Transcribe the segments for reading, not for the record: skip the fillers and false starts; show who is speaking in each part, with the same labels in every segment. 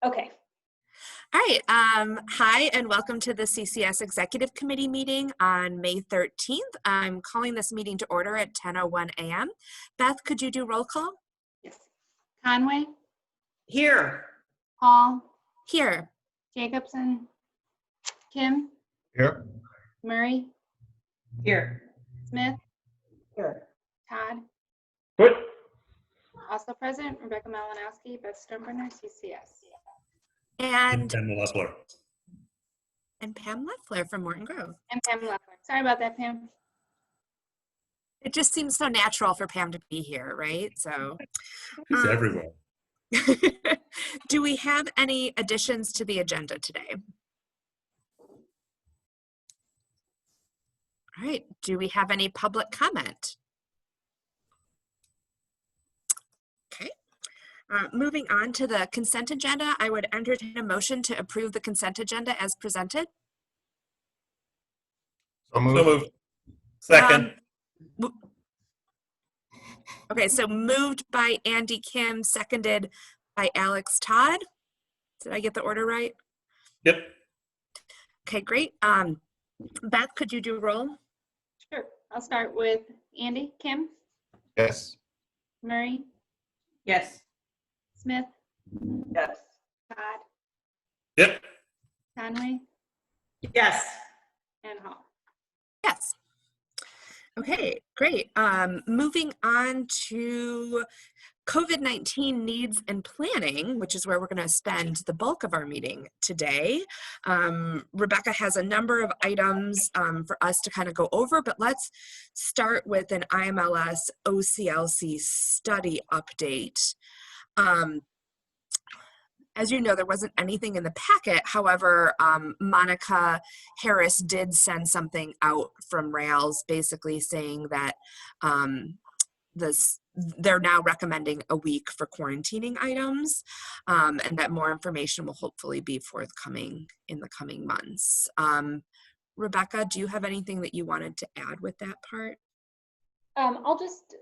Speaker 1: Okay.
Speaker 2: All right. Hi, and welcome to the CCS Executive Committee meeting on May 13th. I'm calling this meeting to order at 10:01 a.m. Beth, could you do roll call?
Speaker 1: Yes. Conway,
Speaker 3: Here.
Speaker 1: Hall,
Speaker 2: Here.
Speaker 1: Jacobson, Kim,
Speaker 4: Here.
Speaker 1: Murray,
Speaker 3: Here.
Speaker 1: Smith,
Speaker 3: Here.
Speaker 1: Todd.
Speaker 4: Good.
Speaker 1: Also present, Rebecca Malinowski, Beth Stumperner, CCS.
Speaker 2: And
Speaker 4: Pam Leffler.
Speaker 2: Pam Leffler from Morton Grove.
Speaker 1: And Pam Leffler. Sorry about that, Pam.
Speaker 2: It just seems so natural for Pam to be here, right? So
Speaker 4: He's everywhere.
Speaker 2: do we have any additions to the agenda today? All right. Do we have any public comment? Okay. Moving on to the consent agenda, I would entertain a motion to approve the consent agenda as presented.
Speaker 4: So
Speaker 3: So
Speaker 4: moved.
Speaker 3: moved. Second.
Speaker 2: Okay, so moved by Andy Kim, seconded by Alex Todd. Did I get the order right?
Speaker 3: Yep.
Speaker 2: Okay, great. Beth, could you do roll?
Speaker 1: Sure. I'll start with Andy, Kim,
Speaker 4: Yes.
Speaker 1: Murray,
Speaker 3: Yes.
Speaker 1: Smith,
Speaker 3: Yes.
Speaker 1: Todd,
Speaker 3: Yep.
Speaker 1: Conway,
Speaker 3: Yes.
Speaker 1: and Hall.
Speaker 2: Yes. Okay, great. Moving on to COVID-19 needs and planning, which is where we're going to spend the bulk of our meeting today. Rebecca has a number of items for us to kind of go over, but let's start with an IMLS OCLC study update. As you know, there wasn't anything in the packet. However, Monica Harris did send something out from Rails basically saying that they're now recommending a week for quarantining items, and that more information will hopefully be forthcoming in the coming months. Rebecca, do you have anything that you wanted to add with that part?
Speaker 1: I'll just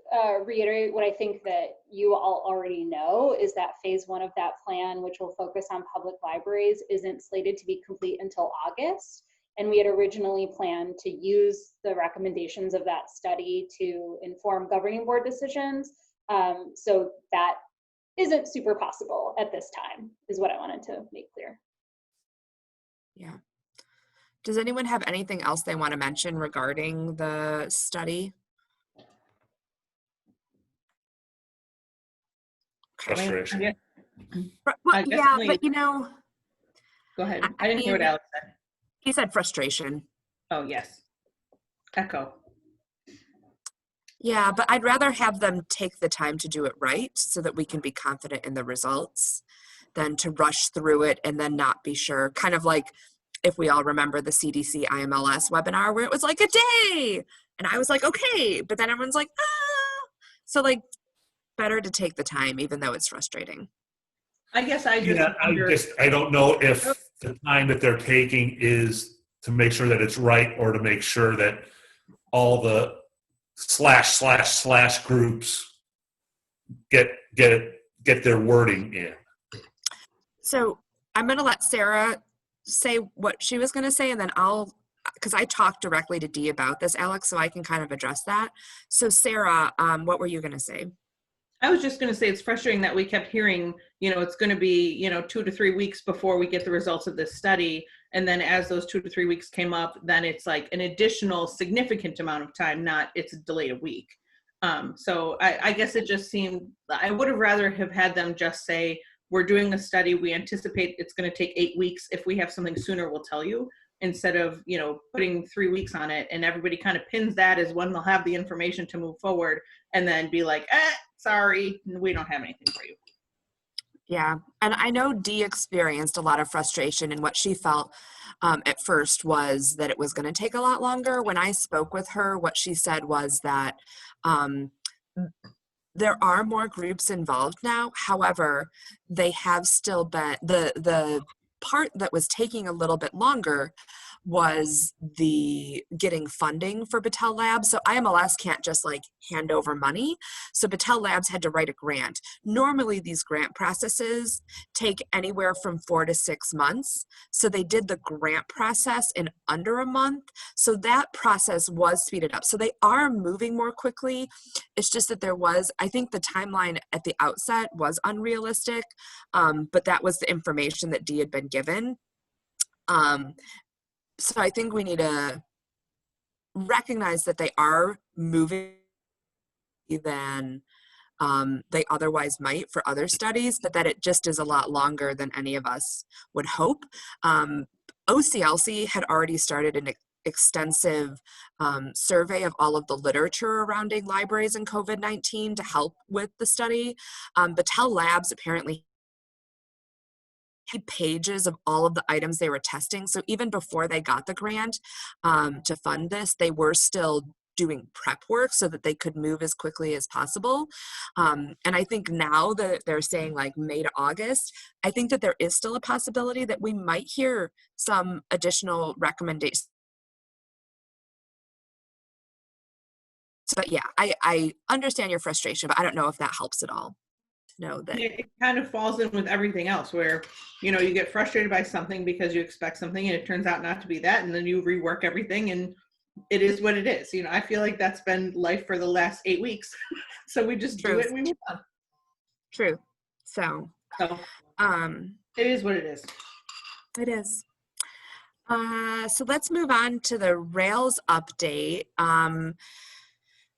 Speaker 1: reiterate what I think that you all already know is that phase 1 of that plan, which will focus on public libraries, isn't slated to be complete until August. And we had originally planned to use the recommendations of that study to inform governing board decisions. So that isn't super possible at this time, is what I wanted to make clear.
Speaker 2: Yeah. Does anyone have anything else they want to mention regarding the study?
Speaker 4: Frustration.
Speaker 2: Well, yeah, but you know.
Speaker 5: Go ahead. I didn't hear what Alex said.
Speaker 2: He said frustration.
Speaker 5: Oh, yes. Echo.
Speaker 2: Yeah, but I'd rather have them take the time to do it right so that we can be confident in the results than to rush through it and then not be sure. Kind of like if we all remember the CDC IMLS webinar where it was like a day and I was like, okay, but then everyone's like, ah. So like better to take the time even though it's frustrating.
Speaker 5: I guess I just,
Speaker 4: Yeah, I don't know if the time that they're taking is to make sure that it's right or to make sure that all the // groups get their wording in.
Speaker 2: So I'm going to let Sarah say what she was going to say, and then because I talked directly to Dee about this, Alex, so I can kind of address that. So Sarah, what were you going to say?
Speaker 5: I was just going to say it's frustrating that we kept hearing, it's going to be, 2 to 3 weeks before we get the results of this study. And then as those 2 to 3 weeks came up, then it's like an additional significant amount of time, not it's delayed a week. So I guess it just seemed, I would have rather have had them just say, we're doing a study. We anticipate it's going to take 8 weeks. If we have something sooner, we'll tell you, instead of, putting 3 weeks on it. And everybody kind of pins that as when they'll have the information to move forward and then be like, sorry, we don't have anything for you.
Speaker 2: Yeah, and I know Dee experienced a lot of frustration, and what she felt at first was that it was going to take a lot longer. When I spoke with her, what she said was that there are more groups involved now. However, they have still been, the part that was taking a little bit longer was the getting funding for Battelle Labs. So IMLS can't just like hand over money. So Battelle Labs had to write a grant. Normally these grant processes take anywhere from 4 to 6 months. So they did the grant process in under a month. So that process was speeded up. So they are moving more quickly. It's just that there was, I think the timeline at the outset was unrealistic, but that was the information that Dee had been given. So I think we need to recognize that they are moving than they otherwise might for other studies, but that it just is a lot longer than any of us would hope. OCLC had already started an extensive survey of all of the literature surrounding libraries and COVID-19 to help with the study. Battelle Labs apparently pages of all of the items they were testing. So even before they got the grant to fund this, they were still doing prep work so that they could move as quickly as possible. And I think now that they're saying like May to August, I think that there is still a possibility that we might hear some additional recommendations. But yeah, I understand your frustration, but I don't know if that helps at all. Know that
Speaker 5: it kind of falls in with everything else where, you know, you get frustrated by something because you expect something and it turns out not to be that, and then you rework everything and it is what it is. You know, I feel like that's been life for the last 8 weeks. So we just do it and we move on.
Speaker 2: True. So
Speaker 5: it is what it is.
Speaker 2: It is. So let's move on to the Rails update.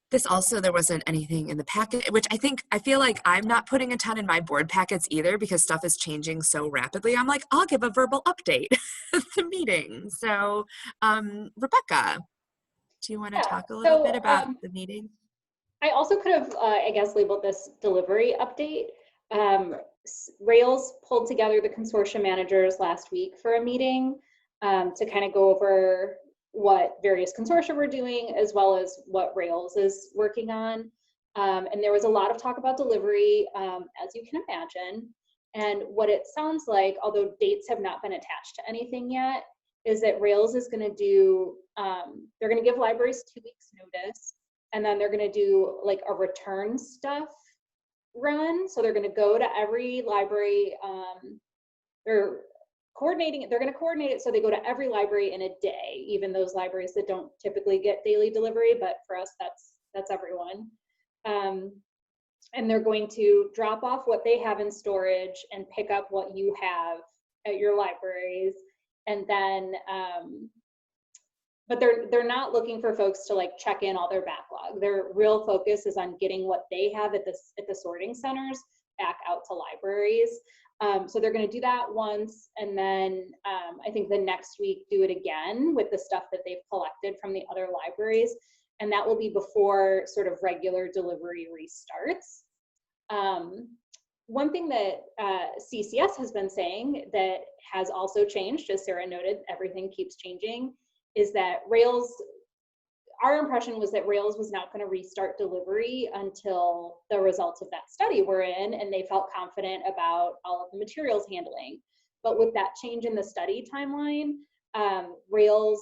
Speaker 2: This also, there wasn't anything in the packet, which I feel like I'm not putting a ton in my board packets either because stuff is changing so rapidly. I'm like, I'll give a verbal update at the meeting. So Rebecca, do you want to talk a little bit about the meeting?
Speaker 1: I also could have, I guess, labeled this delivery update. Rails pulled together the consortium managers last week for a meeting to kind of go over what various consortia were doing, as well as what Rails is working on. And there was a lot of talk about delivery, as you can imagine. And what it sounds like, although dates have not been attached to anything yet, is that Rails is going to do, they're going to give libraries 2 weeks notice, and then they're going to do like a return stuff run. So they're going to go to every library, they're going to coordinate it so they go to every library in a day, even those libraries that don't typically get daily delivery, but for us, that's everyone. And they're going to drop off what they have in storage and pick up what you have at your libraries. And then, but they're not looking for folks to like check in all their backlog. Their real focus is on getting what they have at the sorting centers back out to libraries. So they're going to do that once, and then I think the next week do it again with the stuff that they've collected from the other libraries, and that will be before sort of regular delivery restarts. One thing that CCS has been saying that has also changed, as Sarah noted, everything keeps changing, is that Rails, our impression was that Rails was not going to restart delivery until the results of that study were in and they felt confident about all of the materials handling. But with that change in the study timeline, Rails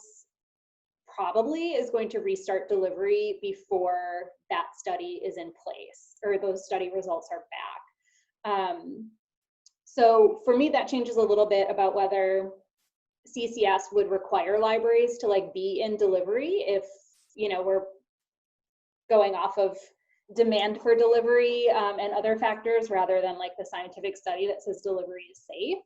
Speaker 1: probably is going to restart delivery before that study is in place or those study results are back. So for me, that changes a little bit about whether CCS would require libraries to like be in delivery if, you know, we're going off of demand for delivery and other factors rather than like the scientific study that says delivery is safe.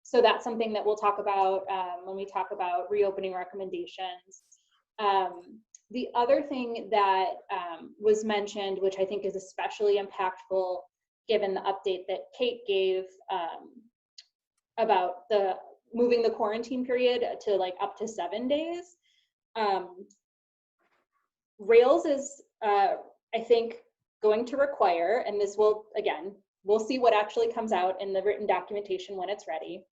Speaker 1: So that's something that we'll talk about when we talk about reopening recommendations. The other thing that was mentioned, which I think is especially impactful given the update that Kate gave about the moving the quarantine period to like up to 7 days. Rails is, I think, going to require, and this will, again, we'll see what actually comes out in the written documentation when it's ready,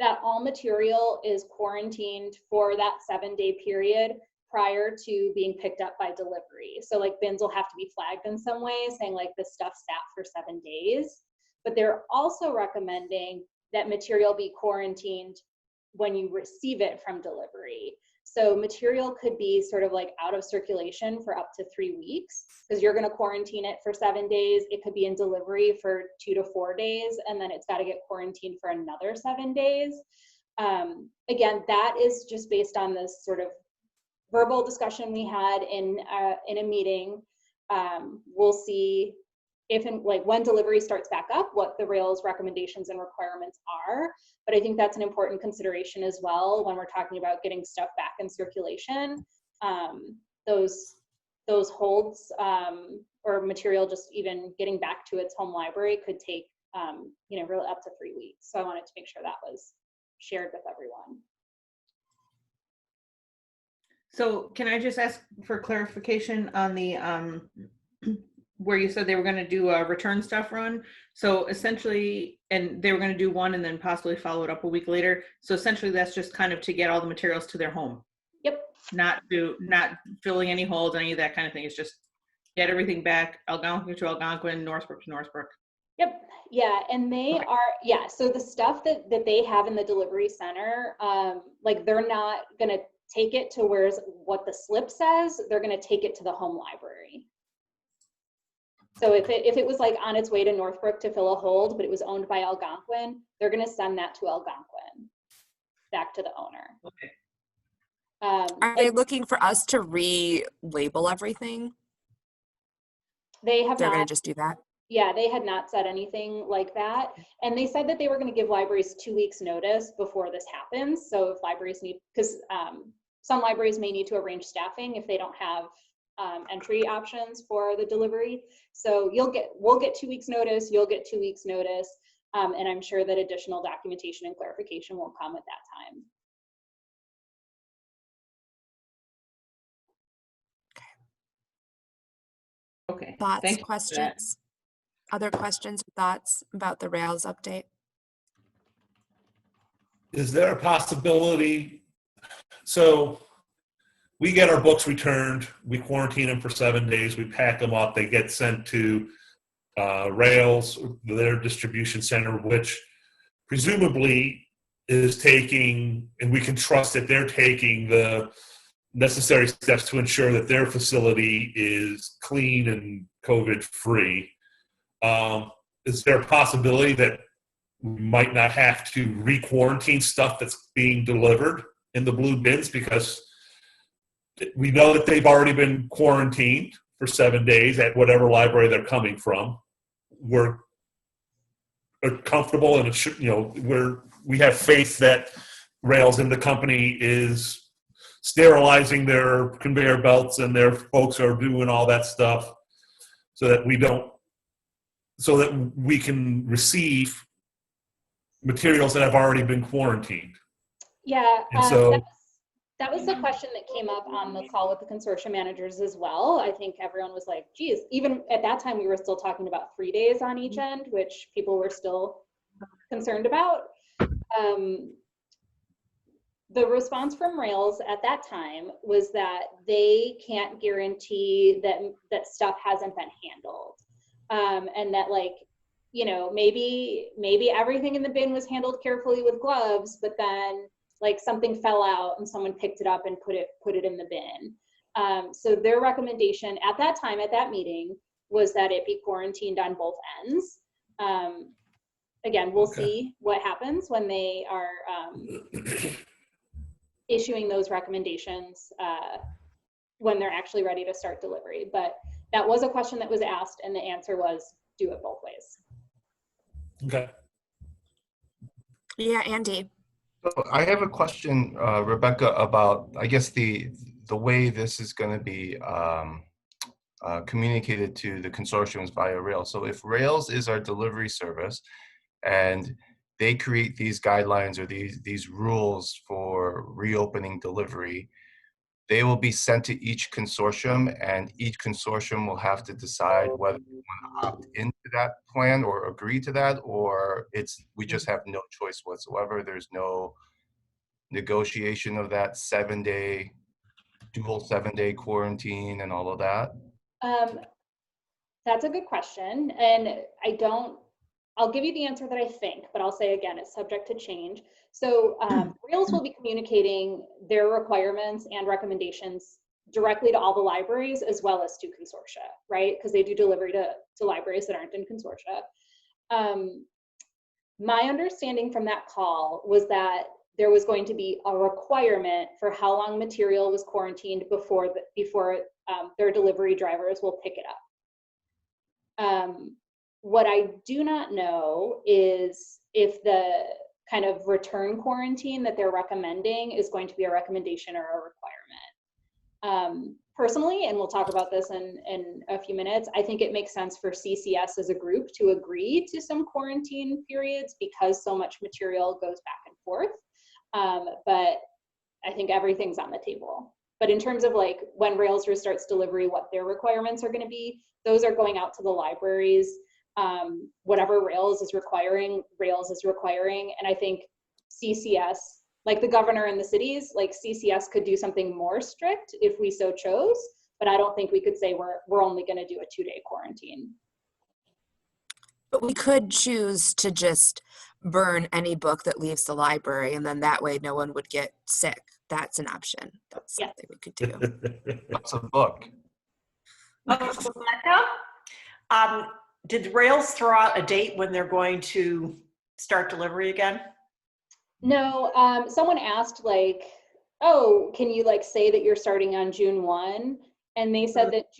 Speaker 1: that all material is quarantined for that 7-day period prior to being picked up by delivery. So like bins will have to be flagged in some way saying like this stuff sat for 7 days, but they're also recommending that material be quarantined when you receive it from delivery. So material could be sort of like out of circulation for up to 3 weeks, because you're going to quarantine it for 7 days. It could be in delivery for 2 to 4 days, and then it's got to get quarantined for another 7 days. Again, that is just based on this sort of verbal discussion we had in a meeting. We'll see if and like when delivery starts back up, what the Rails recommendations and requirements are. But I think that's an important consideration as well when we're talking about getting stuff back in circulation. Those holds or material just even getting back to its home library could take really up to 3 weeks. So I wanted to make sure that was shared with everyone.
Speaker 5: So can I just ask for clarification on the where you said they were going to do a return stuff run? So essentially, and they were going to do one and then possibly follow it up a week later. So essentially that's just kind of to get all the materials to their home.
Speaker 1: Yep.
Speaker 5: Not filling any holes, any of that kind of thing. It's just get everything back, Algonquin to Algonquin, Northbrook to Northbrook.
Speaker 1: Yep. Yeah, and they
Speaker 5: Okay.
Speaker 1: are, so the stuff that they have in the delivery center, like they're not gonna take it to what the slip says, they're gonna take it to the home library. So if it was like on its way to Northbrook to fill a hold, but it was owned by Algonquin, they're gonna send that to Algonquin, back to the owner.
Speaker 5: Okay.
Speaker 2: Are they looking for us to relabel everything?
Speaker 1: They have
Speaker 2: They're going
Speaker 1: not.
Speaker 2: to just do that?
Speaker 1: Yeah, they had not said anything like that. And they said that they were going to give libraries 2 weeks notice before this happens. So if libraries need, because some libraries may need to arrange staffing if they don't have entry options for the delivery. So we'll get 2 weeks notice, you'll get 2 weeks notice. And I'm sure that additional documentation and clarification will come at that time.
Speaker 5: Okay.
Speaker 2: Thoughts,
Speaker 5: Thank you for that.
Speaker 2: questions? Other questions or thoughts about the Rails update?
Speaker 4: Is there a possibility? So we get our books returned, we quarantine them for 7 days, we pack them up, they get sent to Rails, their distribution center, which presumably is taking, and we can trust that they're taking the necessary steps to ensure that their facility is clean and COVID free. Is there a possibility that we might not have to re-quarantine stuff that's being delivered in the blue bins, because we know that they've already been quarantined for 7 days at whatever library they're coming from? We're comfortable and we have faith that Rails and the company is sterilizing their conveyor belts and their folks are doing all that stuff so that we can receive materials that have already been quarantined.
Speaker 1: Yeah,
Speaker 4: And so
Speaker 1: that was the question that came up on the call with the consortium managers as well. I think everyone was like, geez, even at that time, we were still talking about 3 days on each end, which people were still concerned about. The response from Rails at that time was that they can't guarantee that stuff hasn't been handled. And that maybe everything in the bin was handled carefully with gloves, but then something fell out and someone picked it up and put it in the bin. So their recommendation at that time, at that meeting, was that it be quarantined on both ends. Again, we'll see what happens when they are issuing those recommendations when they're actually ready to start delivery. But that was a question that was asked, and the answer was do it both ways.
Speaker 4: Okay.
Speaker 2: Yeah, Andy.
Speaker 6: So I have a question, Rebecca, about, I guess, the way this is going to be communicated to the consortiums via Rails. So if Rails is our delivery service and they create these guidelines or these rules for reopening delivery, they will be sent to each consortium, and each consortium will have to decide whether they want to opt into that plan or agree to that, or we just have no choice whatsoever. There's no negotiation of that 7-day, dual 7-day quarantine and all of that.
Speaker 1: That's a good question, and I don't I'll give you the answer that I think, but I'll say again, it's subject to change. So Rails will be communicating their requirements and recommendations directly to all the libraries as well as to consortia, right? Because they do delivery to libraries that aren't in consortia. My understanding from that call was that there was going to be a requirement for how long material was quarantined before their delivery drivers will pick it up. What I do not know is if the kind of return quarantine that they're recommending is going to be a recommendation or a requirement. Personally, and we'll talk about this in a few minutes, I think it makes sense for CCS as a group to agree to some quarantine periods because so much material goes back and forth. But I think everything's on the table. But in terms of like when Rails restarts delivery, what their requirements are going to be, those are going out to the libraries. Whatever Rails is requiring, and I think CCS, like the governor in the cities, like CCS could do something more strict if we so chose, but I don't think we could say we're only going to do a 2-day quarantine.
Speaker 2: But we could choose to just burn any book that leaves the library, and then that way no one would get sick. That's an option. That's something we could do.
Speaker 6: What's a book?
Speaker 3: Did Rails throw out a date when they're going to start delivery again?
Speaker 1: No, someone asked like, oh, can you like say that you're starting on June 1? And they said that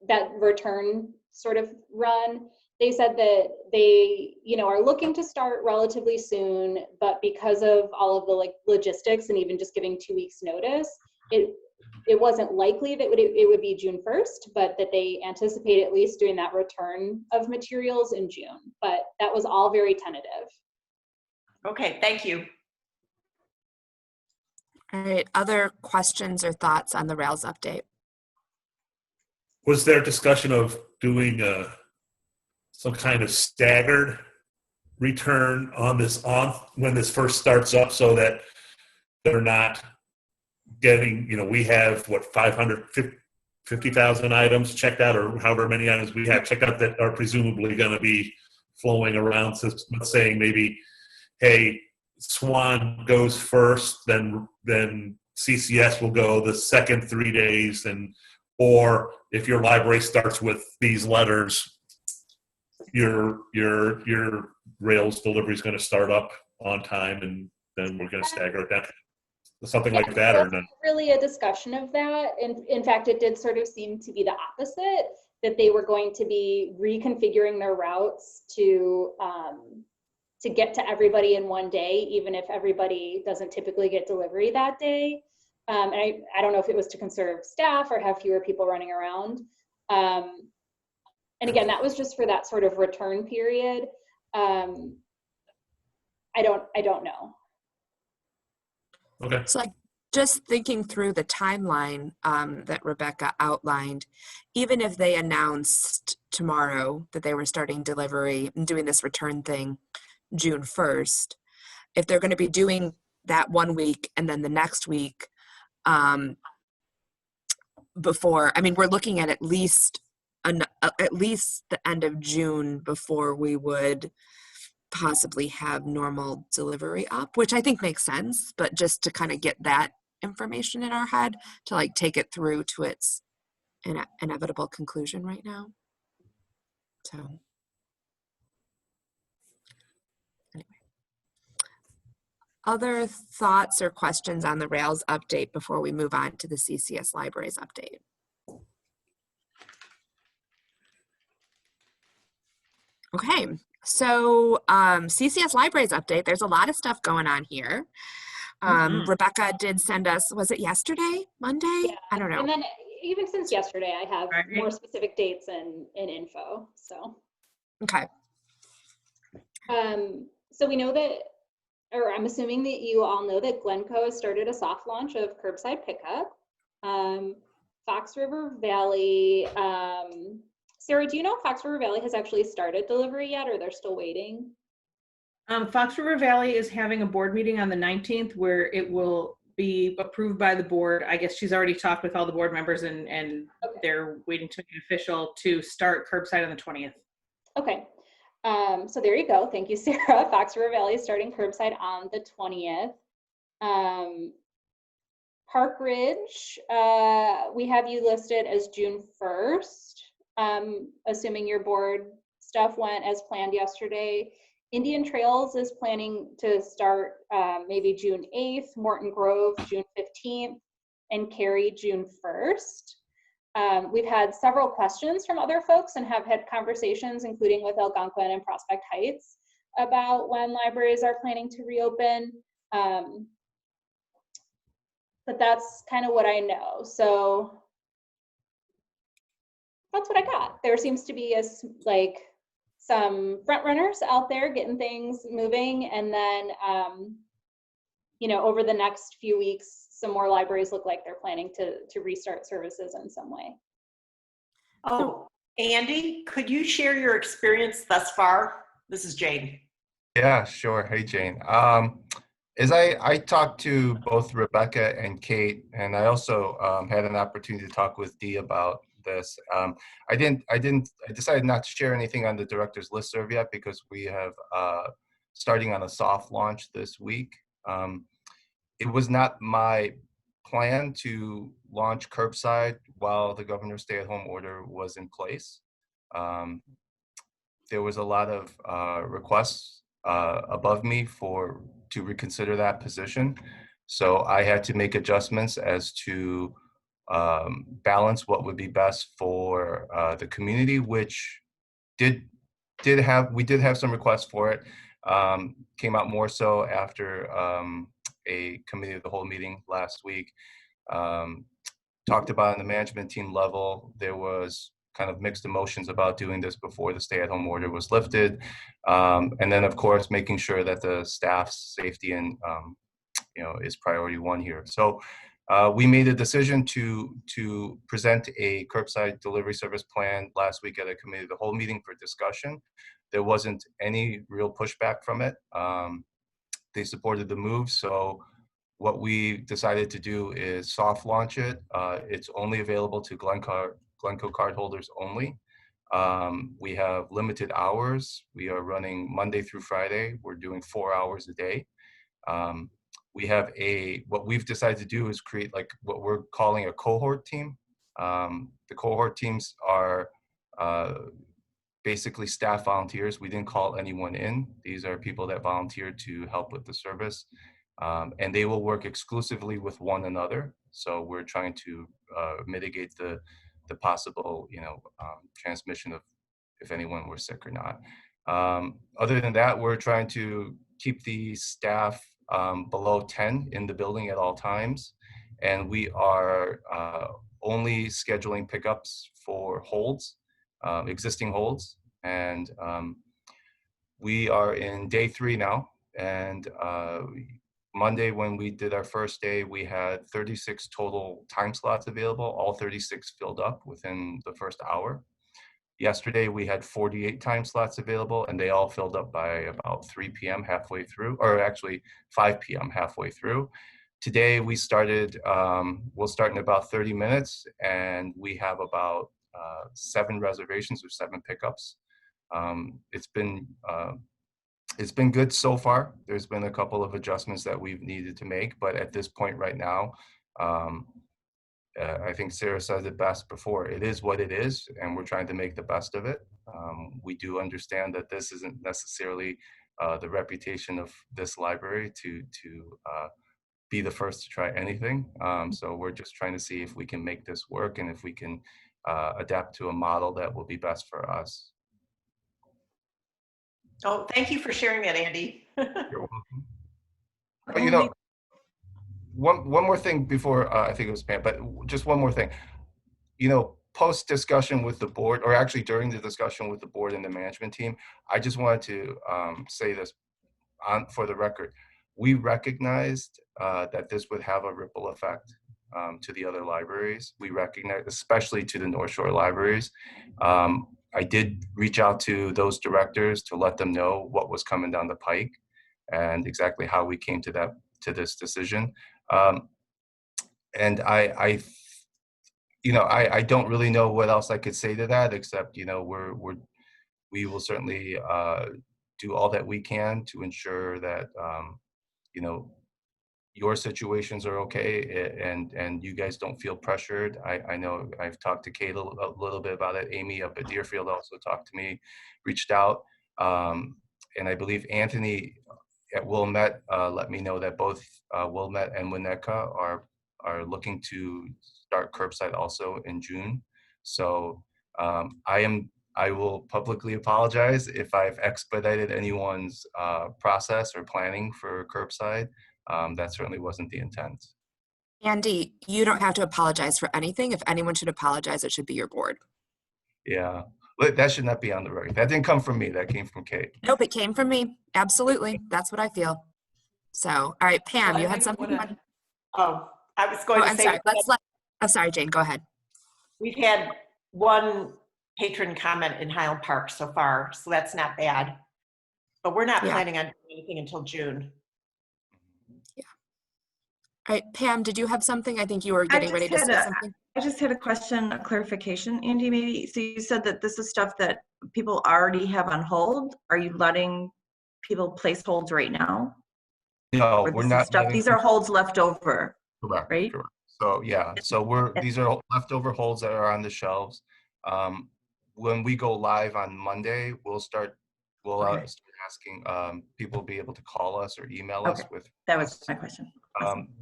Speaker 1: that return sort of run, they said that they, are looking to start relatively soon, but because of all of the like logistics and even just giving 2 weeks notice, it wasn't likely that it would be June 1st, but that they anticipate at least doing that return of materials in June. But that was all very tentative.
Speaker 3: Okay, thank you.
Speaker 2: All right, other questions or thoughts on the Rails update?
Speaker 4: Was there discussion of doing some kind of staggered return on when this first starts up so that they're not getting, we have 550,000 items checked out, or however many items we have checked out that are presumably going to be flowing around. So saying maybe, hey, Swan goes first, then CCS will go the second 3 days, or if your library starts with these letters, your Rails delivery is going to start up on time, and then we're going to stagger it down. Something like that, or no?
Speaker 1: Really a discussion of that. And in fact, it did sort of seem to be the opposite, that they were going to be reconfiguring their routes to get to everybody in one day, even if everybody doesn't typically get delivery that day. And I don't know if it was to conserve staff or have fewer people running around. And again, that was just for that sort of return period. I don't know.
Speaker 4: Okay.
Speaker 2: So just thinking through the timeline that Rebecca outlined, even if they announced tomorrow that they were starting delivery and doing this return thing June 1st, if they're going to be doing that 1 week and then the next week before, we're looking at least the end of June before we would possibly have normal delivery up, which I think makes sense, but just to kind of get that information in our head to like take it through to its inevitable conclusion right now. So anyway, other thoughts or questions on the Rails update before we move on to the CCS Libraries update? Okay, so CCS Libraries update, there's a lot of stuff going on here. Rebecca did send us, was it yesterday, Monday? Yeah, I don't know.
Speaker 1: And then even since yesterday, I have more specific dates and info, so.
Speaker 2: Okay.
Speaker 1: So we know that, or I'm assuming that you all know that Glencoe has started a soft launch of curbside pickup. Fox River Valley, Sarah, do you know if Fox River Valley has actually started delivery yet, or they're still waiting?
Speaker 5: Fox River Valley is having a board meeting on the 19th where it will be approved by the board. I guess she's already talked with all the board members and okay. They're waiting to make it official to start curbside on the 20th.
Speaker 1: Okay. So there you go. Thank you, Sarah. Fox River Valley is starting curbside on the 20th. Park Ridge, we have you listed as June 1st, assuming your board stuff went as planned yesterday. Indian Trails is planning to start maybe June 8th, Morton Grove June 15th, and Cary June 1st. We've had several questions from other folks and have had conversations, including with Algonquin and Prospect Heights, about when libraries are planning to reopen. But that's kind of what I know. So that's what I got. There seems to be some front runners out there getting things moving. And then, over the next few weeks, some more libraries look like they're planning to restart services in some way.
Speaker 3: Oh, Andy, could you share your experience thus far? This is Jane.
Speaker 6: Yeah, sure. Hey, Jane. As I talked to both Rebecca and Kate, and I also had an opportunity to talk with Dee about this. I decided not to share anything on the director's listserv yet because we have starting on a soft launch this week. It was not my plan to launch Curbside while the governor's stay-at-home order was in place. There was a lot of requests above me to reconsider that position. So I had to make adjustments as to balance what would be best for the community, which we did have some requests for it. Came out more so after a committee of the whole meeting last week. Talked about on the management team level, there was kind of mixed emotions about doing this before the stay-at-home order was lifted. And then, of course, making sure that the staff's safety and is priority one here. So we made a decision to present a curbside delivery service plan last week at a committee of the whole meeting for discussion. There wasn't any real pushback from it. They supported the move. So what we decided to do is soft launch it. It's only available to Glencoe cardholders only. We have limited hours. We are running Monday through Friday. We're doing 4 hours a day. We have what we've decided to do is create like what we're calling a cohort team. The cohort teams are basically staff volunteers. We didn't call anyone in. These are people that volunteer to help with the service. And they will work exclusively with one another. So we're trying to mitigate the possible, transmission of if anyone were sick or not. Other than that, we're trying to keep the staff below 10 in the building at all times. And we are only scheduling pickups for holds, existing holds. And we are in day 3 now. And Monday, when we did our first day, we had 36 total time slots available, all 36 filled up within the first hour. Yesterday, we had 48 time slots available, and they all filled up by about 3 p.m. halfway through, or actually 5 p.m. halfway through. Today, we started, we'll start in about 30 minutes, and we have about 7 reservations or 7 pickups. It's been good so far. There's been a couple of adjustments that we've needed to make, but at this point right now, I think Sarah said it best before. It is what it is, and we're trying to make the best of it. We do understand that this isn't necessarily the reputation of this library to be the first to try anything. So we're just trying to see if we can make this work and if we can adapt to a model that will be best for us.
Speaker 3: Oh, thank you for sharing that, Andy.
Speaker 6: You're welcome. But one more thing before I think it was Pam, but just one more thing. Post discussion with the board, or actually during the discussion with the board and the management team, I just wanted to say this for the record. We recognized that this would have a ripple effect to the other libraries. We recognize, especially to the North Shore libraries. I did reach out to those directors to let them know what was coming down the pike and exactly how we came to this decision. And I don't really know what else I could say to that, except, we're we will certainly do all that we can to ensure that, you know, your situations are okay and you guys don't feel pressured. I know I've talked to Kate a little bit about it. Amy up at Deerfield also talked to me, reached out. And I believe Anthony at Wilmette let me know that both Wilmette and Winnetka are looking to start curbside also in June. So I will publicly apologize if I've expedited anyone's process or planning for curbside. That certainly wasn't the intent.
Speaker 2: Andy, you don't have to apologize for anything. If anyone should apologize, it should be your board.
Speaker 6: Yeah, but that should not be on the record. That didn't come from me. That came from Kate.
Speaker 2: Nope, it came from me. Absolutely. That's what I feel. So, all right, Pam,
Speaker 3: Well,
Speaker 2: you
Speaker 3: I
Speaker 2: had
Speaker 3: think
Speaker 2: something?
Speaker 3: I was going to
Speaker 2: I'm
Speaker 3: say,
Speaker 2: sorry. I'm sorry, Jane, go ahead.
Speaker 3: we've had one patron comment in Highland Park so far, so that's not bad. But we're not
Speaker 2: Yeah.
Speaker 3: planning on doing anything until June.
Speaker 2: All right, Pam, did you have something? I think you were getting ready to say something.
Speaker 7: I just had a question, a clarification, Andy, maybe. So you said that this is stuff that people already have on hold. Are you letting people place holds right now?
Speaker 6: No,
Speaker 7: Or
Speaker 6: we're
Speaker 7: this is
Speaker 6: not.
Speaker 7: stuff, these are holds left over,
Speaker 6: Correct.
Speaker 7: right?
Speaker 6: Correct. So yeah, so these are leftover holds that are on the shelves. When we go live on Monday, we'll start asking people to be able to call us or email us with.
Speaker 7: That was my question.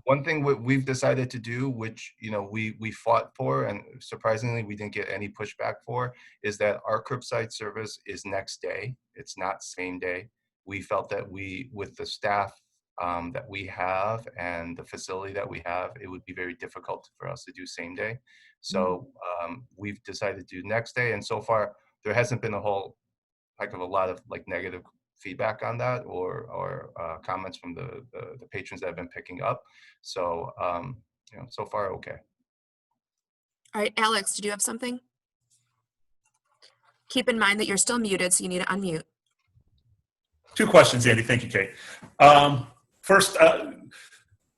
Speaker 6: One thing we've decided to do, which we fought for, and surprisingly we didn't get any pushback for, is that our curbside service is next day. It's not same day. We felt that with the staff that we have and the facility that we have, it would be very difficult for us to do same day. So we've decided to do next day, and so far there hasn't been a whole heck of a lot of negative feedback on that or comments from the patrons that have been picking up. So so far okay.
Speaker 2: All right, Alex, did you have something? Keep in mind that you're still muted, so you need to unmute.
Speaker 4: 2 questions, Andy. Thank you, Kate. First,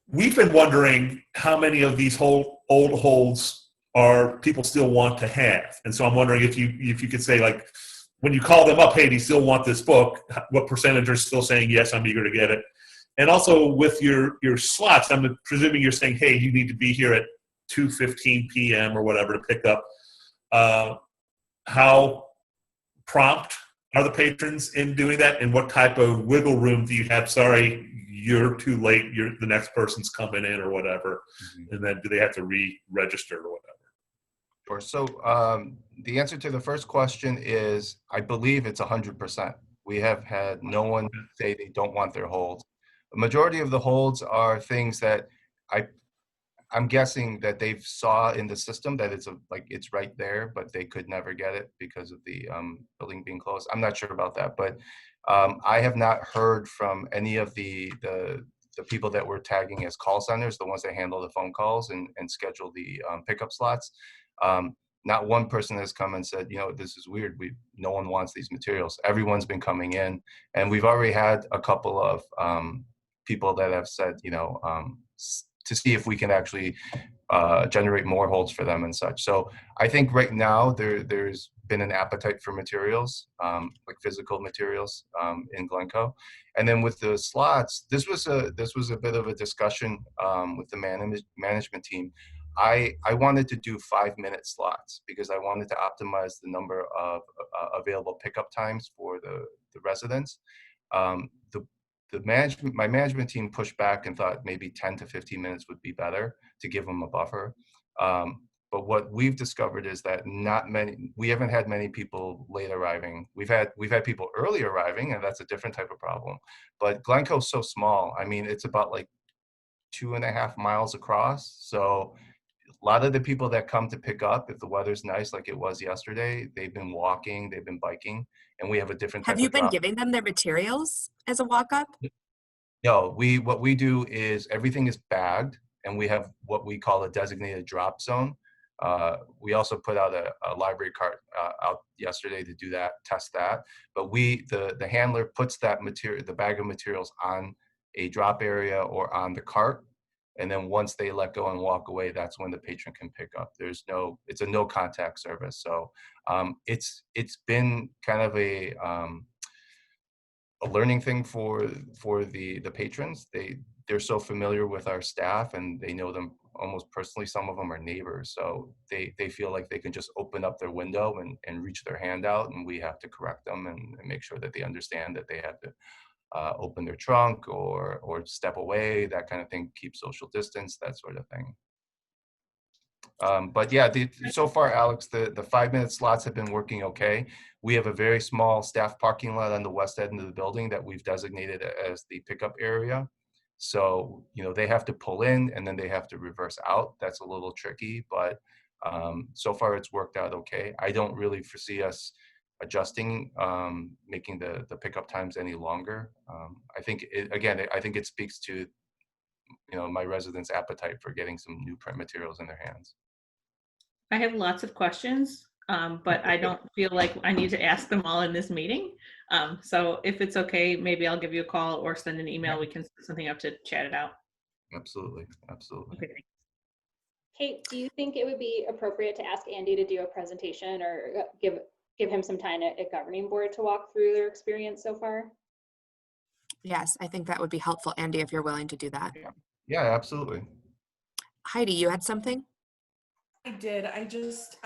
Speaker 4: we've been wondering how many of these old holds are people still want to have, and so I'm wondering if you could say, like, when you call them up, hey, do you still want this book? What percentage are still saying yes, I'm eager to get it? And also with your slots, I'm presuming you're saying, hey, you need to be here at 2:15 p.m. or whatever to pick up. How prompt are the patrons in doing that, and what type of wiggle room do you have? Sorry, you're too late. The next person's coming in or whatever, and then do they have to re-register or whatever?
Speaker 6: Sure. So the answer to the first question is, I believe it's 100%. We have had no one say they don't want their holds. The majority of the holds are things that I'm guessing that they've saw in the system that it's right there, but they could never get it because of the building being closed. I'm not sure about that, but I have not heard from any of the people that we're tagging as call centers, the ones that handle the phone calls and schedule the pickup slots. Not one person has come and said, this is weird. No one wants these materials. Everyone's been coming in, and we've already had a couple of people that have said, to see if we can actually generate more holds for them and such. So I think right now there's been an appetite for materials, like physical materials in Glencoe. And then with the slots, this was a bit of a discussion with the management team. I wanted to do 5-minute slots because I wanted to optimize the number of available pickup times for the residents. My management team pushed back and thought maybe 10 to 15 minutes would be better to give them a buffer. But what we've discovered is that we haven't had many people late arriving. We've had people early arriving, and that's a different type of problem. But Glencoe's so small. I mean, it's about 2.5 miles across. So a lot of the people that come to pick up, if the weather's nice like it was yesterday, they've been walking, they've been biking, and we have a different type of
Speaker 2: Have you been
Speaker 6: drop.
Speaker 2: giving them their materials as a walk-up?
Speaker 6: No, what we do is everything is bagged, and we have what we call a designated drop zone. We also put out a library cart out yesterday to do that, test that. But the handler puts that material, the bag of materials, on a drop area or on the cart, And then once they let go and walk away, that's when the patron can pick up. It's a no contact service. So it's been kind of a learning thing for the patrons. They're so familiar with our staff and they know them almost personally. Some of them are neighbors, so they feel like they can just open up their window and reach their hand out, and we have to correct them and make sure that they understand that they have to open their trunk or step away, that kind of thing, keep social distance, that sort of thing. But yeah, so far, Alex, the 5-minute slots have been working okay. We have a very small staff parking lot on the west end of the building that we've designated as the pickup area. So, they have to pull in and then they have to reverse out. That's a little tricky, but so far it's worked out okay. I don't really foresee us adjusting, making the pickup times any longer. I think it speaks to, my residents' appetite for getting some new print materials in their hands.
Speaker 5: I have lots of questions, but I don't feel like I need to ask them all in this meeting. So if it's okay, maybe I'll give you a call or send an email. We can set something up to chat it out.
Speaker 6: Absolutely.
Speaker 5: Okay, thanks.
Speaker 1: Kate, do you think it would be appropriate to ask Andy to do a presentation or give him some time at governing board to walk through their experience so far?
Speaker 2: Yes, I think that would be helpful, Andy, if you're willing to do that.
Speaker 6: Yeah, absolutely.
Speaker 2: Heidi, you had something?
Speaker 8: I did. I just,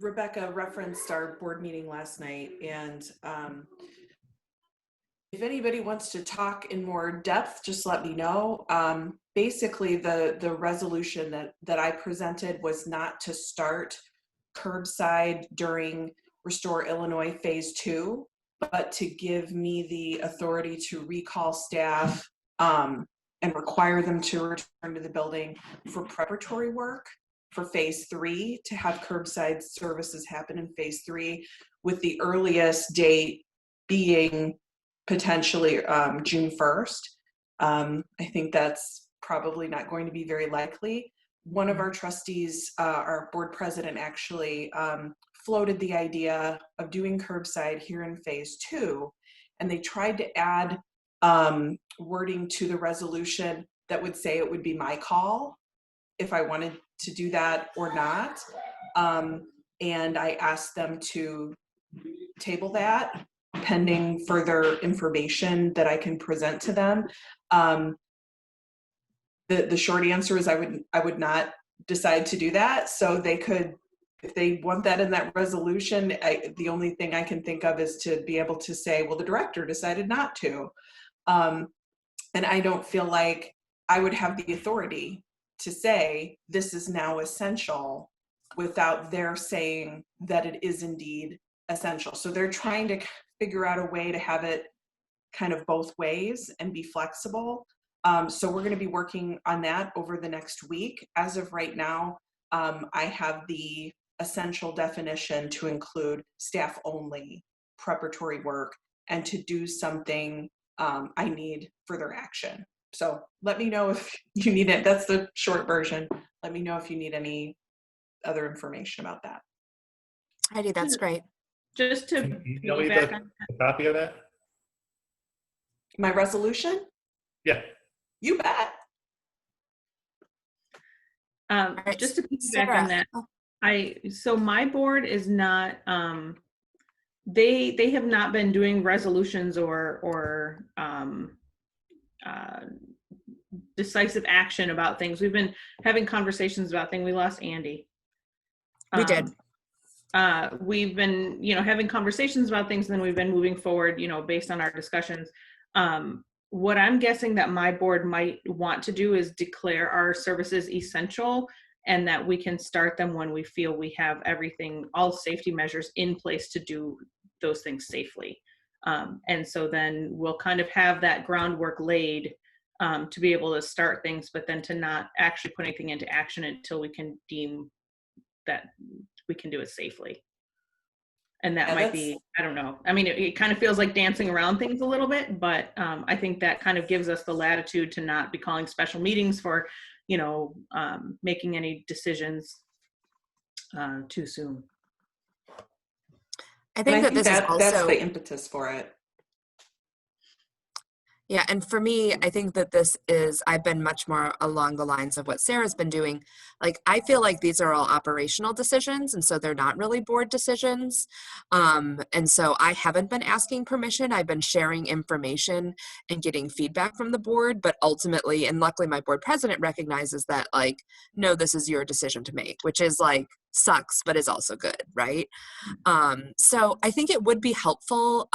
Speaker 8: Rebecca referenced our board meeting last night, and if anybody wants to talk in more depth, just let me know. Basically, the resolution that I presented was not to start curbside during Restore Illinois Phase 2, but to give me the authority to recall staff and require them to return to the building for preparatory work for Phase 3, to have curbside services happen in Phase 3, with the earliest date being potentially June 1st. I think that's probably not going to be very likely. One of our trustees, our board president, actually floated the idea of doing curbside here in Phase 2, and they tried to add wording to the resolution that would say it would be my call if I wanted to do that or not. And I asked them to table that pending further information that I can present to them. The short answer is I would not decide to do that. So they could, if they want that in that resolution, the only thing I can think of is to be able to say, well, the director decided not to. And I don't feel like I would have the authority to say this is now essential without their saying that it is indeed essential. So they're trying to figure out a way to have it kind of both ways and be flexible. So we're going to be working on that over the next week. As of right now, I have the essential definition to include staff only, preparatory work, and to do something I need further action. So let me know if you need it. That's the short version. Let me know if you need any other information about that.
Speaker 2: Heidi, that's great.
Speaker 5: Just to
Speaker 4: Can you email me
Speaker 5: piggyback
Speaker 4: the
Speaker 5: on
Speaker 4: copy of that?
Speaker 8: My resolution?
Speaker 4: Yeah.
Speaker 8: You bet.
Speaker 2: right,
Speaker 5: just to piggyback
Speaker 2: Sarah.
Speaker 5: on that, so my board is not, they have not been doing resolutions or decisive action about things. We've been having conversations about things. We lost Andy.
Speaker 2: We did.
Speaker 5: We've been, having conversations about things, and then we've been moving forward, based on our discussions. What I'm guessing that my board might want to do is declare our services essential, and that we can start them when we feel we have everything, all safety measures in place to do those things safely. And so then we'll kind of have that groundwork laid to be able to start things, but then to not actually put anything into action until we can deem that we can do it safely. And that might be, I don't know. I mean, it kind of feels like dancing around things a little bit, but I think that kind of gives us the latitude to not be calling special meetings for, making any decisions too soon.
Speaker 2: I think that this is also
Speaker 8: that's the impetus for it.
Speaker 2: Yeah, and for me, I think that I've been much more along the lines of what Sarah's been doing. Like, I feel like these are all operational decisions, and so they're not really board decisions. And so I haven't been asking permission. I've been sharing information and getting feedback from the board, but ultimately, and luckily my board president recognizes that, like, no, this is your decision to make, which is like, sucks, but is also good, right? So I think it would be helpful.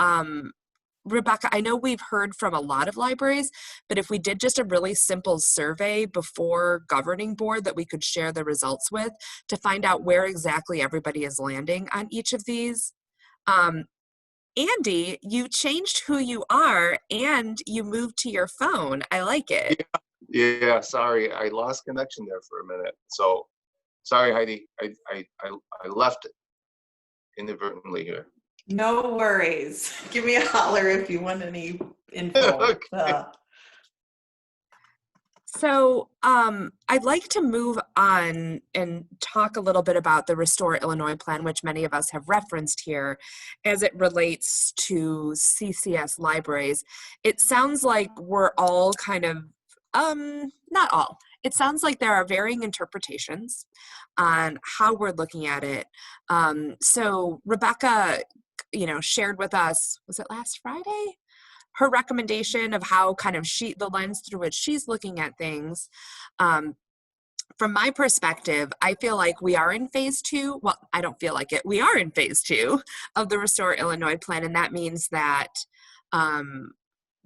Speaker 2: Rebecca, I know we've heard from a lot of libraries, but if we did just a really simple survey before governing board that we could share the results with to find out where exactly everybody is landing on each of these. Andy, you changed who you are and you moved to your phone. I like it.
Speaker 6: Yeah, sorry, I lost connection there for a minute. So sorry, Heidi, I left it inadvertently here.
Speaker 8: No worries. Give me a holler if you want any info.
Speaker 6: Okay.
Speaker 2: So I'd like to move on and talk a little bit about the Restore Illinois plan, which many of us have referenced here as it relates to CCS libraries. It sounds like we're all kind of, not all. It sounds like there are varying interpretations on how we're looking at it. So Rebecca, shared with us, was it last Friday? Her recommendation of how kind of the lens through which she's looking at things. From my perspective, I feel like we are in phase 2. Well, I don't feel like it. We are in phase 2 of the Restore Illinois plan, and that means that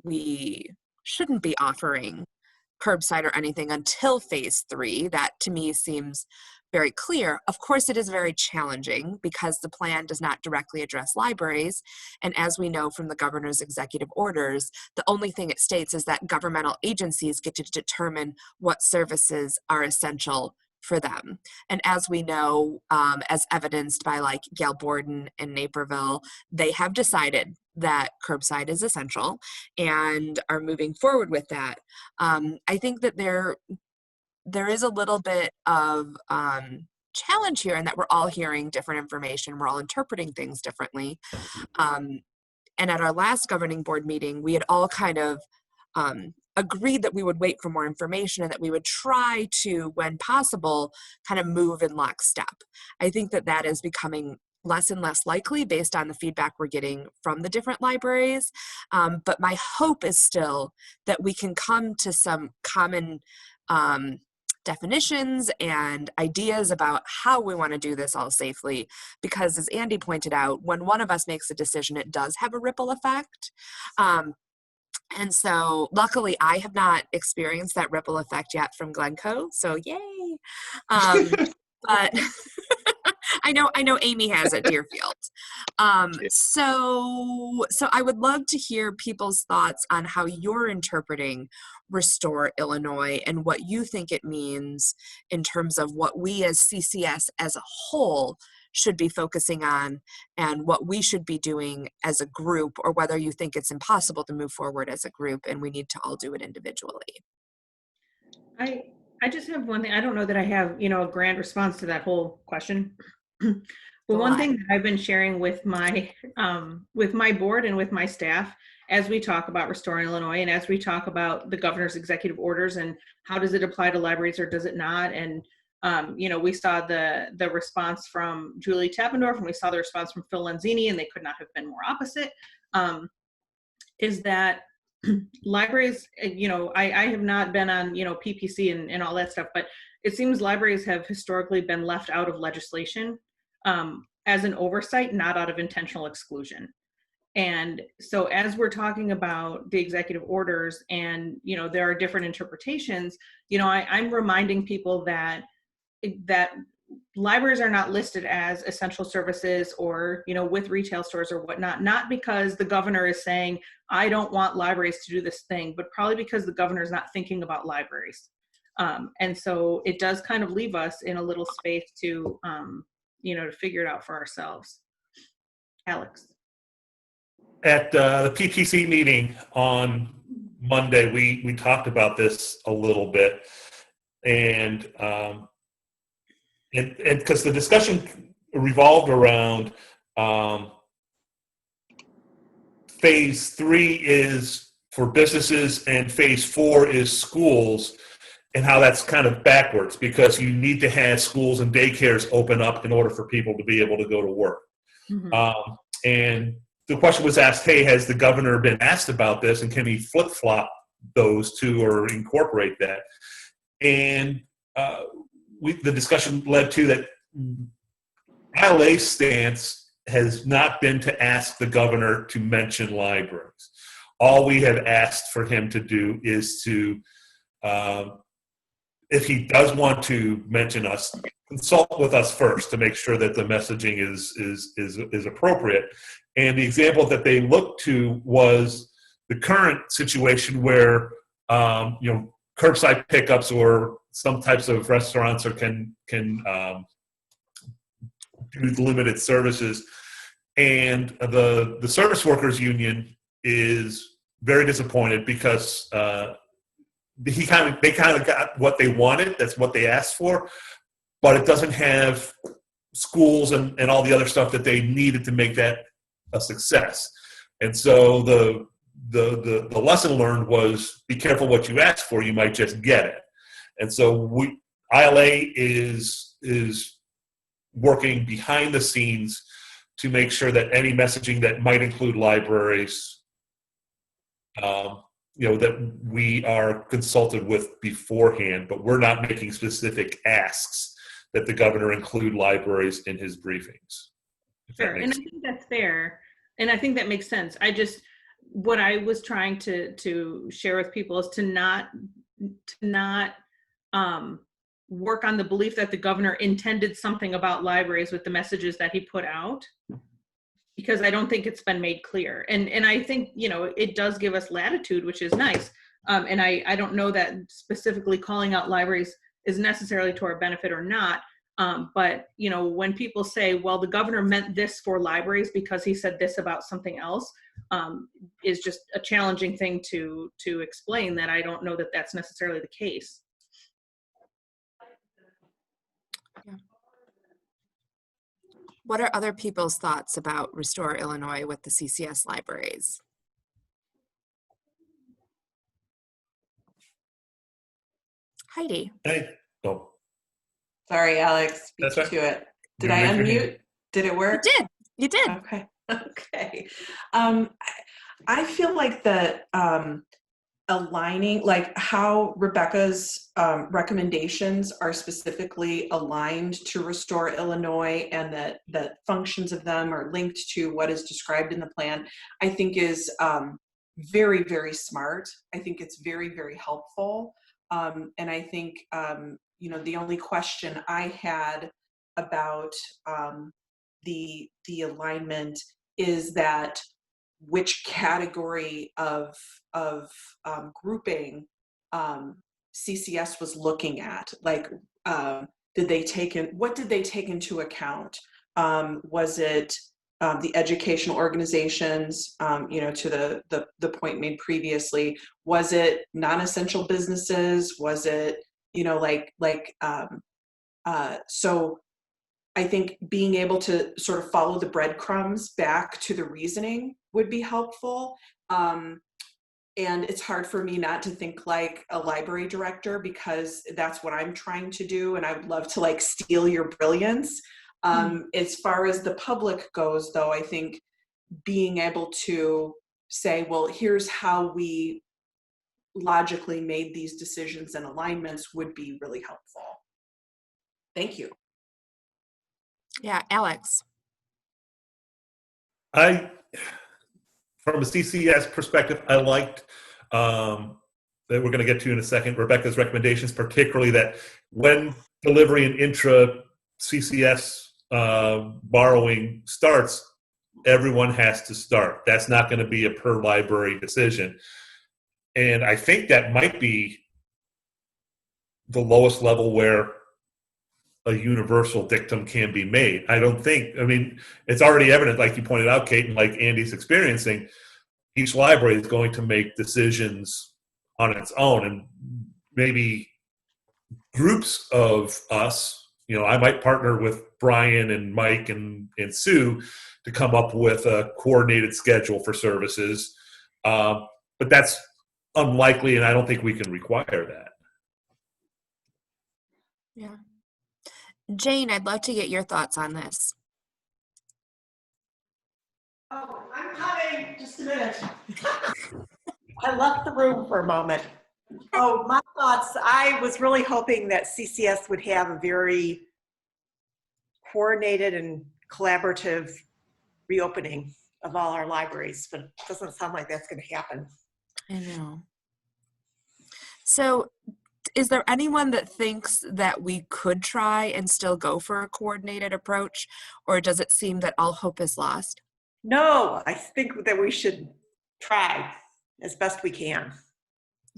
Speaker 2: we shouldn't be offering curbside or anything until phase 3. That to me seems very clear. Of course, it is very challenging because the plan does not directly address libraries. And as we know from the governor's executive orders, the only thing it states is that governmental agencies get to determine what services are essential for them. And as we know, as evidenced by like Gail Borden and Naperville, they have decided that curbside is essential and are moving forward with that. I think that there is a little bit of challenge here in that we're all hearing different information. We're all interpreting things differently. And at our last governing board meeting, we had all kind of agreed that we would wait for more information and that we would try to, when possible, kind of move in lockstep. I think that that is becoming less and less likely based on the feedback we're getting from the different libraries. But my hope is still that we can come to some common definitions and ideas about how we want to do this all safely, because as Andy pointed out, when one of us makes a decision, it does have a ripple effect. And so luckily I have not experienced that ripple effect yet from Glencoe, so yay. But I know Amy has at Deerfield. So I would love to hear people's thoughts on how you're interpreting Restore Illinois and what you think it means in terms of what we as CCS as a whole should be focusing on and what we should be doing as a group, or whether you think it's impossible to move forward as a group and we need to all do it individually.
Speaker 5: I just have one thing. I don't know that I have, a grand response to that whole question. But one thing that I've been sharing with my board and with my staff as we talk about Restoring Illinois and as we talk about the governor's executive orders and how does it apply to libraries or does it not, and we saw the response from Julie Tappendorf and we saw the response from Phil Lenzini, and they could not have been more opposite, is that libraries, I have not been on, PPC and all that stuff, but it seems libraries have historically been left out of legislation as an oversight, not out of intentional exclusion. And so as we're talking about the executive orders and, there are different interpretations, I'm reminding people that libraries are not listed as essential services or, with retail stores or whatnot, not because the governor is saying, I don't want libraries to do this thing, but probably because the governor is not thinking about libraries. And so it does kind of leave us in a little space to, to figure it out for ourselves. Alex.
Speaker 4: At the PPC meeting on Monday, we talked about this a little bit, and because the discussion revolved around phase 3 is for businesses, and phase 4 is schools, and how that's kind of backwards because you need to have schools and daycares open up in order for people to be able to go to work.
Speaker 5: Mhm.
Speaker 4: And the question was asked, hey, has the governor been asked about this, and can he flip-flop those two or incorporate that? And the discussion led to that ILA's stance has not been to ask the governor to mention libraries. All we have asked for him to do is to, if he does want to mention us, consult with us first to make sure that the messaging is appropriate. And the example that they looked to was the current situation where curbside pickups or some types of restaurants can do limited services, and the service workers union is very disappointed because they kind of got what they wanted. That's what they asked for, but it doesn't have schools and all the other stuff that they needed to make that a success. And so the lesson learned was be careful what you ask for. You might just get it. And so ILA is working behind the scenes to make sure that any messaging that might include libraries, that we are consulted with beforehand, but we're not making specific asks that the governor include libraries in his briefings.
Speaker 5: Fair, and I think that's fair, and I think that makes sense. What I was trying to share with people is to not work on the belief that the governor intended something about libraries with the messages that he put out, because I don't think it's been made clear. And I think, it does give us latitude, which is nice. And I don't know that specifically calling out libraries is necessarily to our benefit or not. But, when people say, well, the governor meant this for libraries because he said this about something else, is just a challenging thing to explain, that I don't know that that's necessarily the case.
Speaker 2: Yeah. What are other people's thoughts about Restore Illinois with the CCS libraries? Heidi.
Speaker 4: Hey, no.
Speaker 8: Sorry, Alex, beat
Speaker 4: That's
Speaker 8: you
Speaker 4: right.
Speaker 8: to it. Did
Speaker 4: You
Speaker 8: I
Speaker 4: raised your hand.
Speaker 8: unmute? Did it work?
Speaker 2: You did.
Speaker 8: Okay. Okay. I feel like aligning, like how Rebecca's recommendations are specifically aligned to Restore Illinois, and that functions of them are linked to what is described in the plan, I think is very, very smart. I think it's very, very helpful. And I think, the only question I had about the alignment is that which category of grouping CCS was looking at. Like, what did they take into account? Was it the educational organizations, to the point made previously? Was it non-essential businesses? Was it, so I think being able to sort of follow the breadcrumbs back to the reasoning would be helpful. And it's hard for me not to think like a library director, because that's what I'm trying to do. And I would love to steal your brilliance. As far as the public goes, though, I think being able to say, well, here's how we logically made these decisions and alignments would be really helpful. Thank you.
Speaker 2: Yeah, Alex.
Speaker 4: From a CCS perspective, I liked that we're going to get to in a second, Rebecca's recommendations, particularly that when delivery and intra CCS borrowing starts, everyone has to start. That's not going to be a per library decision. And I think that might be the lowest level where a universal dictum can be made. It's already evident, like you pointed out, Kate, and like Andy's experiencing, each library is going to make decisions on its own, and maybe groups of us, I might partner with Brian and Mike and Sue to come up with a coordinated schedule for services. but that's unlikely, and I don't think we can require that.
Speaker 2: Yeah. Jane, I'd love to get your thoughts on this.
Speaker 3: Oh, I'm coming. Just a minute. I left the room for a moment. Oh, my thoughts. I was really hoping that CCS would have a very coordinated and collaborative reopening of all our libraries, but it doesn't sound like that's going to happen.
Speaker 2: I know. So is there anyone that thinks that we could try and still go for a coordinated approach, or does it seem that all hope is lost?
Speaker 3: No, I think that we should try as best we can.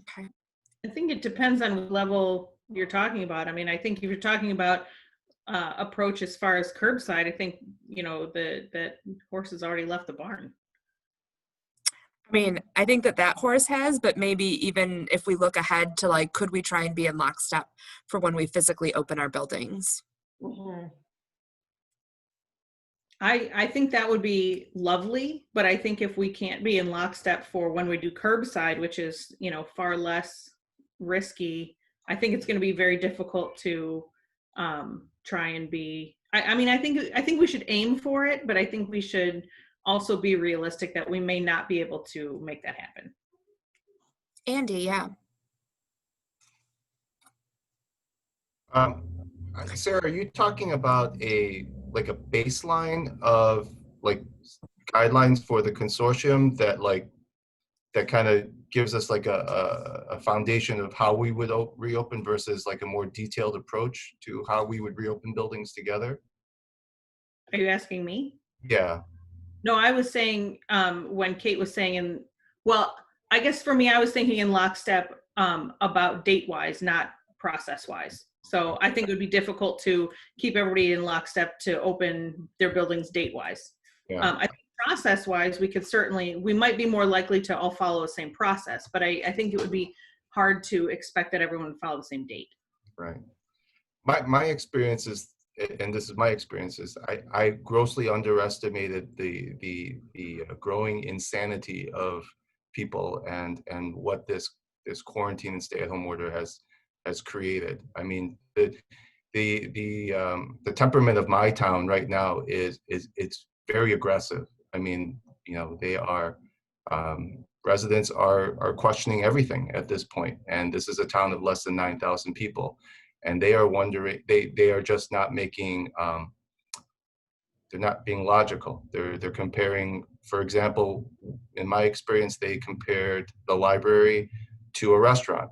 Speaker 2: Okay.
Speaker 5: I think it depends on what level you're talking about. I mean, I think if you're talking about approach as far as curbside, I think, you know, that horse has already left the barn.
Speaker 2: I mean, I think that horse has, but maybe even if we look ahead to like, could we try and be in lockstep for when we physically open our buildings?
Speaker 3: Mm-hmm.
Speaker 5: I think that would be lovely, but I think if we can't be in lockstep for when we do curbside, which is, you know, far less risky, I think it's going to be very difficult to try and be. I mean, I think we should aim for it, but I think we should also be realistic that we may not be able to make that happen.
Speaker 2: Andy, yeah.
Speaker 6: Sarah, are you talking about a baseline of like guidelines for the consortium that kind of gives us like a foundation of how we would reopen versus like a more detailed approach to how we would reopen buildings together?
Speaker 5: Are you asking me?
Speaker 6: Yeah.
Speaker 5: No, I was saying when Kate was saying, well, I guess for me, I was thinking in lockstep about date-wise, not process-wise. So I think it would be difficult to keep everybody in lockstep to open their buildings date-wise.
Speaker 6: Yeah.
Speaker 5: I think process-wise, we might be more likely to all follow the same process, but I think it would be hard to expect that everyone would follow the same date.
Speaker 6: Right. My experience is, and this is my experience, is I grossly underestimated the growing insanity of people and what this quarantine and stay-at-home order has created. I mean, the temperament of my town right now is it's very aggressive. I mean, you know, they are residents are questioning everything at this point, and this is a town of less than 9,000 people, and they are wondering. They are just not making. They're not being logical. They're comparing. For example, in my experience, they compared the library to a restaurant.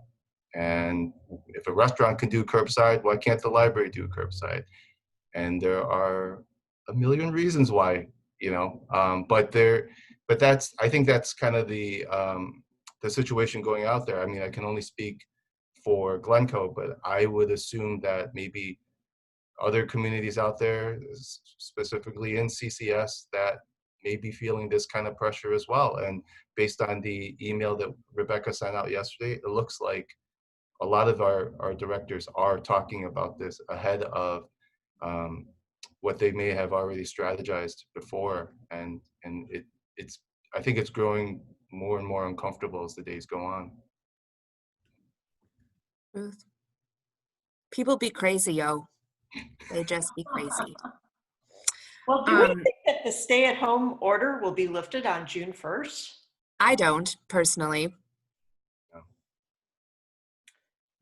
Speaker 6: And if a restaurant can do curbside, why can't the library do curbside? And there are a million reasons why, you know. But that's, I think that's kind of the situation going out there. I mean, I can only speak for Glencoe, but I would assume that maybe other communities out there, specifically in CCS, that may be feeling this kind of pressure as well. And based on the email that Rebecca sent out yesterday, it looks like a lot of our directors are talking about this ahead of what they may have already strategized before, and it's I think it's growing more and more uncomfortable as the days go on.
Speaker 2: Ruth. People be crazy, yo. They just be crazy.
Speaker 3: Well, do we think that the stay-at-home order will be lifted on June 1st?
Speaker 2: I don't, personally.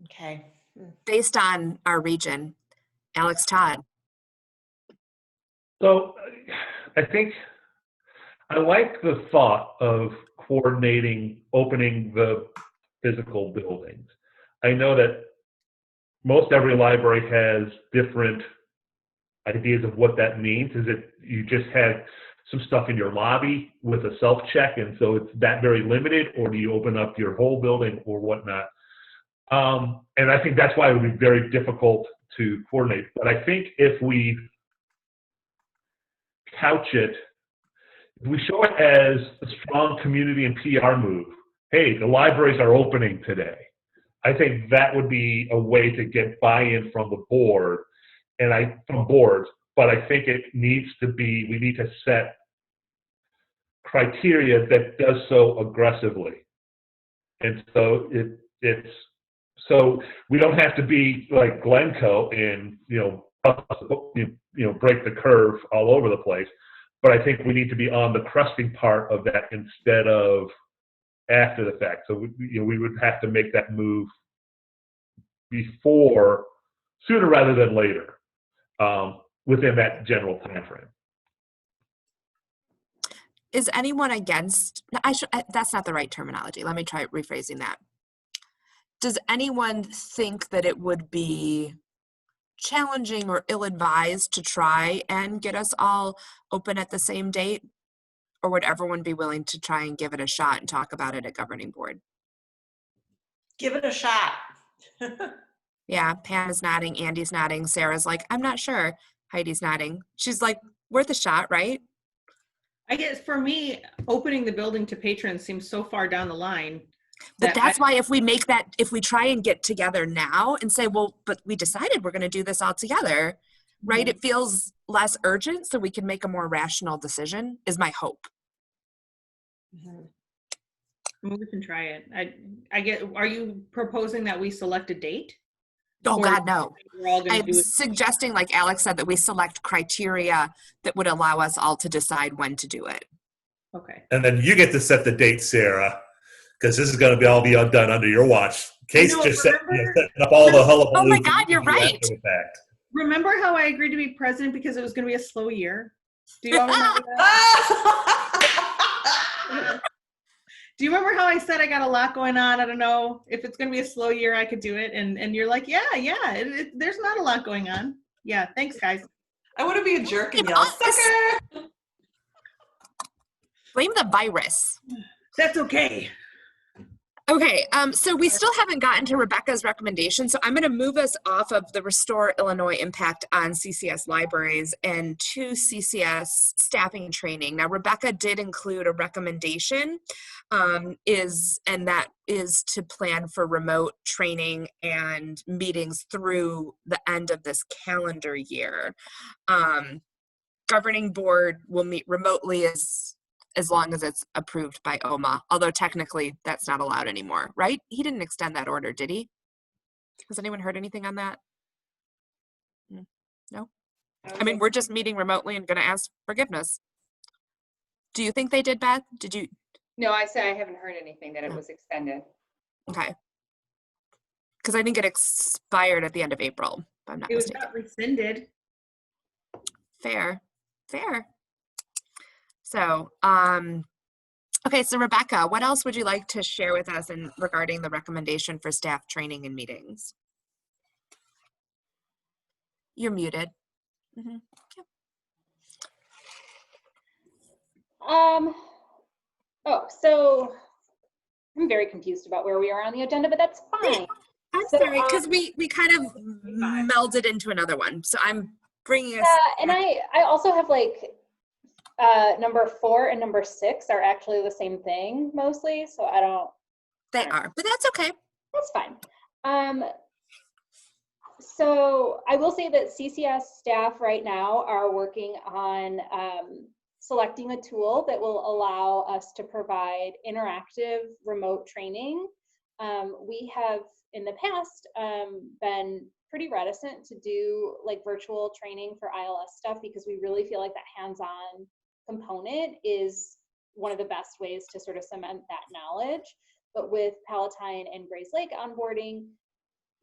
Speaker 3: Okay.
Speaker 2: Based on our region. Alex Todd.
Speaker 4: So I think I like the thought of coordinating opening the physical buildings. I know that most every library has different ideas of what that means. Is it you just had some stuff in your lobby with a self-check, and so it's that very limited, or do you open up your whole building or whatnot? And I think that's why it would be very difficult to coordinate. But I think if we couch it, if we show it as a strong community and PR move, hey, the libraries are opening today, I think that would be a way to get buy-in from the board from boards. But I think it needs to be, we need to set criteria that does so aggressively. And so so we don't have to be like Glencoe and, break the curve all over the place. But I think we need to be on the crusting part of that instead of after the fact. So we would have to make that move sooner rather than later, within that general time frame.
Speaker 2: Is anyone against, that's not the right terminology. Let me try rephrasing that. Does anyone think that it would be challenging or ill-advised to try and get us all open at the same date? Or would everyone be willing to try and give it a shot and talk about it at governing board?
Speaker 3: Give it a shot.
Speaker 2: Yeah, Pam is nodding, Andy's nodding, Sarah's like, I'm not sure. Heidi's nodding. She's like, worth a shot, right?
Speaker 5: I guess for me, opening the building to patrons seems so far down the line.
Speaker 2: But that's why if we try and get together now and say, well, but we decided we're going to do this all together, right? It feels less urgent so we can make a more rational decision is my hope.
Speaker 5: We can try it. Are you proposing that we select a date?
Speaker 2: Oh
Speaker 5: Or
Speaker 2: God, no.
Speaker 5: we're all gonna
Speaker 2: I'm
Speaker 5: do it?
Speaker 2: suggesting, like Alex said, that we select criteria that would allow us all to decide when to do it.
Speaker 5: Okay.
Speaker 4: And then you get to set the date, Sarah, because this is going to be all done under your watch. Case just setting up all the hullabaloo.
Speaker 2: Oh my God, you're right.
Speaker 4: After the fact.
Speaker 5: Remember how I agreed to be president because it was going to be a slow year? Do you all remember that? Do you remember how I said I got a lot going on? I don't know if it's going to be a slow year, I could do it. And you're like, yeah, there's not a lot going on. Yeah, thanks, guys.
Speaker 3: I want to be a jerk and yell, sucker!
Speaker 2: Blame the virus.
Speaker 5: That's okay.
Speaker 2: Okay, so we still haven't gotten to Rebecca's recommendation, so I'm going to move us off of the Restore Illinois impact on CCS libraries and to CCS staffing training. Now, Rebecca did include a recommendation, and that is to plan for remote training and meetings through the end of this calendar year. Governing board will meet remotely as long as it's approved by OMA, although technically that's not allowed anymore, right? He didn't extend that order, did he? Has anyone heard anything on that? No? I mean, we're just meeting remotely and gonna ask forgiveness. Do you think they did, Beth? Did you?
Speaker 9: No, I said I haven't heard anything that it was extended.
Speaker 2: Okay. Because I think it expired at the end of April, if I'm not mistaken.
Speaker 5: It was not rescinded.
Speaker 2: Fair. So, okay, so Rebecca, what else would you like to share with us regarding the recommendation for staff training and meetings? You're muted. Mm-hmm.
Speaker 1: So I'm very confused about where we are on the agenda, but that's fine.
Speaker 2: I'm sorry, because we kind of melded into another one. So I'm bringing us.
Speaker 1: Yeah, and I also have number 4 and number 6 are actually the same thing mostly, so I don't.
Speaker 2: They are, but that's okay.
Speaker 1: That's fine. So I will say that CCS staff right now are working on selecting a tool that will allow us to provide interactive remote training. We have in the past been pretty reticent to do virtual training for ILS stuff because we really feel like that hands-on component is one of the best ways to sort of cement that knowledge. But with Palatine and Grace Lake onboarding,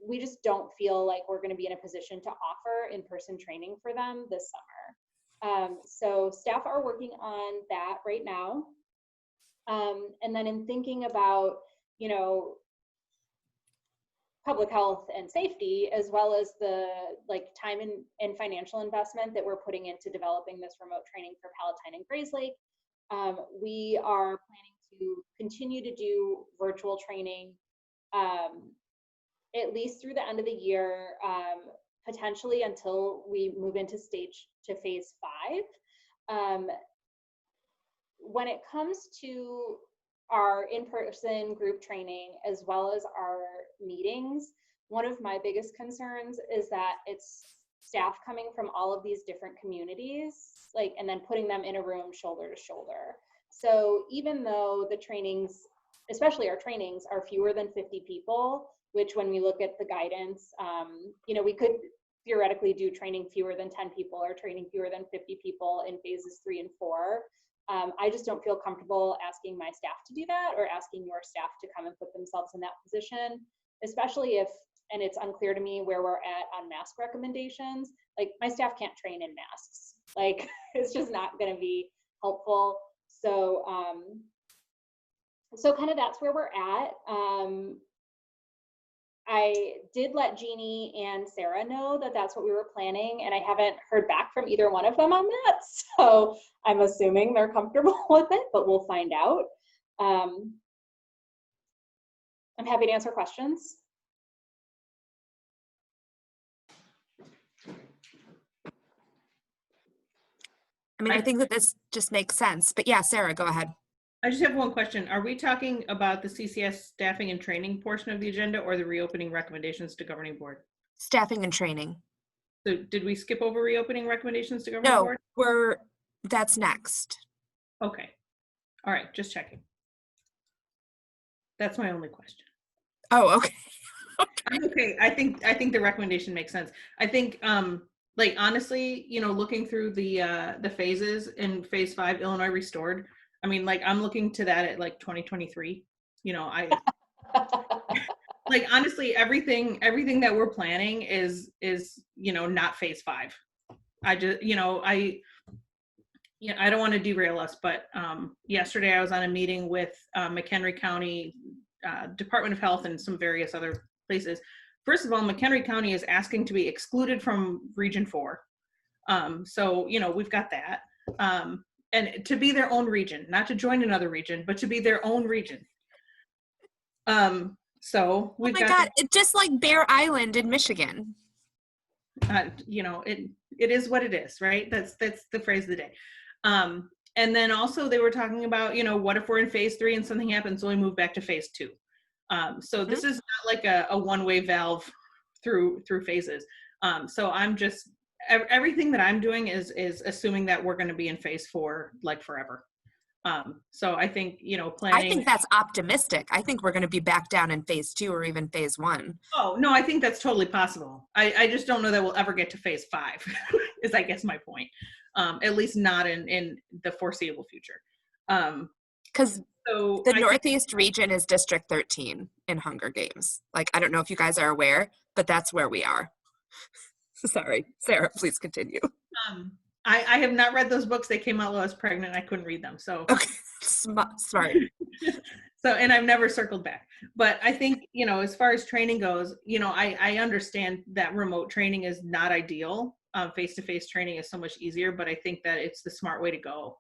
Speaker 1: we just don't feel like we're going to be in a position to offer in-person training for them this summer. So staff are working on that right now. And then in thinking about, public health and safety, as well as the time and financial investment that we're putting into developing this remote training for Palatine and Grays Lake, we are planning to continue to do virtual training at least through the end of the year, potentially until we move into phase 5. When it comes to our in-person group training as well as our meetings, one of my biggest concerns is that it's staff coming from all of these different communities, and then putting them in a room shoulder to shoulder. So even though the trainings especially our trainings, are fewer than 50 people, which when we look at the guidance, you know, we could theoretically do training fewer than 10 people or training fewer than 50 people in phases 3 and 4. I just don't feel comfortable asking my staff to do that or asking your staff to come and put themselves in that position, especially if, and it's unclear to me where we're at on mask recommendations. Like, my staff can't train in masks. Like, it's just not going to be helpful. So, so kind of that's where we're at. I did let Jeannie and Sarah know that that's what we were planning, and I haven't heard back from either one of them on that. So I'm assuming they're comfortable with it, but we'll find out. I'm happy to answer questions.
Speaker 2: I mean, I think that this just makes sense, but yeah, Sarah, go ahead.
Speaker 5: I just have one question. Are we talking about the CCS staffing and training portion of the agenda or the reopening recommendations to governing board?
Speaker 2: Staffing and training.
Speaker 5: So did we skip over reopening recommendations to governing board?
Speaker 2: That's next.
Speaker 5: Okay. All right, just checking. That's my only question.
Speaker 2: Oh, okay.
Speaker 5: Okay, I think the recommendation makes sense. I think like, honestly, you know, looking through the phases in phase 5, Illinois Restored, I mean, like, I'm looking to that at like 2023. You know, like, honestly, everything that we're planning is, you know, not phase 5. I just, you know, I don't want to derail us, but yesterday I was on a meeting with McHenry County Department of Health and some various other places. First of all, McHenry County is asking to be excluded from Region 4. So, you know, we've got that. And to be their own region, not to join another region, but to be their own region. So we've got. Oh my God,
Speaker 2: it's just like Bear Island in Michigan.
Speaker 5: You know, it is what it is, right? That's the phrase of the day. And then also they were talking about, you know, what if we're in phase 3 and something happens, so we move back to phase 2. So this is not like a one-way valve through phases. So I'm just, everything that I'm doing is assuming that we're going to be in phase 4 like forever. So I think, you know, planning.
Speaker 2: I think that's optimistic. I think we're going to be back down in phase 2 or even phase 1.
Speaker 5: Oh, no, I think that's totally possible. I just don't know that we'll ever get to phase 5 is, I guess, my point. At least not in the foreseeable future.
Speaker 2: Because the Northeast region is District 13 in Hunger Games. Like, I don't know if you guys are aware, but that's where we are. Sorry, Sarah, please continue.
Speaker 5: I have not read those books. They came out while I was pregnant. I couldn't read them. So
Speaker 2: okay, smart.
Speaker 5: So, and I've never circled back. But I think, you know, as far as training goes, you know, I understand that remote training is not ideal. Face-to-face training is so much easier, but I think that it's the smart way to go.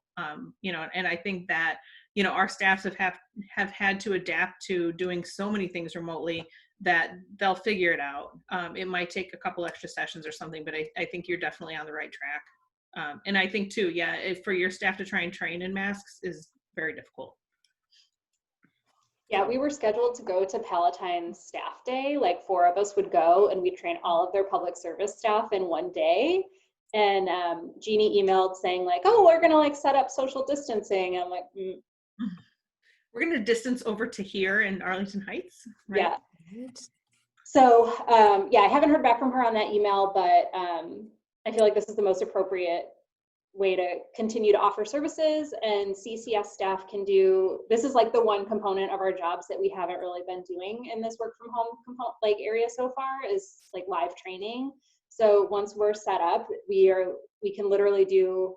Speaker 5: You know, and I think that, you know, our staffs have had to adapt to doing so many things remotely that they'll figure it out. It might take a couple extra sessions or something, but I think you're definitely on the right track. And I think too, yeah, for your staff to try and train in masks is very difficult.
Speaker 1: Yeah, we were scheduled to go to Palatine's staff day, like 4 of us would go and we'd train all of their public service staff in one day. And Jeannie emailed saying like, oh, we're gonna like set up social distancing. And I'm like,
Speaker 5: We're gonna distance over to here in Arlington Heights, right?
Speaker 1: Yeah. So yeah, I haven't heard back from her on that email, but I feel like this is the most appropriate way to continue to offer services, and CCS staff can do, this is like the one component of our jobs that we haven't really been doing in this work from home like area so far is like live training. So once we're set up, we can literally do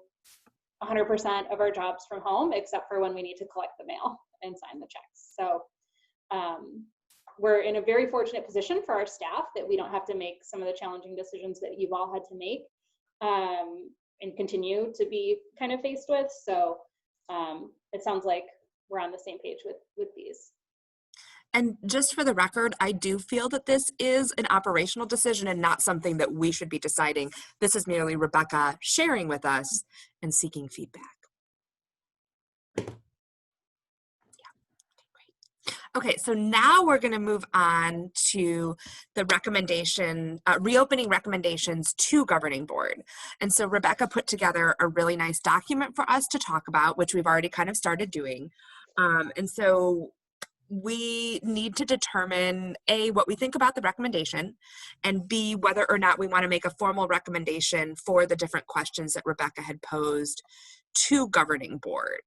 Speaker 1: 100% of our jobs from home, except for when we need to collect the mail and sign the checks. So we're in a very fortunate position for our staff that we don't have to make some of the challenging decisions that you've all had to make and continue to be kind of faced with. So it sounds like we're on the same page with these.
Speaker 2: And just for the record, I do feel that this is an operational decision and not something that we should be deciding. This is merely Rebecca sharing with us and seeking feedback. Okay, so now we're going to move on to the recommendation, reopening recommendations to governing board. And so Rebecca put together a really nice document for us to talk about, which we've already kind of started doing. And so we need to determine A, what we think about the recommendation, and B, whether or not we want to make a formal recommendation for the different questions that Rebecca had posed to governing board.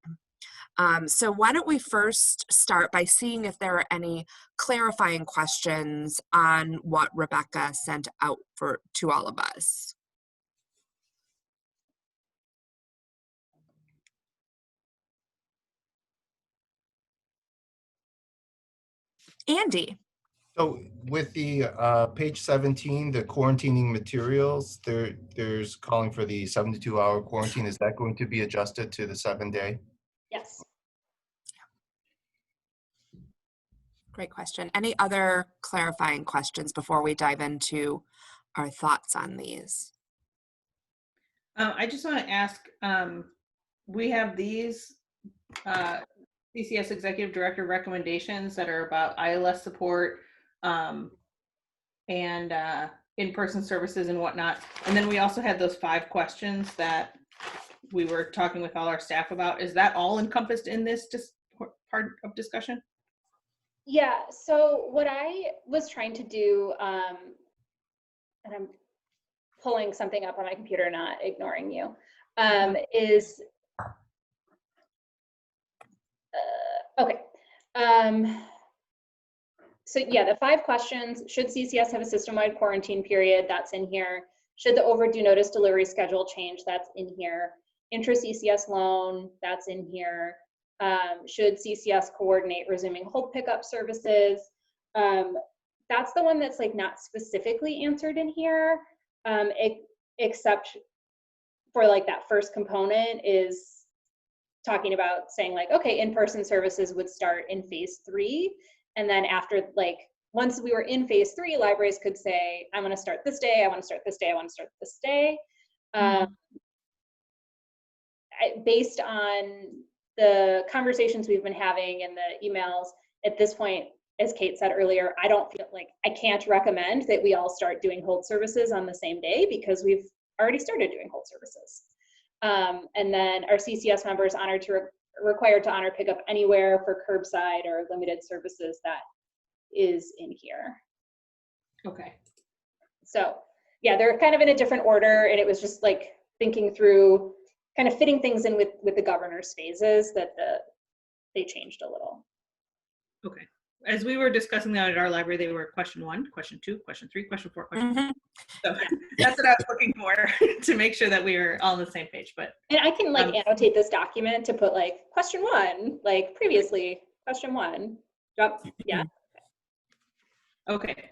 Speaker 2: So why don't we first start by seeing if there are any clarifying questions on what Rebecca sent out to all of us. Andy.
Speaker 6: So with the page 17, the quarantining materials, there's calling for the 72-hour quarantine. Is that going to be adjusted to the 7-day?
Speaker 1: Yes.
Speaker 2: Great question. Any other clarifying questions before we dive into our thoughts on these?
Speaker 5: I just want to ask, we have these CCS Executive Director recommendations that are about ILS support and in-person services and whatnot. And then we also had those 5 questions that we were talking with all our staff about. Is that all encompassed in this part of discussion?
Speaker 1: Yeah, so what I was trying to do, and I'm pulling something up on my computer, not ignoring you, is, okay. So yeah, the 5 questions: should CCS have a system-wide quarantine period? That's in here. Should the overdue notice delivery schedule change? That's in here. Intra-CCS loan, that's in here. Should CCS coordinate resuming hold pickup services? That's the one that's like not specifically answered in here, except for like that first component is talking about saying like, okay, in-person services would start in phase 3. And then after, like, once we were in phase 3, libraries could say, I'm gonna start this day, I wanna start this day, I wanna start this day. Based on the conversations we've been having and the emails, at this point, as Kate said earlier, I don't feel like I can't recommend that we all start doing hold services on the same day because we've already started doing hold services. And then our CCS members required to honor pickup anywhere for curbside or limited services, that is in here.
Speaker 5: Okay.
Speaker 1: So yeah, they're kind of in a different order, and it was just like thinking through kind of fitting things in with the governor's phases that they changed a little.
Speaker 5: Okay. As we were discussing that at our library, they were question 1, question 2, question 3, question 4, question 5. So that's what I was looking for to make sure that we were all on the same page. But
Speaker 1: and I can like annotate this document to put like question 1, like previously question 1. Drop, yeah.
Speaker 5: Okay.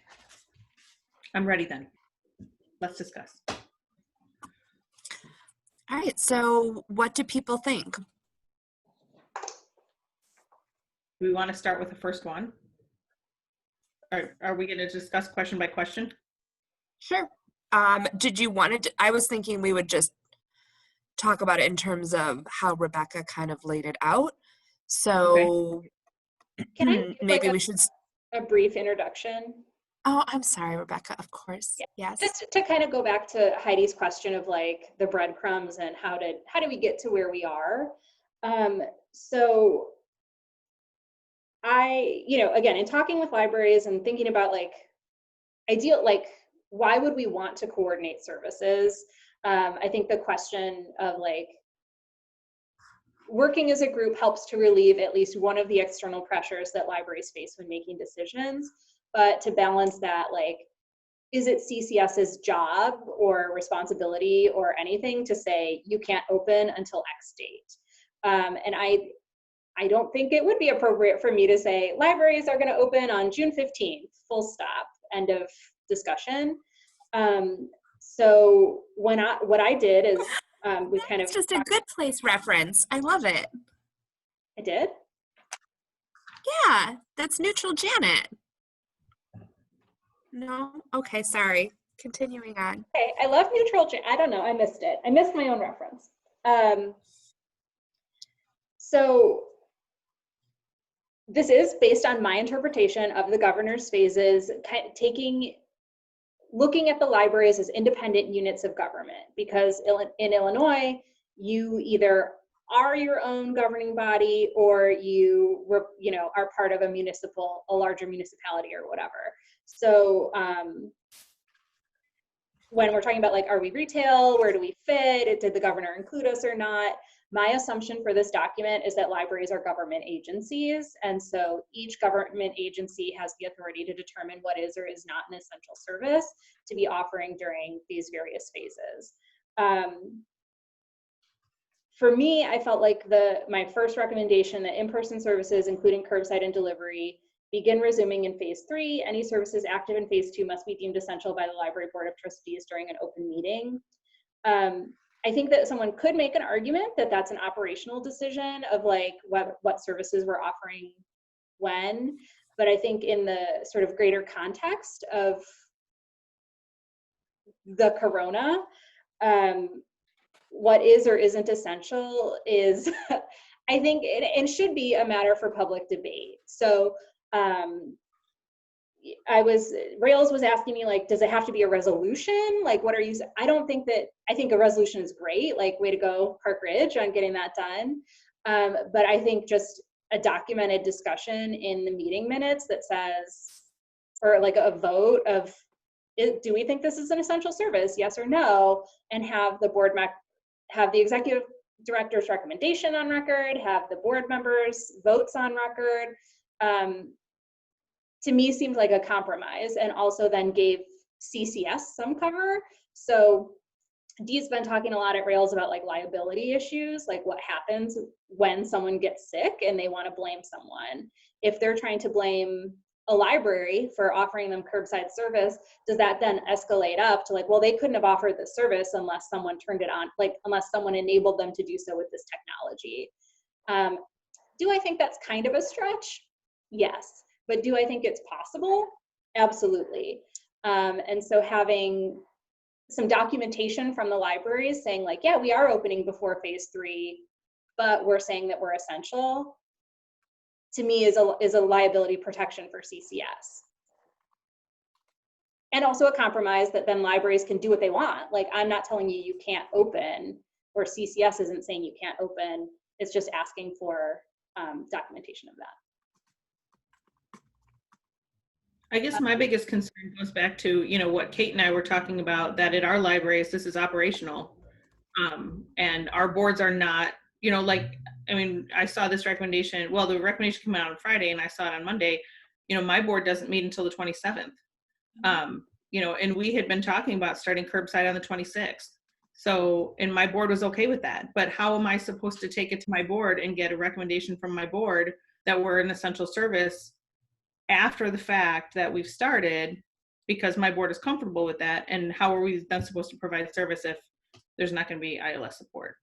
Speaker 5: I'm ready then. Let's discuss.
Speaker 2: All right, so what do people think?
Speaker 5: Do we want to start with the first one? Are we going to discuss question by question?
Speaker 2: Sure. Did you want to, I was thinking we would just talk about it in terms of how Rebecca kind of laid it out. So
Speaker 1: okay. Can I give,
Speaker 2: maybe
Speaker 1: like,
Speaker 2: we should.
Speaker 1: A brief introduction?
Speaker 2: Oh, I'm sorry, Rebecca, of course. Yeah. Yes.
Speaker 1: Just to kind of go back to Heidi's question of like the breadcrumbs and how did we get to where we are? So I, again, in talking with libraries and thinking about like why would we want to coordinate services? I think the question of like working as a group helps to relieve at least one of the external pressures that libraries face when making decisions. But to balance that, like, is it CCS's job or responsibility or anything to say you can't open until X date? And I don't think it would be appropriate for me to say libraries are going to open on June 15th, full stop, end of discussion. So what I did is we kind of—
Speaker 2: It's just a Good Place reference. I love it.
Speaker 1: I did?
Speaker 2: Yeah, that's Neutral Janet. No? Okay, sorry. Continuing on.
Speaker 1: Okay, I love Neutral Janet. I don't know, I missed it. I missed my own reference. So this is based on my interpretation of the governor's phases, looking at the libraries as independent units of government, because in Illinois, you either are your own governing body or you know, are part of a larger municipality or whatever. So when we're talking about like, are we retail, where do we fit, did the governor include us or not? My assumption for this document is that libraries are government agencies, and so each government agency has the authority to determine what is or is not an essential service to be offering during these various phases. For me, I felt like my first recommendation that in-person services, including curbside and delivery, begin resuming in phase 3. Any services active in phase 2 must be deemed essential by the library board of trustees during an open meeting. I think that someone could make an argument that that's an operational decision of like what services we're offering when, but I think in the sort of greater context of the corona, what is or isn't essential is, I think it should be a matter for public debate. So Rails was asking me like, does it have to be a resolution? Like, what are you, I think a resolution is great, like way to go Park Ridge on getting that done. But I think just a documented discussion in the meeting minutes that says, or like a vote of, do we think this is an essential service? Yes or no? And have the board have the executive director's recommendation on record, have the board members' votes on record. To me seemed like a compromise, and also then gave CCS some cover. So Dee's been talking a lot at Rails about like liability issues, like what happens when someone gets sick and they want to blame someone. If they're trying to blame a library for offering them curbside service, does that then escalate up to like, well, they couldn't have offered the service unless someone turned it on, like unless someone enabled them to do so with this technology. Do I think that's kind of a stretch? Yes. But do I think it's possible? Absolutely. And so having some documentation from the libraries saying like, yeah, we are opening before phase 3, but we're saying that we're essential, to me is a liability protection for CCS. And also a compromise that then libraries can do what they want. Like, I'm not telling you you can't open, or CCS isn't saying you can't open. It's just asking for documentation of that.
Speaker 5: I guess my biggest concern goes back to, you know, what Kate and I were talking about, that at our libraries, this is operational. And our boards are not, you know, like, I mean, I saw this recommendation, well, the recommendation came out on Friday and I saw it on Monday. You know, my board doesn't meet until the 27th. You know, and we had been talking about starting curbside on the 26th. So, and my board was okay with that. But how am I supposed to take it to my board and get a recommendation from my board that we're an essential service after the fact that we've started, because my board is comfortable with that? And how are we then supposed to provide service if there's not going to be ILS support?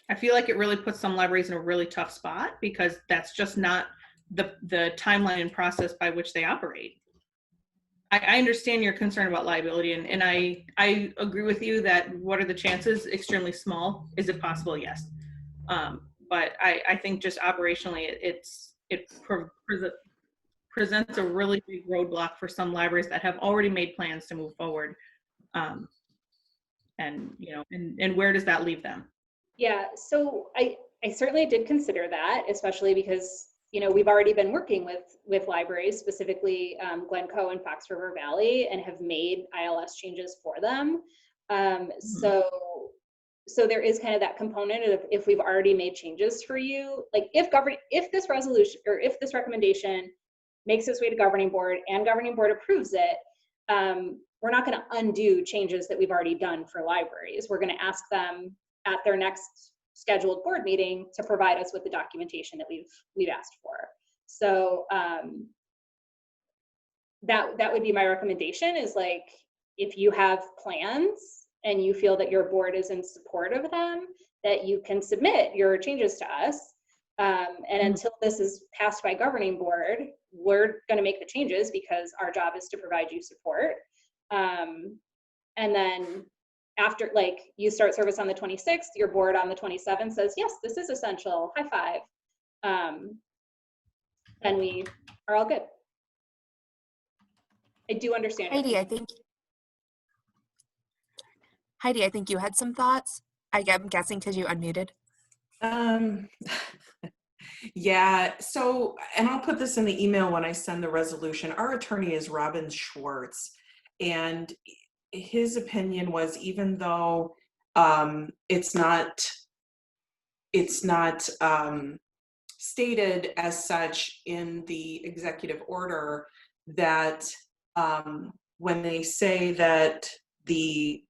Speaker 5: I feel like it really puts some libraries in a really tough spot, because that's just not the timeline and process by which they operate. I understand your concern about liability, and I agree with you that what are the chances? Extremely small. Is it possible? Yes. But I think just operationally, it presents a really big roadblock for some libraries that have already made plans to move forward. And, you know, and where does that leave them?
Speaker 1: Yeah, so I certainly did consider that, especially because, you know, we've already been working with libraries, specifically Glencoe and Fox River Valley, and have made ILS changes for them. So there is kind of that component of, if we've already made changes for you, like if this resolution or if this recommendation makes its way to governing board and governing board approves it, we're not going to undo changes that we've already done for libraries. We're going to ask them at their next scheduled board meeting to provide us with the documentation that we've asked for. So that would be my recommendation, is like, if you have plans and you feel that your board is in support of them, that you can submit your changes to us. And until this is passed by governing board, we're going to make the changes because our job is to provide you support. And then after, like, you start service on the 26th, your board on the 27th says, yes, this is essential, high five. Then we are all good. I do understand.
Speaker 2: Heidi, I think you had some thoughts. I'm guessing because you unmuted.
Speaker 8: Um, yeah, so, and I'll put this in the email when I send the resolution. Our attorney is Robin Schwartz, and his opinion was, even though it's not stated as such in the executive order, that when they say that the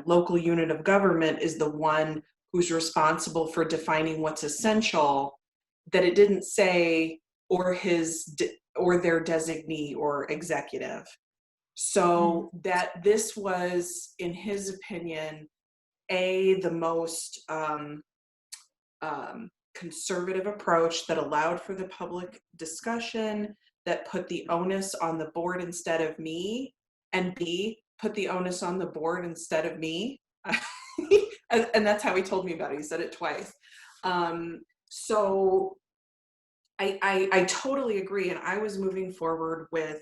Speaker 8: local unit of government is the one who's responsible for defining what's essential, that it didn't say or their designee or executive. So that this was, in his opinion, the most conservative approach that allowed for the public discussion, that put the onus on the board instead of me, and B, put the onus on the board instead of me. And that's how he told me about it. He said it twice. So I totally agree. And I was moving forward with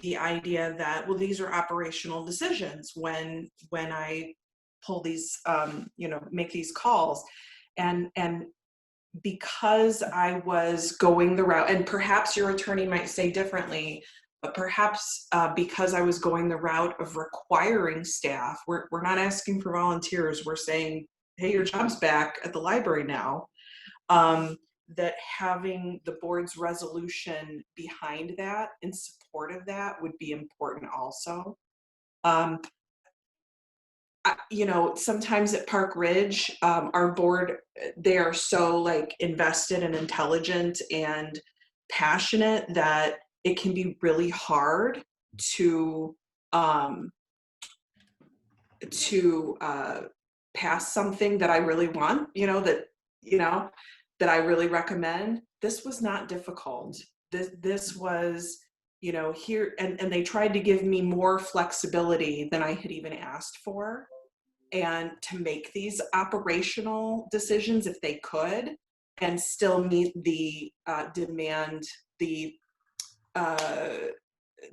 Speaker 8: the idea that, well, these are operational decisions when I pull these, make these calls. And because I was going the route, and perhaps your attorney might say differently, but perhaps because I was going the route of requiring staff, we're not asking for volunteers, we're saying, hey, your job's back at the library now, that having the board's resolution behind that, in support of that, would be important also. Sometimes at Park Ridge, our board, they are so invested and intelligent and passionate that it can be really hard to pass something that I really want, that I really recommend. This was not difficult. This was, here, and they tried to give me more flexibility than I had even asked for, and to make these operational decisions if they could, and still meet the demand, the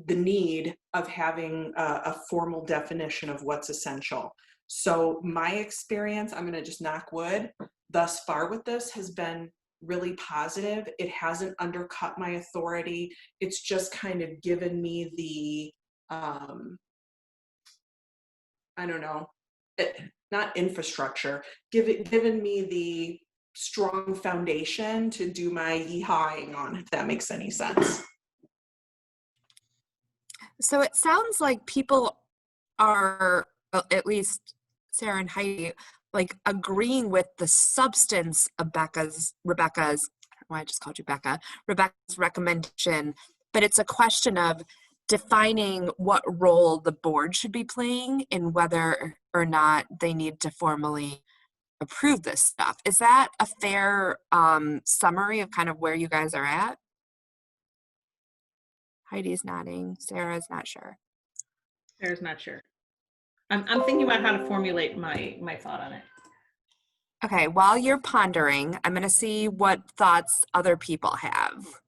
Speaker 8: need of having a formal definition of what's essential. So my experience, I'm going to just knock wood, thus far with this has been really positive. It hasn't undercut my authority. It's just kind of given me the, not infrastructure, given me the strong foundation to do my yeehawing on, if that makes any sense.
Speaker 2: So it sounds like people are, at least Sarah and Heidi, agreeing with the substance of Rebecca's recommendation, but it's a question of defining what role the board should be playing in whether or not they need to formally approve this stuff. Is that a fair summary of kind of where you guys are at? Heidi's nodding. Sarah's not sure.
Speaker 5: Sarah's not sure. I'm thinking about how to formulate my thought on it.
Speaker 2: Okay, while you're pondering, I'm going to see what thoughts other people have.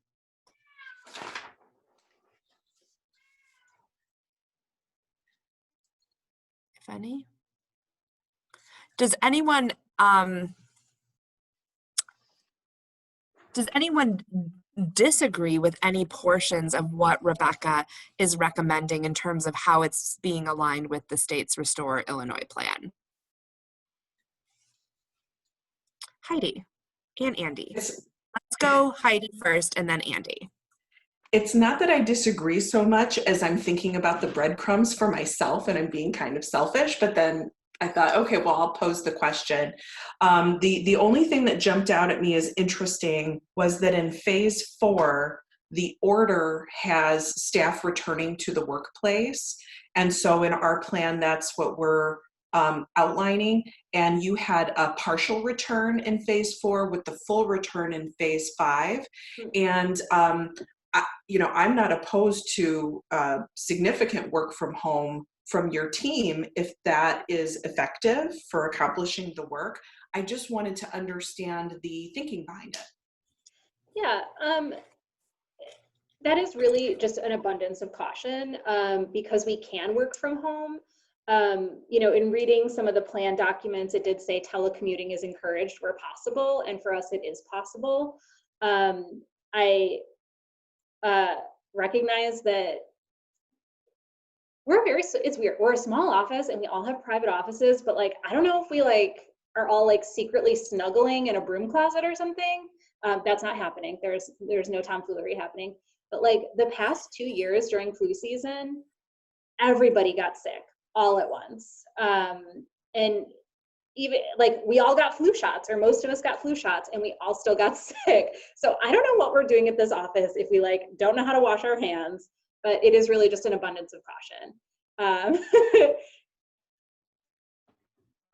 Speaker 2: If any. Does anyone disagree with any portions of what Rebecca is recommending in terms of how it's being aligned with the state's Restore Illinois plan? Heidi and Andy. Let's go Heidi first and then Andy.
Speaker 8: It's not that I disagree so much as I'm thinking about the breadcrumbs for myself, and I'm being kind of selfish, but then I thought, okay, well, I'll pose the question. The only thing that jumped out at me as interesting was that in phase 4, the order has staff returning to the workplace. And so in our plan, that's what we're outlining. And you had a partial return in phase 4 with the full return in phase 5. And I'm not opposed to significant work from home from your team if that is effective for accomplishing the work. I just wanted to understand the thinking behind it.
Speaker 1: Yeah, that is really just an abundance of caution because we can work from home. You know, in reading some of the plan documents, it did say telecommuting is encouraged where possible, and for us, it is possible. I recognize that it's weird. We're a small office and we all have private offices, but like, I don't know if we like are all like secretly snuggling in a broom closet or something. That's not happening. There's no tomfoolery happening. But like the past 2 years during flu season, everybody got sick all at once. And even like we all got flu shots, or most of us got flu shots, and we all still got sick. So I don't know what we're doing at this office if we like don't know how to wash our hands, but it is really just an abundance of caution.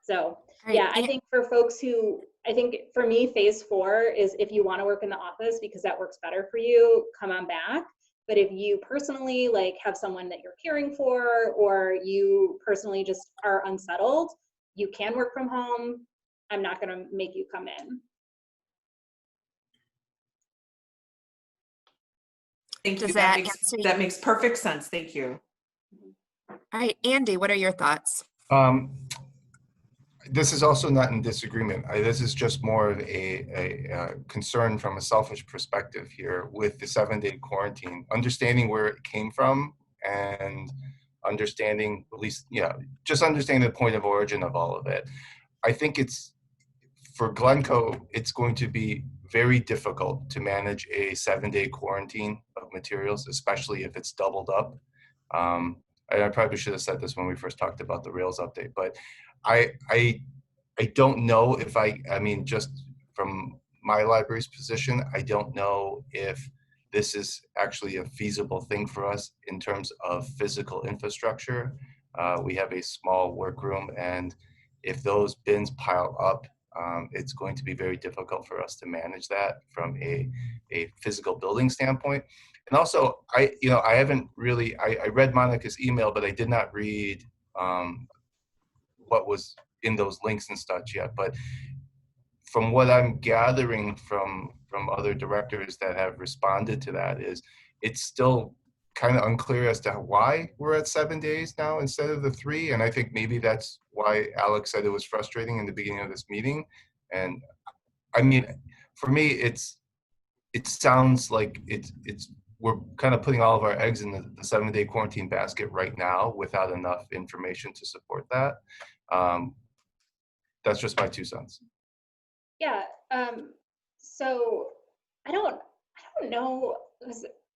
Speaker 1: So yeah, I think for folks who, I think for me, phase 4 is if you want to work in the office because that works better for you, come on back. But if you personally like have someone that you're caring for, or you personally just are unsettled, you can work from home. I'm not going to make you come in.
Speaker 8: Thank you.
Speaker 2: Does
Speaker 8: That makes perfect sense. Thank you.
Speaker 2: All right, Andy, what are your thoughts?
Speaker 6: This is also not in disagreement. This is just more of a concern from a selfish perspective here with the 7-day quarantine, understanding where it came from and understanding, at least, just understanding the point of origin of all of it. I think for Glencoe, it's going to be very difficult to manage a 7-day quarantine of materials, especially if it's doubled up. I probably should have said this when we first talked about the Rails update, but I don't know if I mean, just from my library's position, I don't know if this is actually a feasible thing for us in terms of physical infrastructure. We have a small workroom, and if those bins pile up, it's going to be very difficult for us to manage that from a physical building standpoint. And also, I haven't really, I read Monica's email, but I did not read what was in those links and such yet. But from what I'm gathering from other directors that have responded to that, is it's still kind of unclear as to why we're at 7 days now instead of the 3. And I think maybe that's why Alex said it was frustrating in the beginning of this meeting. And I mean, for me, it sounds like we're kind of putting all of our eggs in the 7-day quarantine basket right now without enough information to support that. That's just my 2 cents.
Speaker 1: Yeah. So I don't know.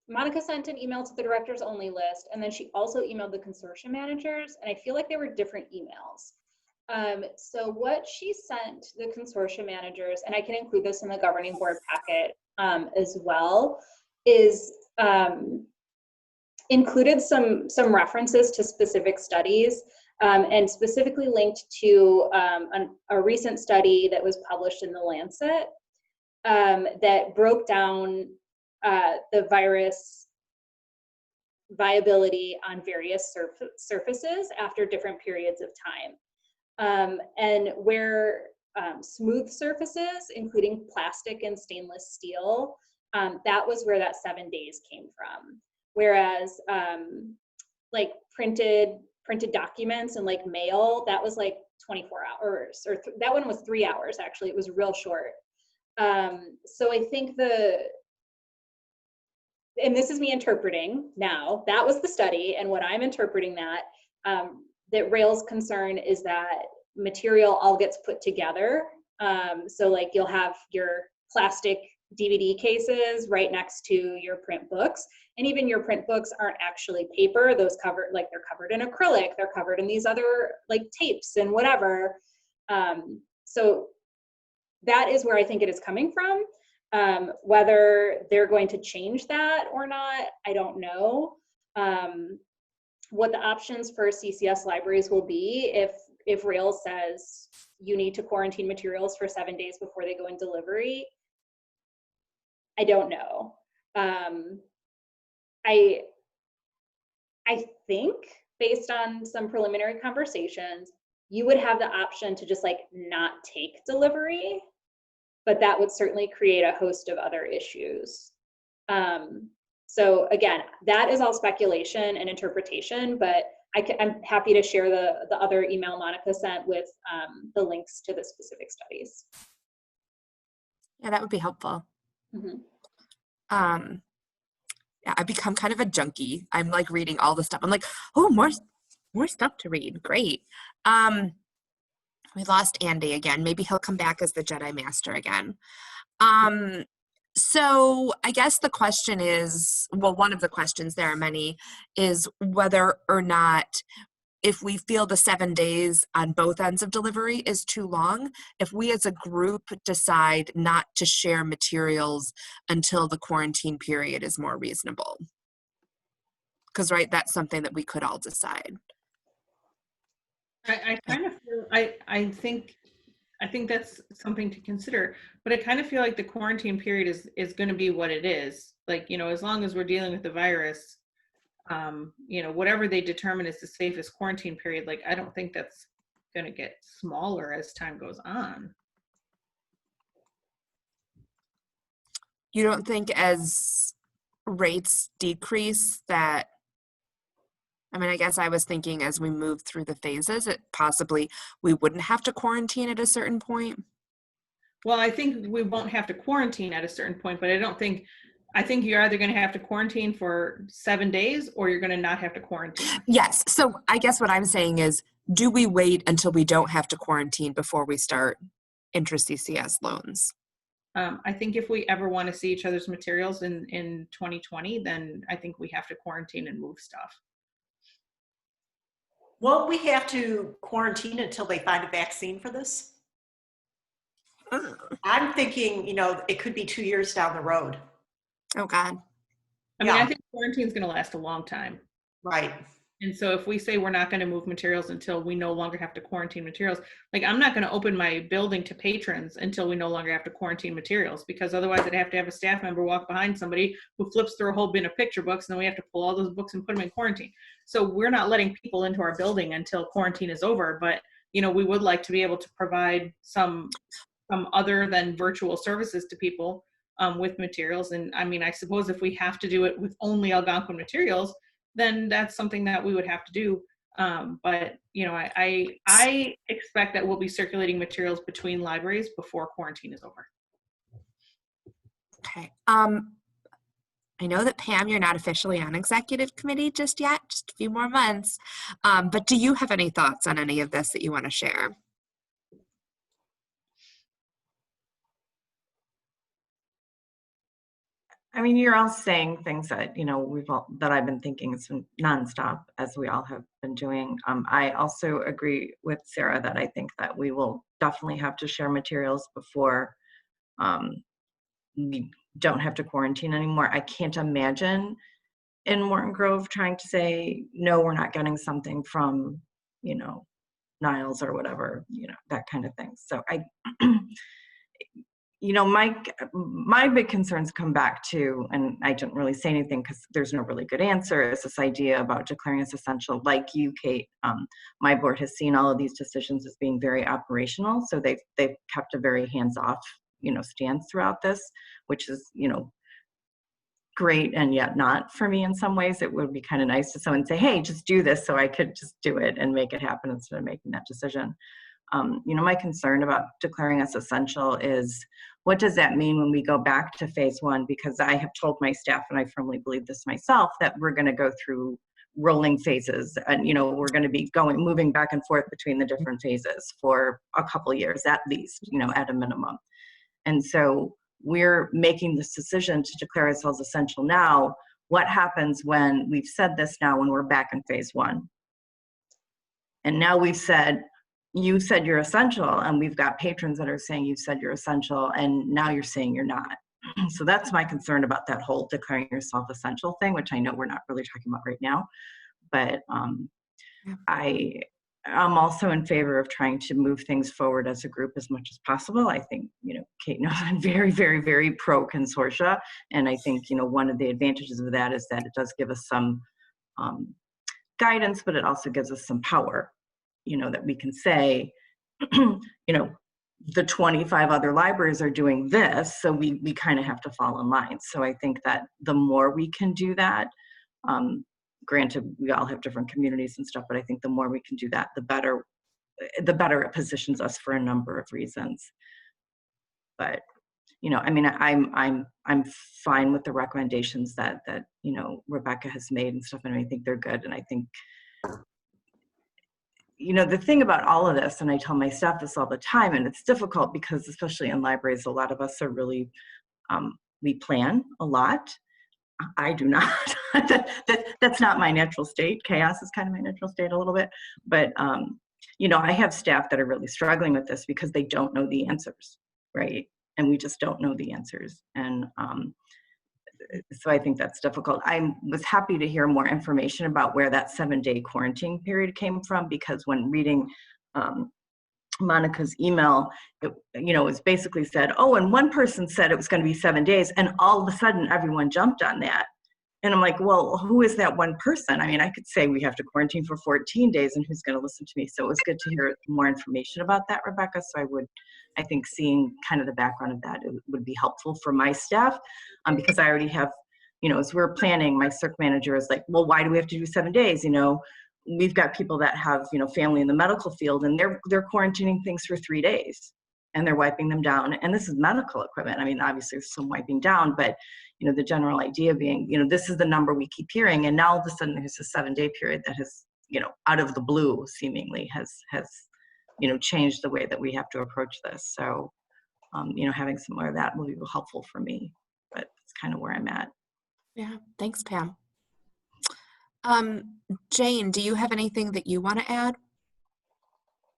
Speaker 1: Monica sent an email to the directors only list, and then she also emailed the consortium managers, and I feel like they were different emails. So what she sent the consortium managers, and I can include this in the governing board packet as well, is included some references to specific studies, and specifically linked to a recent study that was published in the Lancet that broke down the virus viability on various surfaces after different periods of time. And where smooth surfaces, including plastic and stainless steel, that was where that 7 days came from. Whereas like printed documents and like mail, that was like 24 hours, or that one was 3 hours actually. It was real short. So I think and this is me interpreting now, that was the study, and what I'm interpreting that Rails' concern is that material all gets put together. So like you'll have your plastic DVD cases right next to your print books, and even your print books aren't actually paper. Those they're covered in acrylic, they're covered in these other like tapes and whatever. So that is where I think it is coming from. Whether they're going to change that or not, I don't know. What the options for CCS libraries will be if Rails says you need to quarantine materials for 7 days before they go in delivery, I don't know. I think based on some preliminary conversations, you would have the option to just like not take delivery, but that would certainly create a host of other issues. So again, that is all speculation and interpretation, but I'm happy to share the other email Monica sent with the links to the specific studies.
Speaker 2: Yeah, that would be helpful.
Speaker 1: Mhm.
Speaker 2: Yeah, I've become kind of a junkie. I'm like reading all the stuff. I'm like, oh, more stuff to read. Great. We lost Andy again. Maybe he'll come back as the Jedi Master again. So I guess the question is, well, one of the questions, there are many, is whether or not, if we feel the 7 days on both ends of delivery is too long, if we as a group decide not to share materials until the quarantine period is more reasonable. Because, right, that's something that we could all decide.
Speaker 5: I kind of feel, I think that's something to consider, but I kind of feel like the quarantine period is going to be what it is. Like, you know, as long as we're dealing with the virus, you know, whatever they determine is the safest quarantine period, like, I don't think that's going to get smaller as time goes on.
Speaker 2: You don't think as rates decrease that, I mean, I guess I was thinking as we move through the phases, it possibly we wouldn't have to quarantine at a certain point?
Speaker 5: Well, I think we won't have to quarantine at a certain point, but I think you're either going to have to quarantine for 7 days or you're going to not have to quarantine.
Speaker 2: Yes. So I guess what I'm saying is, do we wait until we don't have to quarantine before we start intra-CCS loans?
Speaker 5: I think if we ever want to see each other's materials in 2020, then I think we have to quarantine and move stuff.
Speaker 3: Won't we have to quarantine until they find a vaccine for this? I'm thinking, you know, it could be 2 years down the road.
Speaker 2: Oh, God.
Speaker 5: I mean, I think quarantine is going to last a long time.
Speaker 3: Right.
Speaker 5: And so if we say we're not going to move materials until we no longer have to quarantine materials, like, I'm not going to open my building to patrons until we no longer have to quarantine materials, because otherwise I'd have to have a staff member walk behind somebody who flips through a whole bin of picture books, and then we have to pull all those books and put them in quarantine. So we're not letting people into our building until quarantine is over, but, you know, we would like to be able to provide some other than virtual services to people with materials. And I mean, I suppose if we have to do it with only Algonquin materials, then that's something that we would have to do. But, you know, I expect that we'll be circulating materials between libraries before quarantine is over.
Speaker 2: Okay. I know that, Pam, you're not officially on executive committee just yet, just a few more months. But do you have any thoughts on any of this that you want to share?
Speaker 7: I mean, you're all saying things that, you know, that I've been thinking is nonstop, as we all have been doing. I also agree with Sarah that I think that we will definitely have to share materials before we don't have to quarantine anymore. I can't imagine in Morton Grove trying to say, no, we're not getting something from, you know, Niles or whatever, you know, that kind of thing. So you know, my big concerns come back to, and I didn't really say anything because there's no really good answer, is this idea about declaring as essential. Like you, Kate, my board has seen all of these decisions as being very operational, so they've kept a very hands-off, you know, stance throughout this, which is, you know, great and yet not for me in some ways. It would be kind of nice to someone say, hey, just do this, so I could just do it and make it happen instead of making that decision. You know, my concern about declaring us essential is, what does that mean when we go back to phase one? Because I have told my staff, and I firmly believe this myself, that we're going to go through rolling phases, and, you know, we're going to be moving back and forth between the different phases for a couple of years at least, you know, at a minimum. And so we're making this decision to declare ourselves essential now. What happens when we've said this now, when we're back in phase one? And now we've said, you said you're essential, and we've got patrons that are saying you said you're essential, and now you're saying you're not. So that's my concern about that whole declaring yourself essential thing, which I know we're not really talking about right now. But I'm also in favor of trying to move things forward as a group as much as possible. I think, you know, Kate knows I'm very, very, very pro consortia. And I think, you know, one of the advantages of that is that it does give us some guidance, but it also gives us some power. You know, that we can say, you know, the 25 other libraries are doing this, so we kind of have to fall in line. So I think that the more we can do that, granted, we all have different communities and stuff, but I think the more we can do that, the better it positions us for a number of reasons. But, you know, I mean, I'm fine with the recommendations that you know, Rebecca has made and stuff, and I think they're good. And I think, you know, the thing about all of this, and I tell my staff this all the time, and it's difficult because especially in libraries, a lot of us are really, we plan a lot. I do not. That's not my natural state. Chaos is kind of my natural state a little bit. But, you know, I have staff that are really struggling with this because they don't know the answers, right? And we just don't know the answers. And so I think that's difficult. I was happy to hear more information about where that 7-day quarantine period came from, because when reading Monica's email, it, you know, it was basically said, oh, and one person said it was going to be 7 days, and all of a sudden everyone jumped on that. And I'm like, well, who is that one person? I mean, I could say we have to quarantine for 14 days, and who's going to listen to me? So it was good to hear more information about that, Rebecca. So I think seeing kind of the background of that, it would be helpful for my staff, because I already have, you know, as we're planning, my CERC manager is like, well, why do we have to do 7 days? You know, we've got people that have, you know, family in the medical field, and they're quarantining things for 3 days, and they're wiping them down. And this is medical equipment. I mean, obviously there's some wiping down, but, you know, the general idea being, you know, this is the number we keep hearing. And now all of a sudden there's a 7-day period that has, you know, out of the blue seemingly has, you know, changed the way that we have to approach this. So, you know, having some more of that will be helpful for me, but it's kind of where I'm at.
Speaker 2: Yeah, thanks, Pam. Jane, do you have anything that you want to add?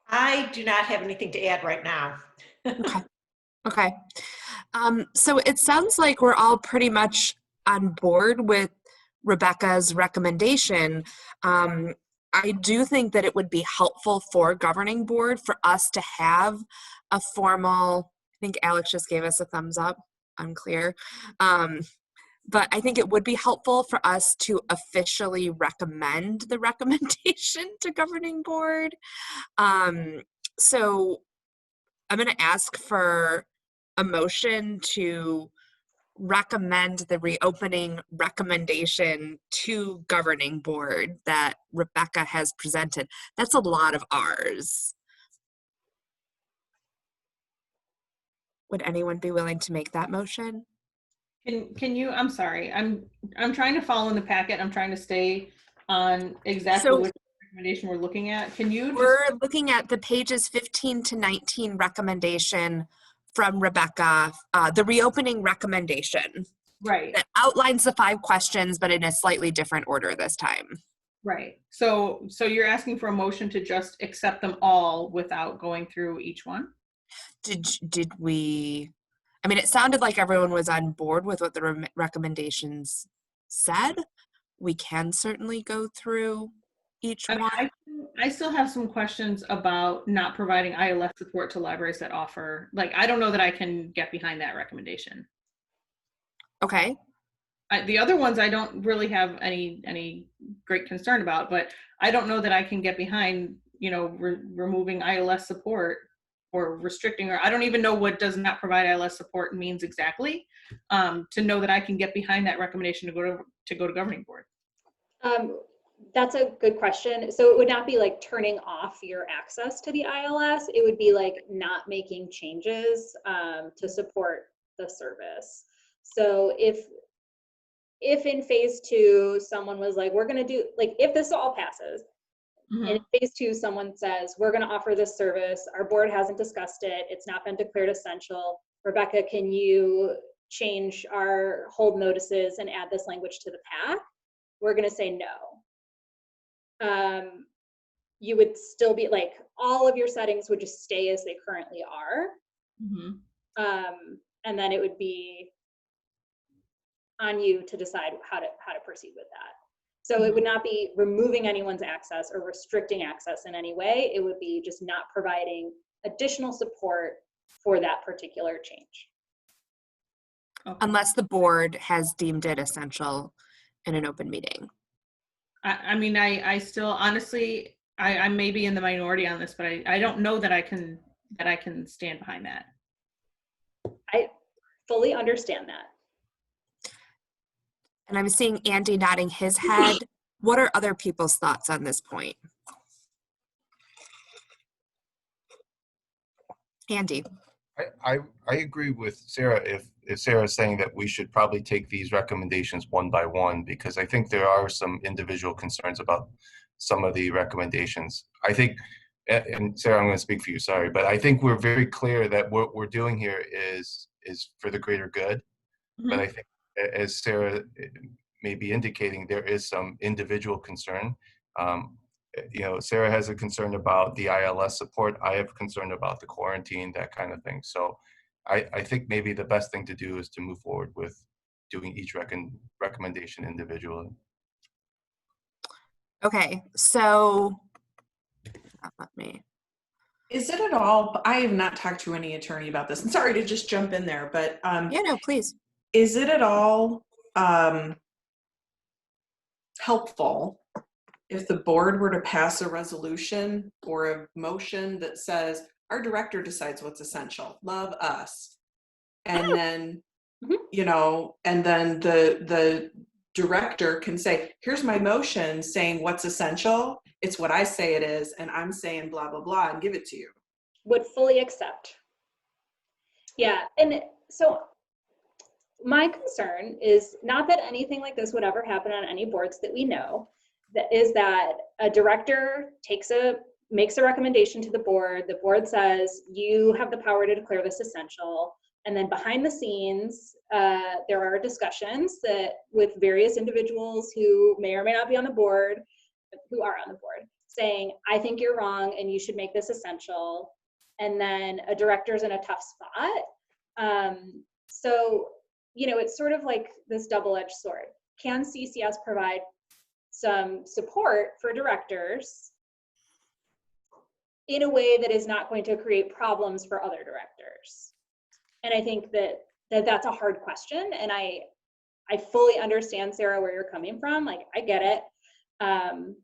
Speaker 3: I do not have anything to add right now.
Speaker 2: Okay. Okay. So it sounds like we're all pretty much on board with Rebecca's recommendation. I do think that it would be helpful for governing board for us to have a formal, I think Alex just gave us a thumbs up, unclear. But I think it would be helpful for us to officially recommend the recommendation to governing board. So I'm going to ask for a motion to recommend the reopening recommendation to governing board that Rebecca has presented. That's a lot of R's. Would anyone be willing to make that motion?
Speaker 5: Can you, I'm sorry, I'm trying to follow in the packet. I'm trying to stay on exactly which recommendation we're looking at. Can you
Speaker 2: We're looking at the pages 15 to 19 recommendation from Rebecca, the reopening recommendation.
Speaker 5: Right.
Speaker 2: That outlines the 5 questions, but in a slightly different order this time.
Speaker 5: Right. So you're asking for a motion to just accept them all without going through each one?
Speaker 2: Did we? I mean, it sounded like everyone was on board with what the recommendations said. We can certainly go through each one.
Speaker 5: I still have some questions about not providing ILS support to libraries that offer, like, I don't know that I can get behind that recommendation.
Speaker 2: Okay.
Speaker 5: The other ones I don't really have any great concern about, but I don't know that I can get behind, you know, removing ILS support or restricting, or I don't even know what does not provide ILS support means exactly, to know that I can get behind that recommendation to go to governing board.
Speaker 1: That's a good question. So it would not be like turning off your access to the ILS. It would be like not making changes to support the service. So if in phase 2, someone was like, we're going to do, like, if this all passes, and in phase 2, someone says, we're going to offer this service, our board hasn't discussed it, it's not been declared essential, Rebecca, can you change our hold notices and add this language to the pack? We're going to say no. You would still be like, all of your settings would just stay as they currently are. And then it would be on you to decide how to proceed with that. So it would not be removing anyone's access or restricting access in any way. It would be just not providing additional support for that particular change.
Speaker 5: Okay.
Speaker 2: Unless the board has deemed it essential in an open meeting.
Speaker 5: I mean, I still, honestly, I may be in the minority on this, but I don't know that I can stand behind that.
Speaker 1: I fully understand that.
Speaker 2: And I'm seeing Andy nodding his head. What are other people's thoughts on this point? Andy.
Speaker 6: I agree with Sarah if Sarah's saying that we should probably take these recommendations one by one, because I think there are some individual concerns about some of the recommendations. I think, and Sarah, I'm going to speak for you, sorry, but I think we're very clear that what we're doing here is for the greater good. But I think, as Sarah may be indicating, there is some individual concern. Sarah has a concern about the ILS support. I have a concern about the quarantine, that kind of thing. So I think maybe the best thing to do is to move forward with doing each recommendation individually.
Speaker 2: Okay, so let me.
Speaker 8: Is it at all, I have not talked to any attorney about this. I'm sorry to just jump in there, but
Speaker 2: Yeah, no, please.
Speaker 8: is it at all helpful if the board were to pass a resolution or a motion that says our director decides what's essential, love us, and then and then the director can say, here's my motion saying what's essential, it's what I say it is, and I'm saying blah blah blah, and give it to you?
Speaker 1: Would fully accept. Yeah, and so my concern is not that anything like this would ever happen on any boards that we know. That is that a director makes a recommendation to the board says, you have the power to declare this essential. And then behind the scenes, there are discussions that with various individuals who may or may not be on the board, who are on the board, saying, I think you're wrong and you should make this essential. And then a director's in a tough spot. So, it's sort of like this double-edged sword. Can CCS provide some support for directors in a way that is not going to create problems for other directors? And I think that's a hard question. And I fully understand, Sarah, where you're coming from. Like, I get it. And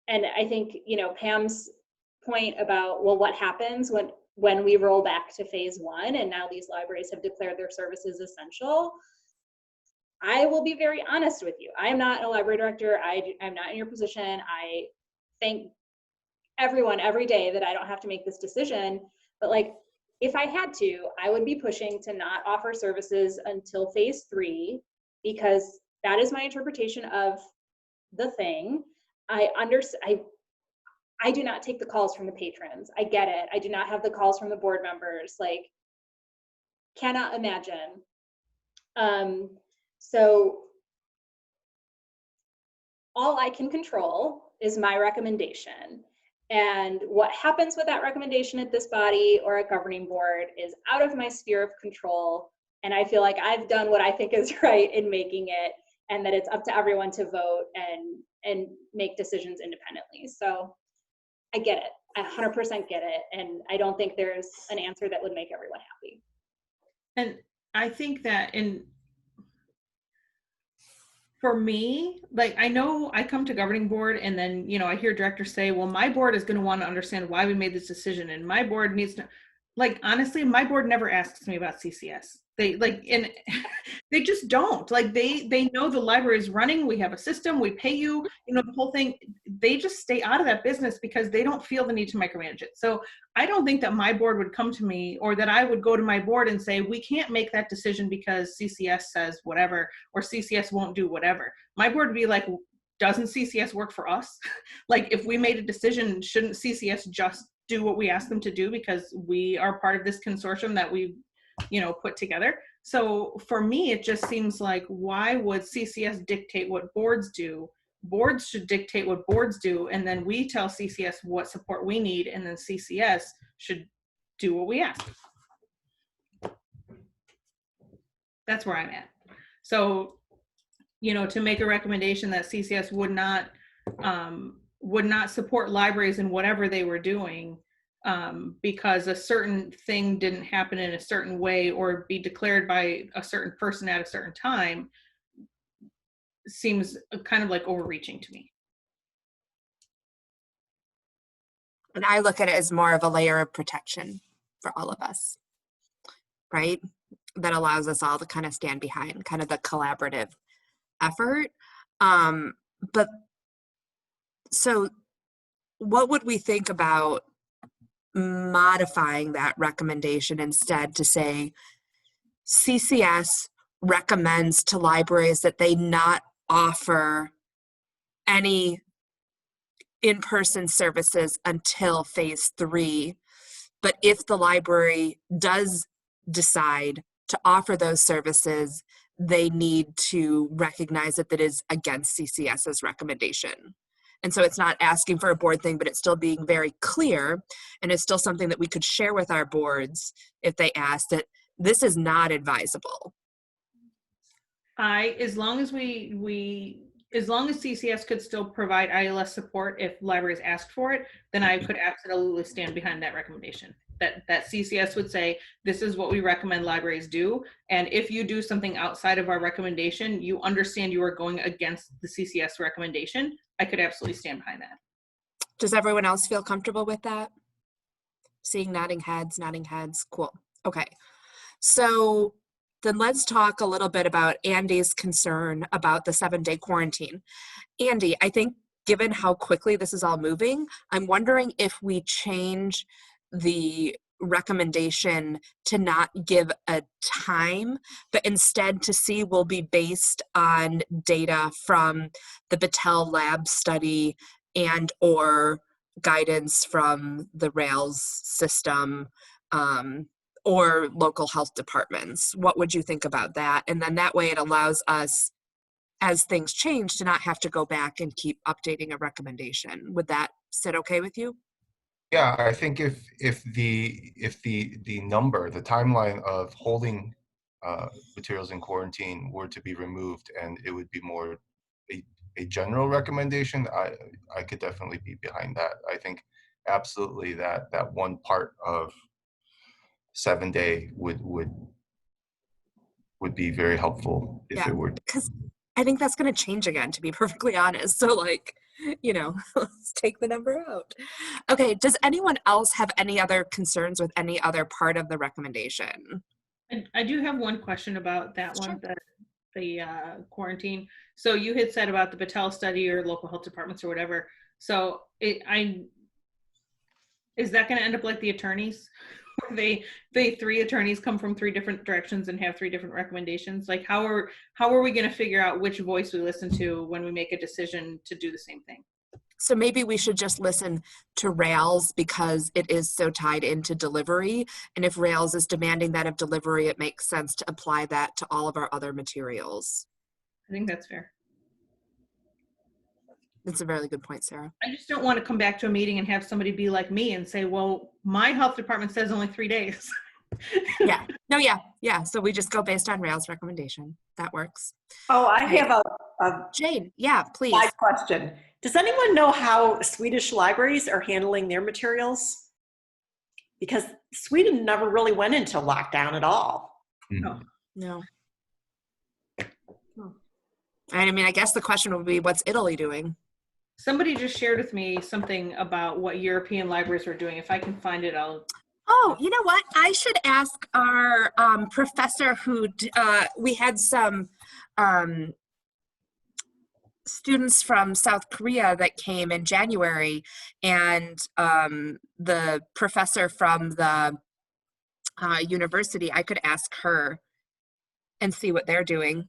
Speaker 1: I think, Pam's point about, well, what happens when we roll back to phase 1 and now these libraries have declared their services essential? I will be very honest with you. I am not a library director. I'm not in your position. I thank everyone every day that I don't have to make this decision. But like, if I had to, I would be pushing to not offer services until phase 3, because that is my interpretation of the thing. I do not take the calls from the patrons. I get it. I do not have the calls from the board members. Like, cannot imagine. So all I can control is my recommendation. And what happens with that recommendation at this body or a governing board is out of my sphere of control. And I feel like I've done what I think is right in making it, and that it's up to everyone to vote and make decisions independently. So I get it. I 100% get it. And I don't think there's an answer that would make everyone happy.
Speaker 5: And I think that for me, like, I know I come to governing board and then, I hear directors say, well, my board is going to want to understand why we made this decision. And my board needs to, like, honestly, my board never asks me about CCS. And they just don't. Like, they know the library is running. We have a system. We pay you, the whole thing. They just stay out of that business because they don't feel the need to micromanage it. So I don't think that my board would come to me, or that I would go to my board and say, we can't make that decision because CCS says whatever, or CCS won't do whatever. My board would be like, doesn't CCS work for us? Like, if we made a decision, shouldn't CCS just do what we ask them to do because we are part of this consortium that we've put together? So for me, it just seems like, why would CCS dictate what boards do? Boards should dictate what boards do, and then we tell CCS what support we need, and then CCS should do what we ask. That's where I'm at. So, to make a recommendation that CCS would not support libraries in whatever they were doing, because a certain thing didn't happen in a certain way or be declared by a certain person at a certain time, seems kind of like overreaching to me.
Speaker 2: And I look at it as more of a layer of protection for all of us, right? That allows us all to kind of stand behind kind of the collaborative effort. but so what would we think about modifying that recommendation instead to say CCS recommends to libraries that they not offer any in-person services until phase 3, but if the library does decide to offer those services, they need to recognize that is against CCS's recommendation. And so it's not asking for a board thing, but it's still being very clear, and it's still something that we could share with our boards if they ask that this is not advisable.
Speaker 5: As long as CCS could still provide ILS support if libraries asked for it, then I could absolutely stand behind that recommendation. That CCS would say, this is what we recommend libraries do. And if you do something outside of our recommendation, you understand you are going against the CCS recommendation. I could absolutely stand behind that.
Speaker 2: Does everyone else feel comfortable with that? Seeing nodding heads, cool. Okay, so then let's talk a little bit about Andy's concern about the 7-day quarantine. Andy, I think given how quickly this is all moving, I'm wondering if we change the recommendation to not give a time, but instead to see will be based on data from the Battelle lab study and or guidance from the Rails system or local health departments. What would you think about that? And then that way it allows us, as things change, to not have to go back and keep updating a recommendation. Would that sit okay with you?
Speaker 6: Yeah, I think if the number, the timeline of holding materials in quarantine were to be removed, and it would be more a general recommendation, I could definitely be behind that. I think absolutely that one part of 7-day would be very helpful if it were.
Speaker 2: Because I think that's going to change again, to be perfectly honest. So like, let's take the number out. Okay, does anyone else have any other concerns with any other part of the recommendation?
Speaker 5: I do have one question about that
Speaker 2: Sure.
Speaker 5: one, the quarantine. So you had said about the Battelle study or local health departments or whatever. So is that going to end up like the attorneys? They 3 attorneys come from 3 different directions and have 3 different recommendations. Like how are we going to figure out which voice we listen to when we make a decision to do the same thing?
Speaker 2: So maybe we should just listen to Rails because it is so tied into delivery. And if Rails is demanding that of delivery, it makes sense to apply that to all of our other materials.
Speaker 5: I think that's fair.
Speaker 2: That's a really good point, Sarah.
Speaker 5: I just don't want to come back to a meeting and have somebody be like me and say, well, my health department says only 3 days.
Speaker 2: Yeah. No, yeah. So we just go based on Rails recommendation. That works.
Speaker 3: Oh, I have a
Speaker 2: Jane, yeah, please.
Speaker 3: side question. Does anyone know how Swedish libraries are handling their materials? Because Sweden never really went into lockdown at all.
Speaker 5: No.
Speaker 2: No. I mean, I guess the question would be, what's Italy doing?
Speaker 5: Somebody just shared with me something about what European libraries are doing. If I can find it, I'll.
Speaker 2: Oh, you know what? I should ask our professor who, we had some students from South Korea that came in January, and the professor from the university, I could ask her and see what they're doing.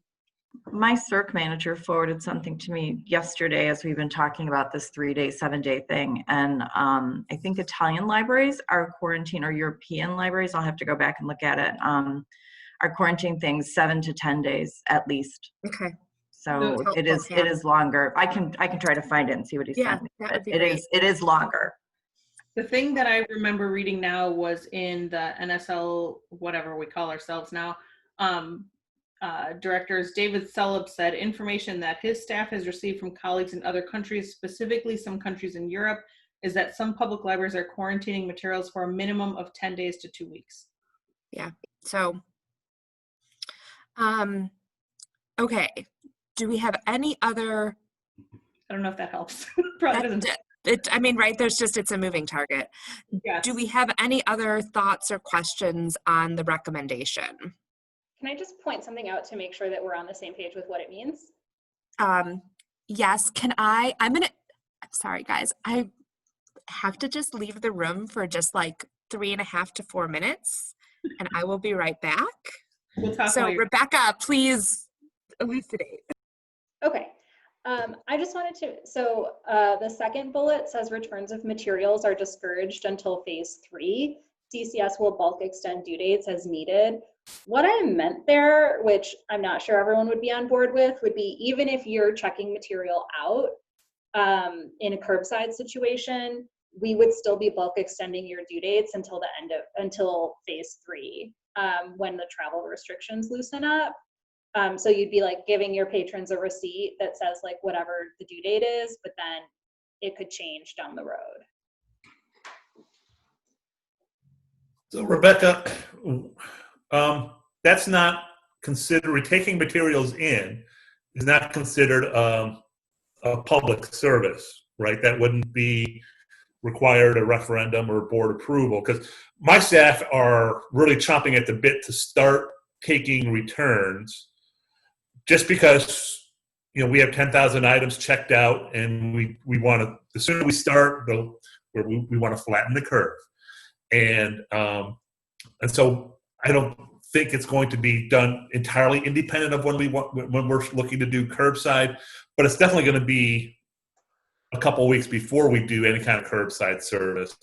Speaker 7: My CERC manager forwarded something to me yesterday as we've been talking about this 3-day, 7-day thing. And I think Italian libraries are quarantine, or European libraries, I'll have to go back and look at it, are quarantine things 7 to 10 days at least.
Speaker 2: Okay.
Speaker 7: So it is longer. I can try to find it and see what he sent me.
Speaker 2: That would be
Speaker 7: It is longer.
Speaker 5: The thing that I remember reading now was in the NSL, whatever we call ourselves now, directors, David Sullivan said information that his staff has received from colleagues in other countries, specifically some countries in Europe, is that some public libraries are quarantining materials for a minimum of 10 days to 2 weeks.
Speaker 2: Yeah. So, okay. Do we have any other?
Speaker 5: I don't know if that helps. Probably doesn't.
Speaker 2: I mean, right, it's a moving target.
Speaker 5: Yes.
Speaker 2: Do we have any other thoughts or questions on the recommendation?
Speaker 1: Can I just point something out to make sure that we're on the same page with what it means?
Speaker 2: Yes, I'm sorry guys, I have to just leave the room for just like 3.5 to 4 minutes, and I will be right back.
Speaker 5: We'll talk
Speaker 2: So
Speaker 5: while you're
Speaker 2: Rebecca, please elucidate.
Speaker 1: Okay. I just wanted to, so the second bullet says returns of materials are discouraged until phase 3. CCS will bulk extend due dates as needed. What I meant there, which I'm not sure everyone would be on board with, would be even if you're checking material out in a curbside situation, we would still be bulk extending your due dates until phase 3 when the travel restrictions loosen up. So you'd be like giving your patrons a receipt that says like whatever the due date is, but then it could change down the road.
Speaker 4: So Rebecca, that's not considered, taking materials in is not considered a public service, right? That wouldn't be required a referendum or board approval, because my staff are really chomping at the bit to start taking returns, just because we have 10,000 items checked out, and we want to, the sooner we start, we want to flatten the curve, and so I don't think it's going to be done entirely independent of when we're looking to do curbside, but it's definitely going to be a couple of weeks before we do any kind of curbside service.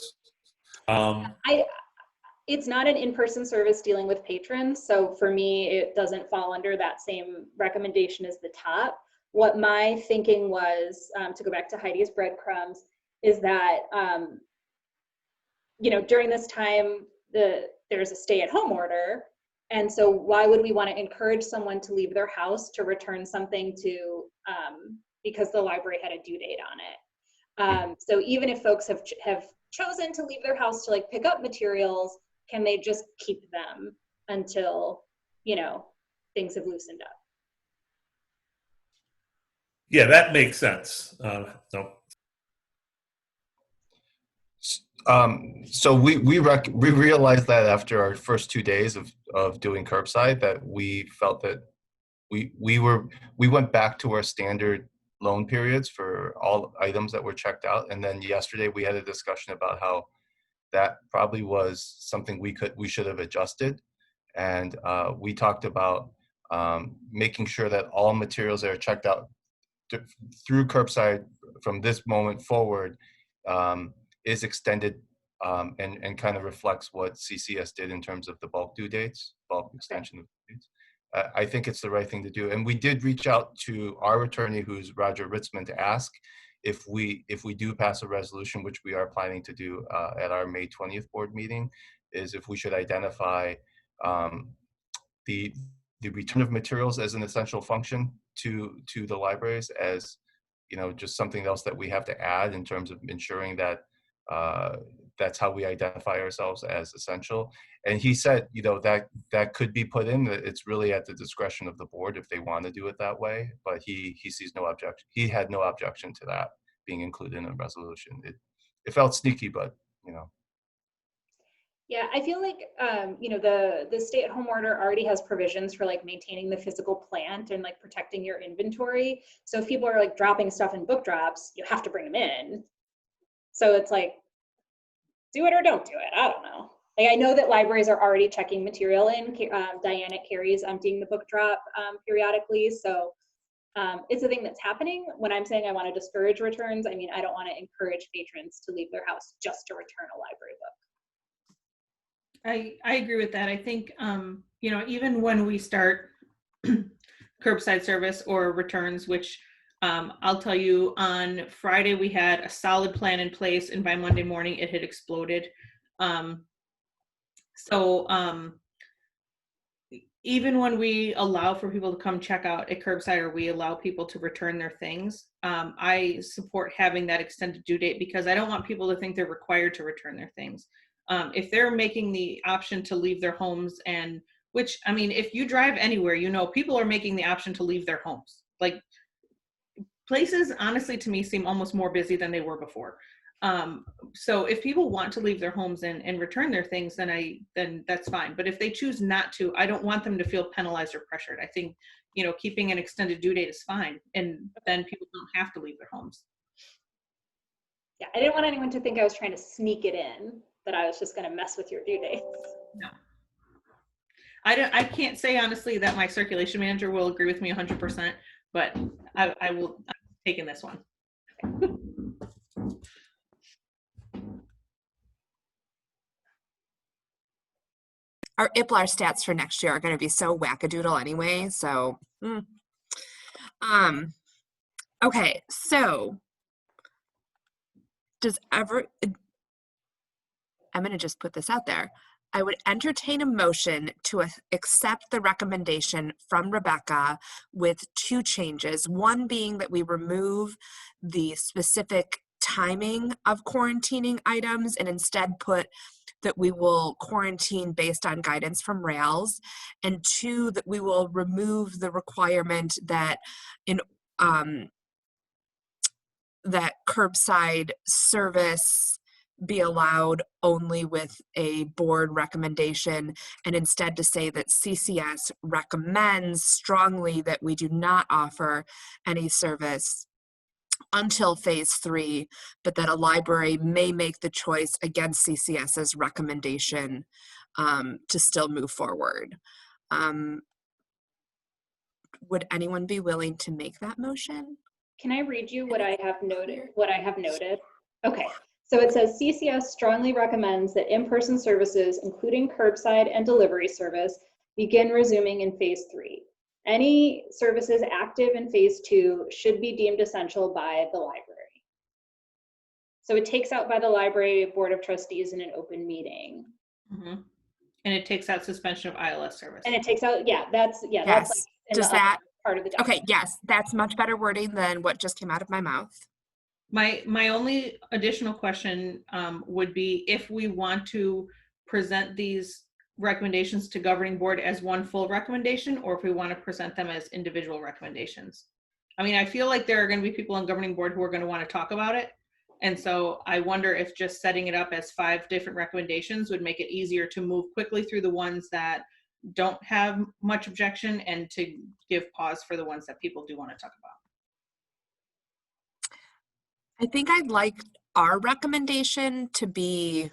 Speaker 1: It's not an in-person service dealing with patrons, so for me, it doesn't fall under that same recommendation as the top. What my thinking was, to go back to Heidi's breadcrumbs, is that during this time, there's a stay-at-home order, and so why would we want to encourage someone to leave their house to return something to because the library had a due date on it? So even if folks have chosen to leave their house to like pick up materials, can they just keep them until things have loosened up?
Speaker 4: Yeah, that makes sense.
Speaker 6: So we realized that after our first 2 days of doing curbside, that we felt that we went back to our standard loan periods for all items that were checked out, and then yesterday we had a discussion about how that probably was something we should have adjusted, and we talked about making sure that all materials that are checked out through curbside from this moment forward is extended and kind of reflects what CCS did in terms of the bulk due dates, bulk extension of due dates. I think it's the right thing to do. And we did reach out to our attorney, who's Roger Ritzman, to ask if we do pass a resolution, which we are planning to do at our May 20th board meeting, is if we should identify the return of materials as an essential function to the libraries, as just something else that we have to add in terms of ensuring that that's how we identify ourselves as essential. And he said, that could be put in. It's really at the discretion of the board if they want to do it that way. But he sees no objection. He had no objection to that being included in a resolution. It felt sneaky, but
Speaker 1: Yeah, I feel like the stay-at-home order already has provisions for like maintaining the physical plant and like protecting your inventory. So if people are like dropping stuff in book drops, you have to bring them in. So it's like, do it or don't do it. I don't know. Like, I know that libraries are already checking material in. Diane at Carey's emptying the book drop periodically. So it's a thing that's happening. When I'm saying I want to discourage returns, I mean, I don't want to encourage patrons to leave their house just to return a library book.
Speaker 5: I agree with that. I think, even when we start curbside service or returns, which I'll tell you, on Friday we had a solid plan in place, and by Monday morning it had exploded. Even when we allow for people to come check out at curbside, or we allow people to return their things, I support having that extended due date, because I don't want people to think they're required to return their things. If they're making the option to leave their homes, and which, I mean, if you drive anywhere, people are making the option to leave their homes. Like, places, honestly, to me, seem almost more busy than they were before. So if people want to leave their homes and return their things, then that's fine. But if they choose not to, I don't want them to feel penalized or pressured. I think, you know, keeping an extended due date is fine. And then people don't have to leave their homes.
Speaker 1: Yeah, I didn't want anyone to think I was trying to sneak it in, that I was just going to mess with your due dates.
Speaker 5: No. I can't say honestly that my circulation manager will agree with me 100%, but I'm taking this one.
Speaker 2: Our IPLAR stats for next year are going to be so wackadoodle anyway, so. Okay, so I'm going to just put this out there. I would entertain a motion to accept the recommendation from Rebecca with 2 changes. One being that we remove the specific timing of quarantining items and instead put that we will quarantine based on guidance from Rails, and 2, that we will remove the requirement that that curbside service be allowed only with a board recommendation, and instead to say that CCS recommends strongly that we do not offer any service until phase 3, but that a library may make the choice against CCS's recommendation to still move forward. Would anyone be willing to make that motion?
Speaker 1: Can I read you what I have noted? Okay. So it says CCS strongly recommends that in-person services, including curbside and delivery service, begin resuming in phase 3. Any services active in phase 2 should be deemed essential by the library. So it takes out by the library board of trustees in an open meeting.
Speaker 5: Mm-hmm. And it takes out suspension of ILS service.
Speaker 1: And it takes out, that's
Speaker 2: Yes.
Speaker 1: like
Speaker 2: Does that
Speaker 1: part of the document.
Speaker 2: Okay, yes, that's much better wording than what just came out of my mouth.
Speaker 5: My only additional question would be if we want to present these recommendations to governing board as one full recommendation, or if we want to present them as individual recommendations. I mean, I feel like there are going to be people on governing board who are going to want to talk about it. And so I wonder if just setting it up as 5 different recommendations would make it easier to move quickly through the ones that don't have much objection and to give pause for the ones that people do want to talk about.
Speaker 2: I think I'd like our recommendation to be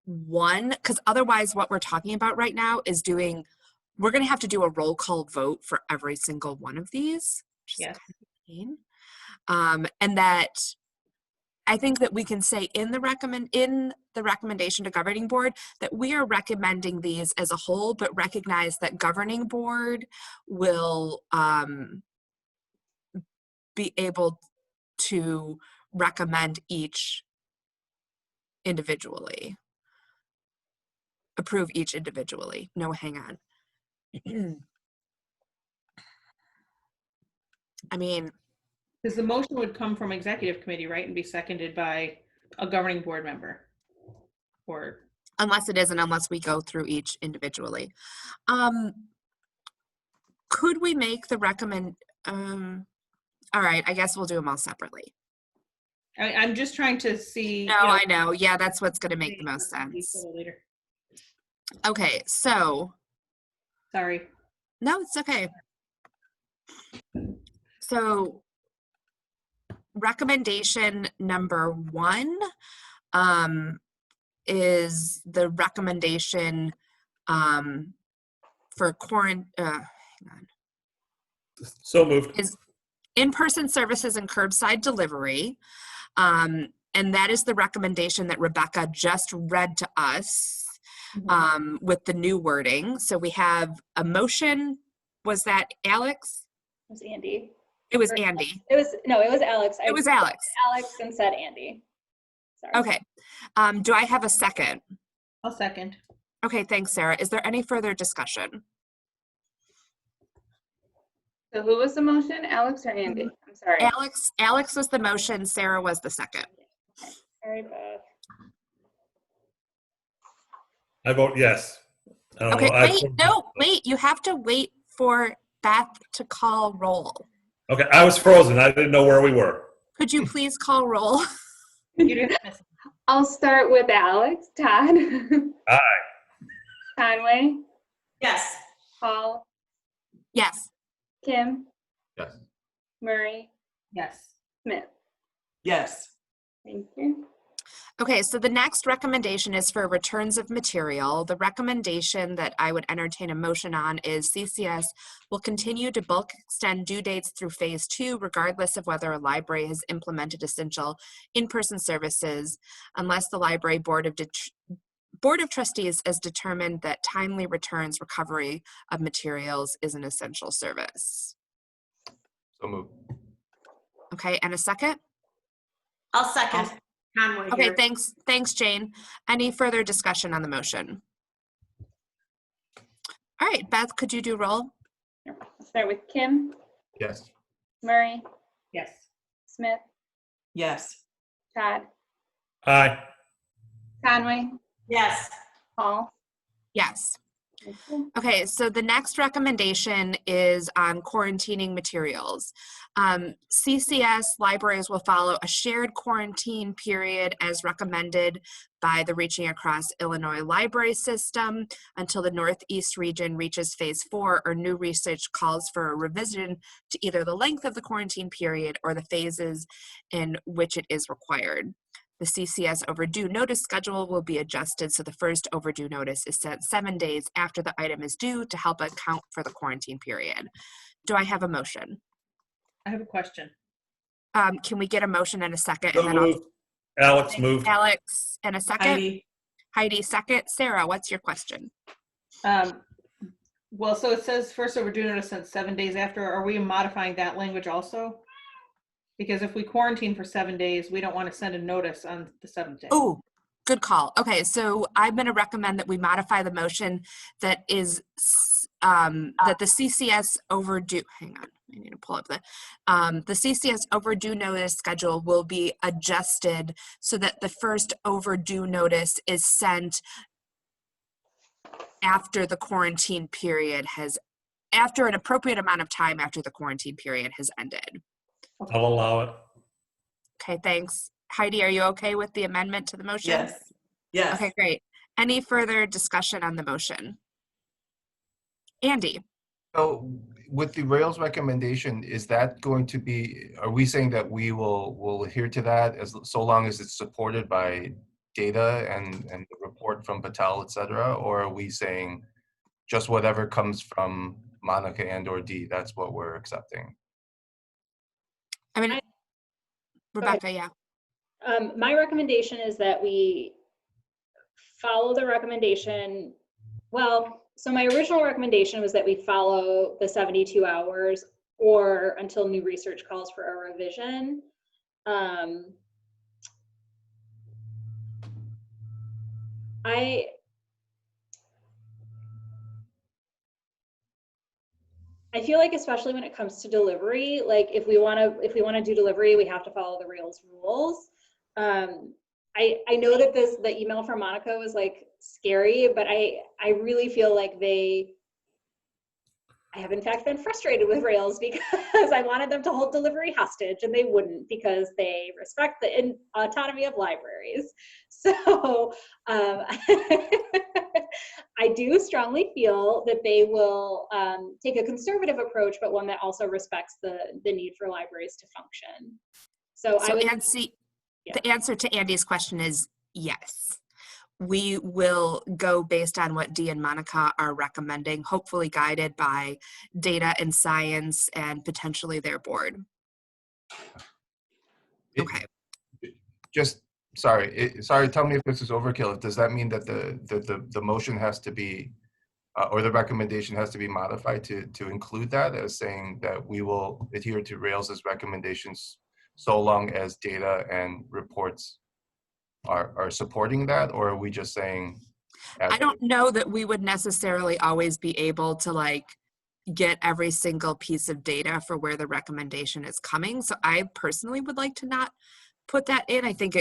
Speaker 2: 1, because otherwise what we're talking about right now is we're going to have to do a roll call vote for every single one of these.
Speaker 5: Yes.
Speaker 2: And that I think that we can say in the recommendation to governing board that we are recommending these as a whole, but recognize that governing board will be able to recommend each individually, approve each individually. No, hang on. I mean,
Speaker 5: because the motion would come from executive committee, right, and be seconded by a governing board member, or
Speaker 2: unless we go through each individually. Could we make the all right, I guess we'll do them all separately.
Speaker 5: I'm just trying to see.
Speaker 2: No, I know. Yeah, that's what's going to make the most sense.
Speaker 5: Later.
Speaker 2: Okay, so.
Speaker 5: Sorry.
Speaker 2: No, it's okay. So recommendation number 1 is the recommendation for hang on.
Speaker 4: So moved.
Speaker 2: Is in-person services and curbside delivery. And that is the recommendation that Rebecca just read to us with the new wording. So we have a motion. Was that Alex?
Speaker 1: It was Andy.
Speaker 2: It was Andy.
Speaker 1: It was Alex.
Speaker 2: It was Alex.
Speaker 1: Alex and said Andy. Sorry.
Speaker 2: Okay. Do I have a second?
Speaker 5: I'll second.
Speaker 2: Okay, thanks, Sarah. Is there any further discussion?
Speaker 9: So who was the motion, Alex or Andy? I'm sorry.
Speaker 2: Alex was the motion, Sarah was the second.
Speaker 1: Sorry, Beth.
Speaker 4: I vote yes.
Speaker 2: Okay, wait, you have to wait for Beth to call roll.
Speaker 4: Okay, I was frozen. I didn't know where we were.
Speaker 2: Could you please call roll?
Speaker 5: You didn't miss it.
Speaker 9: I'll start with Alex. Todd?
Speaker 4: Aye.
Speaker 9: Conway?
Speaker 3: Yes.
Speaker 9: Paul?
Speaker 2: Yes.
Speaker 9: Kim,
Speaker 6: Yes.
Speaker 9: Murray,
Speaker 5: Yes.
Speaker 9: Smith.
Speaker 3: Yes.
Speaker 9: Thank you.
Speaker 2: Okay, so the next recommendation is for returns of material. The recommendation that I would entertain a motion on is CCS will continue to bulk extend due dates through phase 2, regardless of whether a library has implemented essential in-person services, unless the library board of Trustees has determined that timely returns recovery of materials is an essential service.
Speaker 6: So move.
Speaker 2: Okay, and a second?
Speaker 3: I'll second. Conway
Speaker 2: Okay,
Speaker 3: here.
Speaker 2: thanks, Jane. Any further discussion on the motion? All right, Beth, could you do roll?
Speaker 9: I'll start with Kim,
Speaker 6: Yes.
Speaker 9: Murray,
Speaker 5: Yes.
Speaker 9: Smith,
Speaker 3: Yes.
Speaker 9: Todd,
Speaker 4: Aye.
Speaker 9: Conway,
Speaker 3: Yes.
Speaker 9: Paul.
Speaker 2: Yes.
Speaker 9: Thank you.
Speaker 2: Okay, so the next recommendation is on quarantining materials. CCS Libraries will follow a shared quarantine period as recommended by the Reaching Across Illinois Library System until the Northeast region reaches phase 4 or new research calls for a revision to either the length of the quarantine period or the phases in which it is required. The CCS overdue notice schedule will be adjusted so the first overdue notice is sent 7 days after the item is due to help account for the quarantine period. Do I have a motion?
Speaker 5: I have a question.
Speaker 2: Can we get a motion and a second?
Speaker 4: So
Speaker 2: And then I'll
Speaker 4: moved. Alex moved.
Speaker 2: Alex and a second.
Speaker 3: Heidi.
Speaker 2: Heidi second. Sarah, what's your question?
Speaker 5: Well, so it says first overdue notice sent 7 days after. Are we modifying that language also? Because if we quarantine for 7 days, we don't want to send a notice on the 7th day.
Speaker 2: Oh, good call. Okay, so I'm going to recommend that we modify the motion that is that the CCS overdue. Hang on, I need to pull up the CCS overdue notice schedule will be adjusted so that the first overdue notice is sent after the quarantine period after an appropriate amount of time after the quarantine period has ended.
Speaker 4: I'll allow it.
Speaker 2: Okay, thanks. Heidi, are you okay with the amendment to the motion?
Speaker 3: Yes. Yes.
Speaker 2: Okay, great. Any further discussion on the motion? Andy?
Speaker 6: So with the Rails recommendation, is that going to be, are we saying that we will adhere to that as so long as it's supported by data and the report from Patel, et cetera? Or are we saying just whatever comes from Monica and or Dee, that's what we're accepting?
Speaker 2: I mean, Rebecca, yeah.
Speaker 1: My recommendation is that we follow the recommendation. Well, so my original recommendation was that we follow the 72 hours or until new research calls for a revision. I feel like, especially when it comes to delivery, like if we want to do delivery, we have to follow the Rails rules. I know that the email from Monica was like scary, but I really feel like I have in fact been frustrated with Rails because I wanted them to hold delivery hostage and they wouldn't because they respect the autonomy of libraries. So I do strongly feel that they will take a conservative approach, but one that also respects the need for libraries to function. So I would
Speaker 2: Nancy, the answer to Andy's question is yes. We will go based on what Dee and Monica are recommending, hopefully guided by data and science and potentially their board. Okay.
Speaker 6: Sorry, tell me if this is overkill. Does that mean that the motion has to be, or the recommendation has to be modified to include that as saying that we will adhere to Rails's recommendations so long as data and reports are supporting that, or are we just saying?
Speaker 2: I don't know that we would necessarily always be able to like get every single piece of data for where the recommendation is coming. So I personally would like to not put that in. I think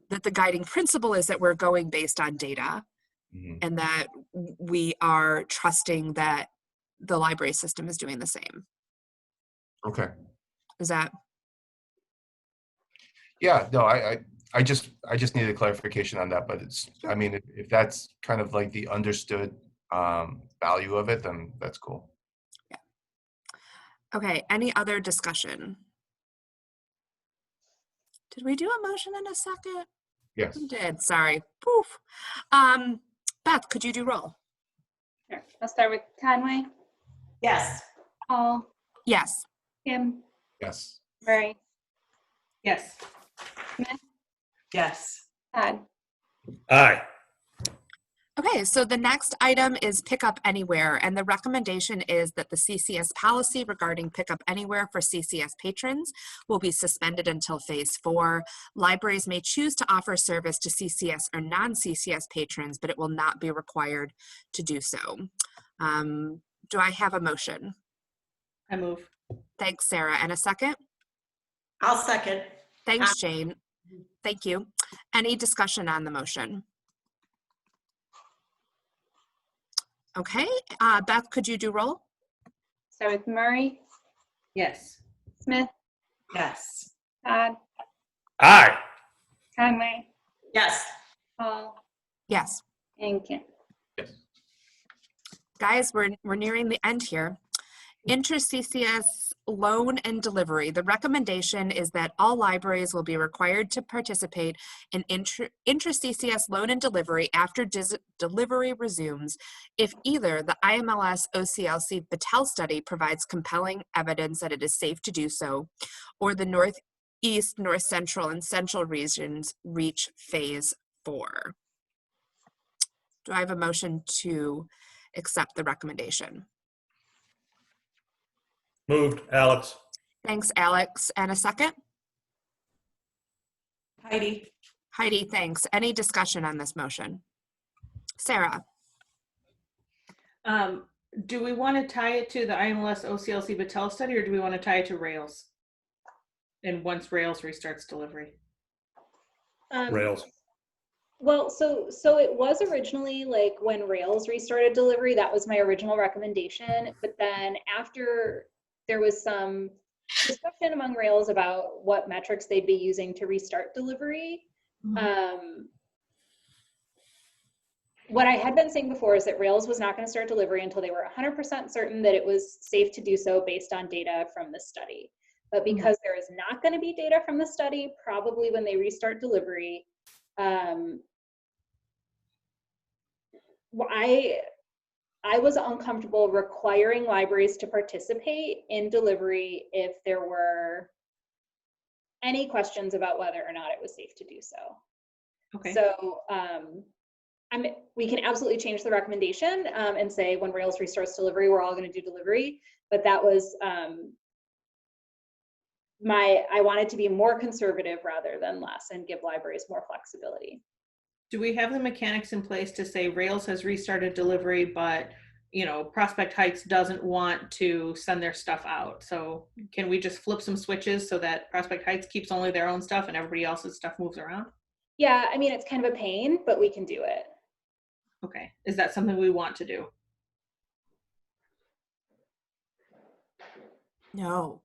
Speaker 2: that the guiding principle is that we're going based on data and that we are trusting that the library system is doing the same.
Speaker 6: Okay.
Speaker 2: Is that?
Speaker 6: Yeah, no, I just needed clarification on that, but I mean, if that's kind of like the understood value of it, then that's cool.
Speaker 2: Okay, any other discussion? Did we do a motion in a second?
Speaker 6: Yes.
Speaker 2: We did, sorry. Poof. Beth, could you do roll?
Speaker 9: Sure. I'll start with Conway,
Speaker 3: Yes.
Speaker 9: Paul,
Speaker 2: Yes.
Speaker 9: Kim,
Speaker 6: Yes.
Speaker 9: Murray,
Speaker 5: Yes.
Speaker 3: Yes.
Speaker 9: Todd.
Speaker 4: Aye.
Speaker 2: Okay, so the next item is pick up anywhere, and the recommendation is that the CCS policy regarding pick up anywhere for CCS patrons will be suspended until phase 4. Libraries may choose to offer service to CCS or non-CCS patrons, but it will not be required to do so. Do I have a motion?
Speaker 5: I move.
Speaker 2: Thanks, Sarah. And a second?
Speaker 3: I'll second.
Speaker 2: Thanks, Jane. Thank you. Any discussion on the motion? Okay, Beth, could you do roll?
Speaker 9: Start with Murray,
Speaker 5: Yes.
Speaker 9: Smith,
Speaker 3: Yes.
Speaker 9: Todd,
Speaker 4: Aye.
Speaker 9: Conway,
Speaker 3: Yes.
Speaker 9: Paul,
Speaker 2: Yes.
Speaker 9: and Kim.
Speaker 6: Yes.
Speaker 2: Guys, we're nearing the end here. Intra-CCS loan and delivery. The recommendation is that all libraries will be required to participate in intra-CCS loan and delivery after delivery resumes if either the IMLS OCLC Battelle study provides compelling evidence that it is safe to do so, or the Northeast, North Central, and Central regions reach phase 4. Do I have a motion to accept the recommendation?
Speaker 4: Moved. Alex.
Speaker 2: Thanks, Alex. And a second?
Speaker 3: Heidi.
Speaker 2: Heidi, thanks. Any discussion on this motion? Sarah?
Speaker 5: Do we want to tie it to the IMLS OCLC Battelle study, or do we want to tie it to Rails? And once Rails restarts delivery?
Speaker 4: Rails.
Speaker 1: Well, so it was originally like when Rails restarted delivery, that was my original recommendation. But then after there was some discussion among Rails about what metrics they'd be using to restart delivery. What I had been saying before is that Rails was not going to start delivery until they were 100% certain that it was safe to do so based on data from the study. But because there is not going to be data from the study, probably when they restart delivery, I was uncomfortable requiring libraries to participate in delivery if there were any questions about whether or not it was safe to do so.
Speaker 5: Okay.
Speaker 1: So we can absolutely change the recommendation and say when Rails restarts delivery, we're all going to do delivery. But that was I wanted to be more conservative rather than less and give libraries more flexibility.
Speaker 5: Do we have the mechanics in place to say Rails has restarted delivery, but Prospect Heights doesn't want to send their stuff out? So can we just flip some switches so that Prospect Heights keeps only their own stuff and everybody else's stuff moves around?
Speaker 1: Yeah, I mean, it's kind of a pain, but we can do it.
Speaker 5: Okay, is that something we want to do?
Speaker 2: No.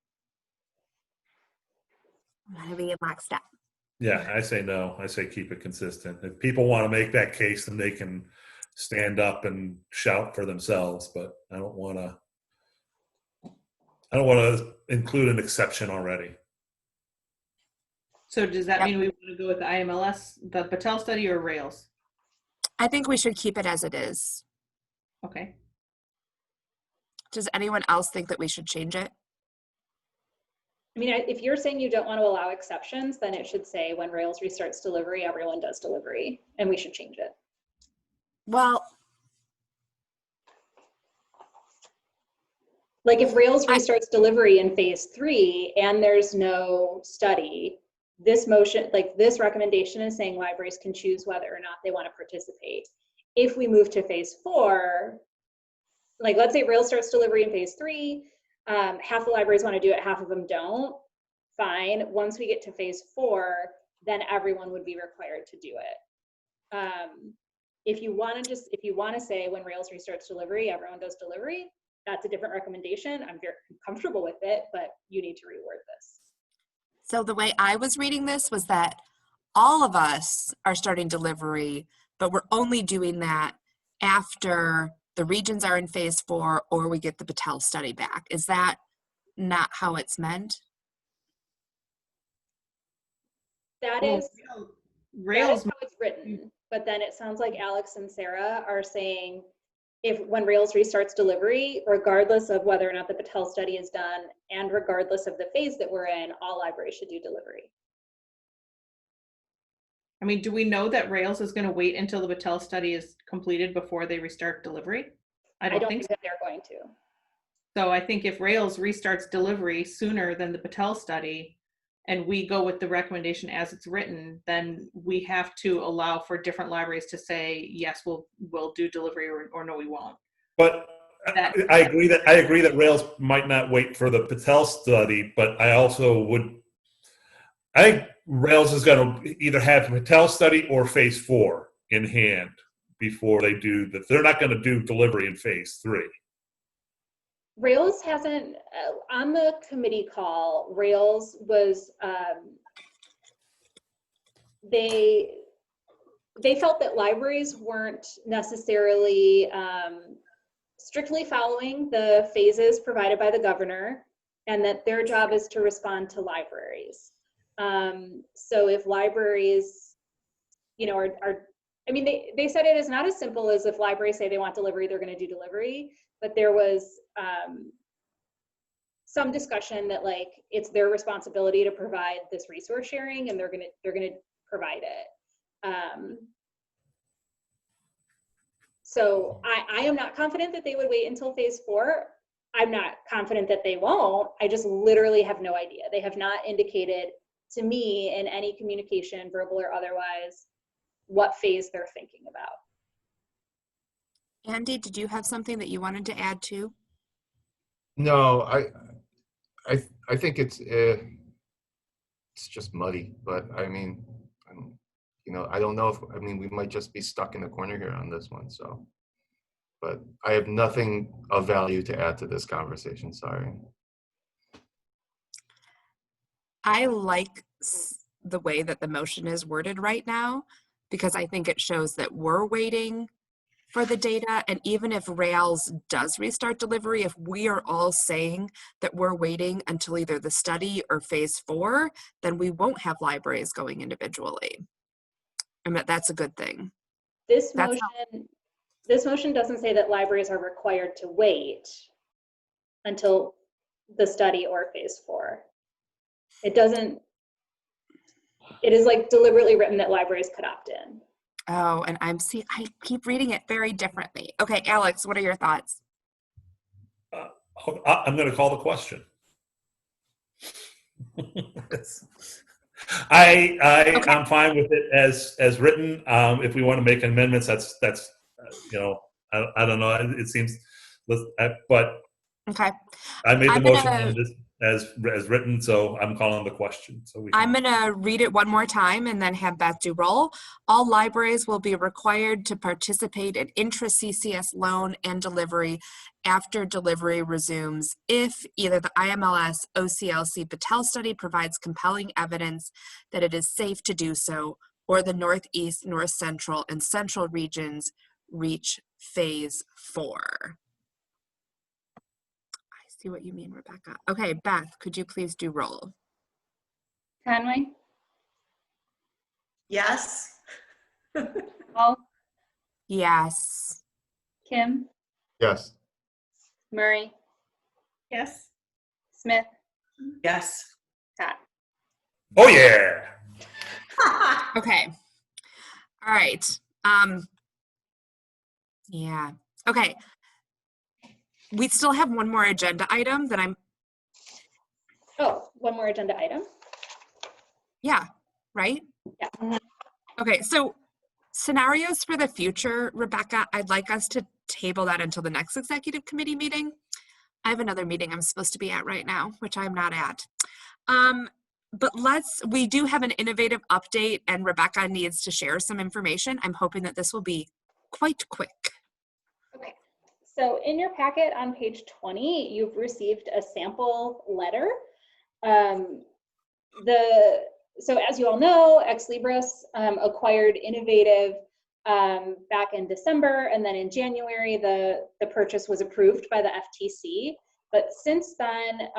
Speaker 2: I'm going to be in lockstep.
Speaker 4: Yeah, I say no. I say keep it consistent. If people want to make that case, then they can stand up and shout for themselves, but I don't want to include an exception already.
Speaker 5: So does that mean we want to go with the IMLS, the Battelle study, or Rails?
Speaker 2: I think we should keep it as it is.
Speaker 5: Okay.
Speaker 2: Does anyone else think that we should change it?
Speaker 1: I mean, if you're saying you don't want to allow exceptions, then it should say when Rails restarts delivery, everyone does delivery, and we should change it.
Speaker 2: Well,
Speaker 1: like if Rails restarts delivery in phase 3 and there's no study, this motion, like this recommendation is saying libraries can choose whether or not they want to participate. If we move to phase 4, like let's say Rails starts delivery in phase 3, half the libraries want to do it, half of them don't. Fine. Once we get to phase 4, then everyone would be required to do it. If you want to say when Rails restarts delivery, everyone does delivery, that's a different recommendation. I'm very comfortable with it, but you need to reword this.
Speaker 2: so the way I was reading this was that all of us are starting delivery, but we're only doing that after the regions are in phase 4 or we get the Patel study back. Is that not how it's meant?
Speaker 1: That
Speaker 5: Well,
Speaker 1: is that
Speaker 5: Rails,
Speaker 1: is how it's written, but then it sounds like Alex and Sarah are saying when Rails restarts delivery, regardless of whether or not the Patel study is done and regardless of the phase that we're in, all libraries should do delivery.
Speaker 5: I mean, do we know that Rails is going to wait until the Patel study is completed before they restart delivery? I don't think so.
Speaker 1: that they're going to.
Speaker 5: So I think if Rails restarts delivery sooner than the Patel study, and we go with the recommendation as it's written, then we have to allow for different libraries to say, yes, we'll do delivery, or no, we won't.
Speaker 4: But I agree that Rails might not wait for the Patel study, but I think Rails is going to either have the Patel study or phase 4 in hand before they do that. They're not going to do delivery in phase 3.
Speaker 1: Rails hasn't, on the committee call, Rails was, they felt that libraries weren't necessarily strictly following the phases provided by the governor, and that their job is to respond to libraries. So if libraries, you know, I mean, they said it is not as simple as if libraries say they want delivery, they're going to do delivery. But there was some discussion that like it's their responsibility to provide this resource sharing, and they're gonna provide it. So I am not confident that they would wait until phase 4. I'm not confident that they won't. I just literally have no idea. They have not indicated to me in any communication, verbal or otherwise, what phase they're thinking about.
Speaker 2: Andy, did you have something that you wanted to add too?
Speaker 6: No, I think it's just muddy, but I mean, you know, I don't know if, I mean, we might just be stuck in the corner here on this one, so. But I have nothing of value to add to this conversation, sorry.
Speaker 2: I like the way that the motion is worded right now, because I think it shows that we're waiting for the data. And even if Rails does restart delivery, if we are all saying that we're waiting until either the study or phase 4, then we won't have libraries going individually. I mean, that's a good thing.
Speaker 1: This motion doesn't say that libraries are required to wait until the study or phase 4. It doesn't, it is like deliberately written that libraries could opt in.
Speaker 2: Oh, and I keep reading it very differently. Okay, Alex, what are your thoughts?
Speaker 4: I'm going to call the question. I'm fine with it as written. If we want to make amendments, that's you know, I don't know. It seems, but
Speaker 2: okay.
Speaker 4: I made the motion as written, so I'm calling the question. So
Speaker 2: I'm going to read it one more time and then have Beth do roll. All libraries will be required to participate in intra-CCS loan and delivery after delivery resumes if either the IMLS OCLC Patel study provides compelling evidence that it is safe to do so, or the Northeast, North Central, and Central regions reach phase 4. See what you mean, Rebecca. Okay, Beth, could you please do roll?
Speaker 9: Conway,
Speaker 3: Yes.
Speaker 9: Paul,
Speaker 2: Yes.
Speaker 9: Kim,
Speaker 6: Yes.
Speaker 9: Murray,
Speaker 5: Yes.
Speaker 9: Smith,
Speaker 3: Yes.
Speaker 9: Todd.
Speaker 4: Oh yeah.
Speaker 2: Okay. All right. Yeah. Okay. We still have one more agenda item that
Speaker 1: One more agenda item.
Speaker 2: Yeah, right?
Speaker 1: Yeah.
Speaker 2: Okay, so scenarios for the future, Rebecca, I'd like us to table that until the next executive committee meeting. I have another meeting I'm supposed to be at right now, which I'm not at. But we do have an innovative update and Rebecca needs to share some information. I'm hoping that this will be quite quick.
Speaker 1: Okay. So in your packet on page 20, you've received a sample letter. So as you all know, Ex Libris acquired innovative back in December, and then in January, the purchase was approved by the FTC. But since then,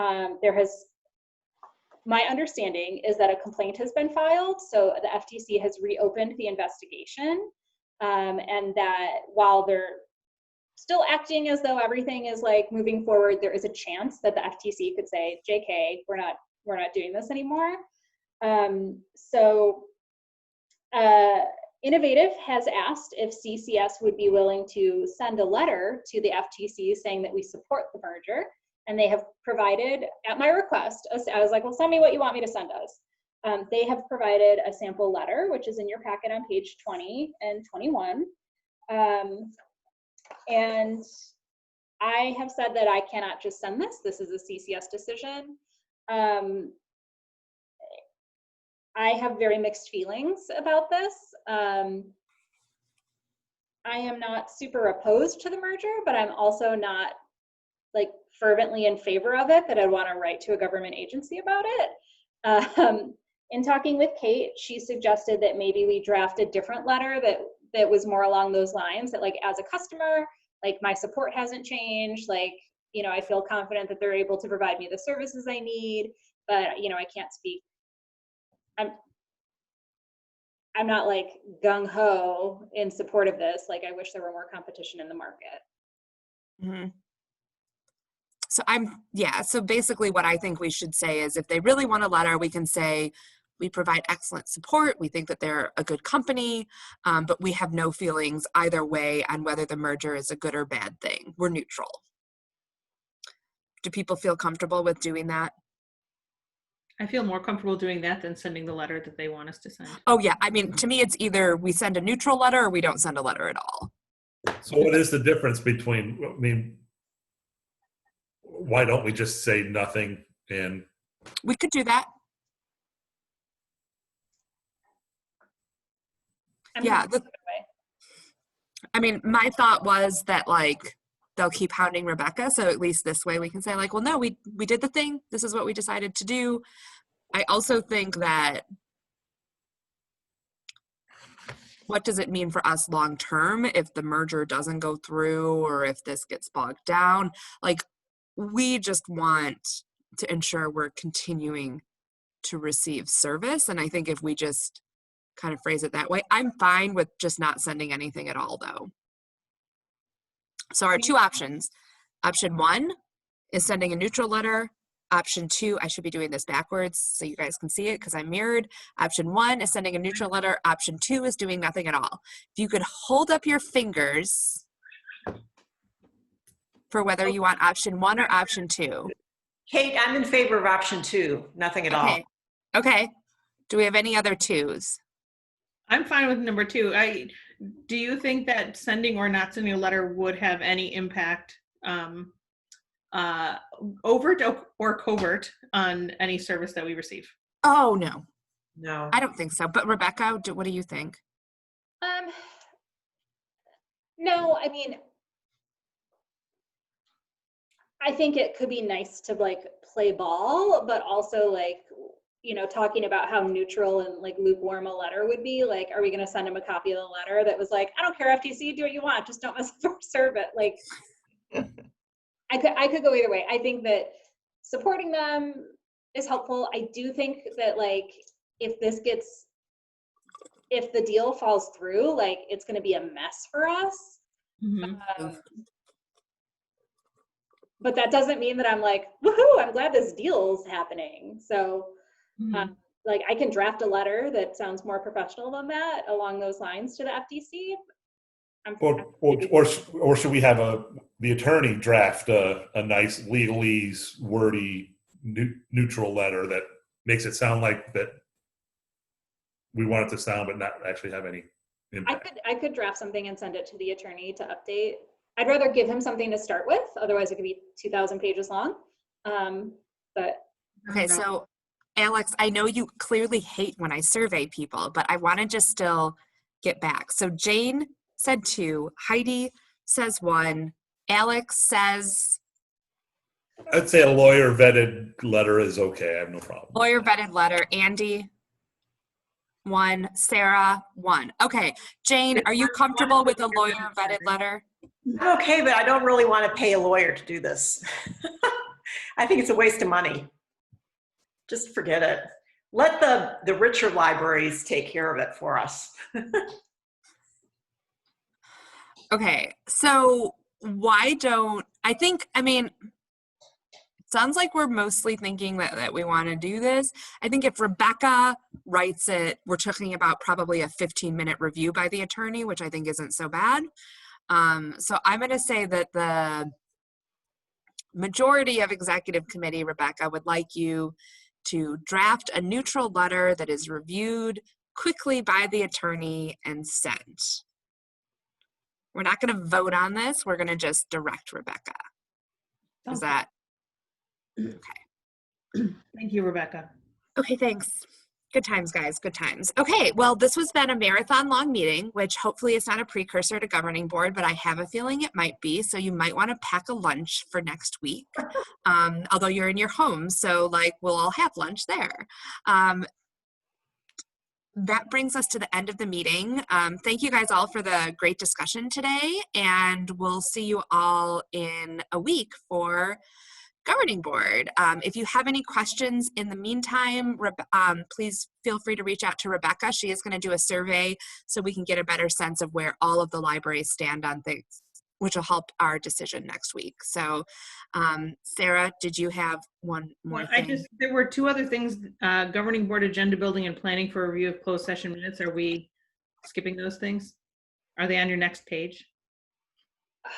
Speaker 1: my understanding is that a complaint has been filed, so the FTC has reopened the investigation, and that while they're still acting as though everything is like moving forward, there is a chance that the FTC could say, JK, we're not doing this anymore. Innovative has asked if CCS would be willing to send a letter to the FTC saying that we support the merger, and they have provided, at my request, I was like, well, send me what you want me to send us. They have provided a sample letter, which is in your packet on page 20 and 21. And I have said that I cannot just send this. This is a CCS decision. I have very mixed feelings about this. I am not super opposed to the merger, but I'm also not like fervently in favor of it, that I'd want to write to a government agency about it. In talking with Kate, she suggested that maybe we draft a different letter that was more along those lines, that like, as a customer, like my support hasn't changed, like, you know, I feel confident that they're able to provide me the services I need, but, you know, I can't speak. I'm not like gung-ho in support of this. Like, I wish there were more competition in the market.
Speaker 2: Mm-hmm. So basically what I think we should say is if they really want a letter, we can say, we provide excellent support. We think that they're a good company, but we have no feelings either way on whether the merger is a good or bad thing. We're neutral. Do people feel comfortable with doing that?
Speaker 5: I feel more comfortable doing that than sending the letter that they want us to send.
Speaker 2: Oh yeah, I mean, to me, it's either we send a neutral letter or we don't send a letter at all.
Speaker 4: So what is the difference between, I mean, why don't we just say nothing? And
Speaker 2: we could do that. Yeah. I mean, my thought was that like, they'll keep hounding Rebecca. So at least this way we can say like, well, no, we did the thing. This is what we decided to do. I also think that what does it mean for us long term if the merger doesn't go through or if this gets bogged down? Like, we just want to ensure we're continuing to receive service. And I think if we just kind of phrase it that way, I'm fine with just not sending anything at all though. So our two options, option one is sending a neutral letter. Option two, I should be doing this backwards so you guys can see it because I'm mirrored. Option one is sending a neutral letter. Option two is doing nothing at all. If you could hold up your fingers for whether you want option one or option two.
Speaker 3: Kate, I'm in favor of option two, nothing at all.
Speaker 2: Okay. Do we have any other twos?
Speaker 5: I'm fine with number two. Do you think that sending or not sending a letter would have any impact, overt or covert, on any service that we receive?
Speaker 2: Oh, no.
Speaker 3: No.
Speaker 2: I don't think so. But Rebecca, what do you think?
Speaker 1: No, I mean, I think it could be nice to like play ball, but also like, you know, talking about how neutral and like lukewarm a letter would be. Like, are we going to send them a copy of the letter that was like, I don't care, FTC, do what you want, just don't mess up our service. Like, I could go either way. I think that supporting them is helpful. I do think that like, if the deal falls through, like it's going to be a mess for us.
Speaker 5: Mm-hmm.
Speaker 1: But that doesn't mean that I'm like, woohoo, I'm glad this deal's happening. So like I can draft a letter that sounds more professional than that along those lines to the FTC.
Speaker 4: Or should we have the attorney draft a nice legalese, wordy, neutral letter that makes it sound like that we want it to sound, but not actually have any impact?
Speaker 1: I could draft something and send it to the attorney to update. I'd rather give him something to start with. Otherwise it could be 2,000 pages long. But
Speaker 2: okay, so Alex, I know you clearly hate when I survey people, but I want to just still get back. So Jane said 2, Heidi says 1, Alex says?
Speaker 4: I'd say a lawyer vetted letter is okay. I have no problem.
Speaker 2: Lawyer vetted letter. Andy? 1, Sarah, 1. Okay, Jane, are you comfortable with a lawyer vetted letter?
Speaker 3: I'm okay, but I don't really want to pay a lawyer to do this. I think it's a waste of money. Just forget it. Let the richer libraries take care of it for us.
Speaker 2: Okay, so why don't, I mean, it sounds like we're mostly thinking that we want to do this. I think if Rebecca writes it, we're talking about probably a 15-minute review by the attorney, which I think isn't so bad. So I'm going to say that the majority of executive committee, Rebecca, would like you to draft a neutral letter that is reviewed quickly by the attorney and sent. We're not going to vote on this. We're going to just direct Rebecca. Is that okay?
Speaker 5: Thank you, Rebecca.
Speaker 2: Okay, thanks. Good times, guys. Good times. Okay, well, this has been a marathon long meeting, which hopefully is not a precursor to governing board, but I have a feeling it might be. So you might want to pack a lunch for next week, although you're in your home. So like we'll all have lunch there. That brings us to the end of the meeting. Thank you guys all for the great discussion today, and we'll see you all in a week for governing board. If you have any questions in the meantime, please feel free to reach out to Rebecca. She is going to do a survey so we can get a better sense of where all of the libraries stand on things, which will help our decision next week. So Sarah, did you have one more thing?
Speaker 5: There were 2 other things, governing board agenda building and planning for review of closed session minutes. Are we skipping those things? Are they on your next page?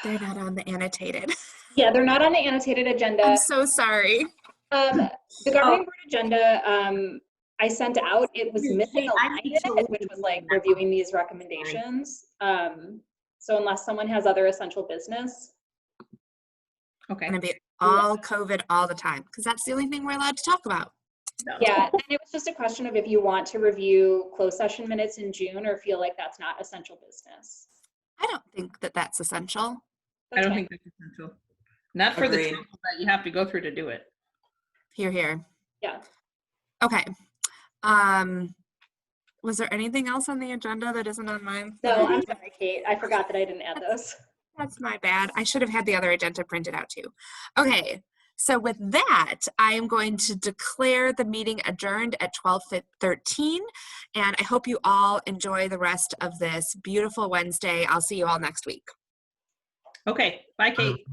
Speaker 2: They're not on the annotated.
Speaker 1: Yeah, they're not on the annotated agenda.
Speaker 2: I'm so sorry.
Speaker 1: The governing board agenda I sent out, it was missing a line in it, which was like reviewing these recommendations. So unless someone has other essential business.
Speaker 5: Okay.
Speaker 2: It's gonna be all COVID all the time because that's the only thing we're allowed to talk about.
Speaker 1: Yeah, and it was just a question of if you want to review closed session minutes in June or feel like that's not essential business.
Speaker 2: I don't think that that's essential.
Speaker 5: I don't think that's essential. Not for
Speaker 3: Agreed.
Speaker 5: the trouble that you have to go through to do it.
Speaker 2: Here, here.
Speaker 1: Yeah.
Speaker 2: Okay. Was there anything else on the agenda that isn't on mine?
Speaker 1: No, I'm sorry, Kate. I forgot that I didn't add those.
Speaker 2: That's my bad. I should have had the other agenda printed out too. Okay. So with that, I am going to declare the meeting adjourned at 12:13, and I hope you all enjoy the rest of this beautiful Wednesday. I'll see you all next week.
Speaker 5: Okay. Bye, Kate.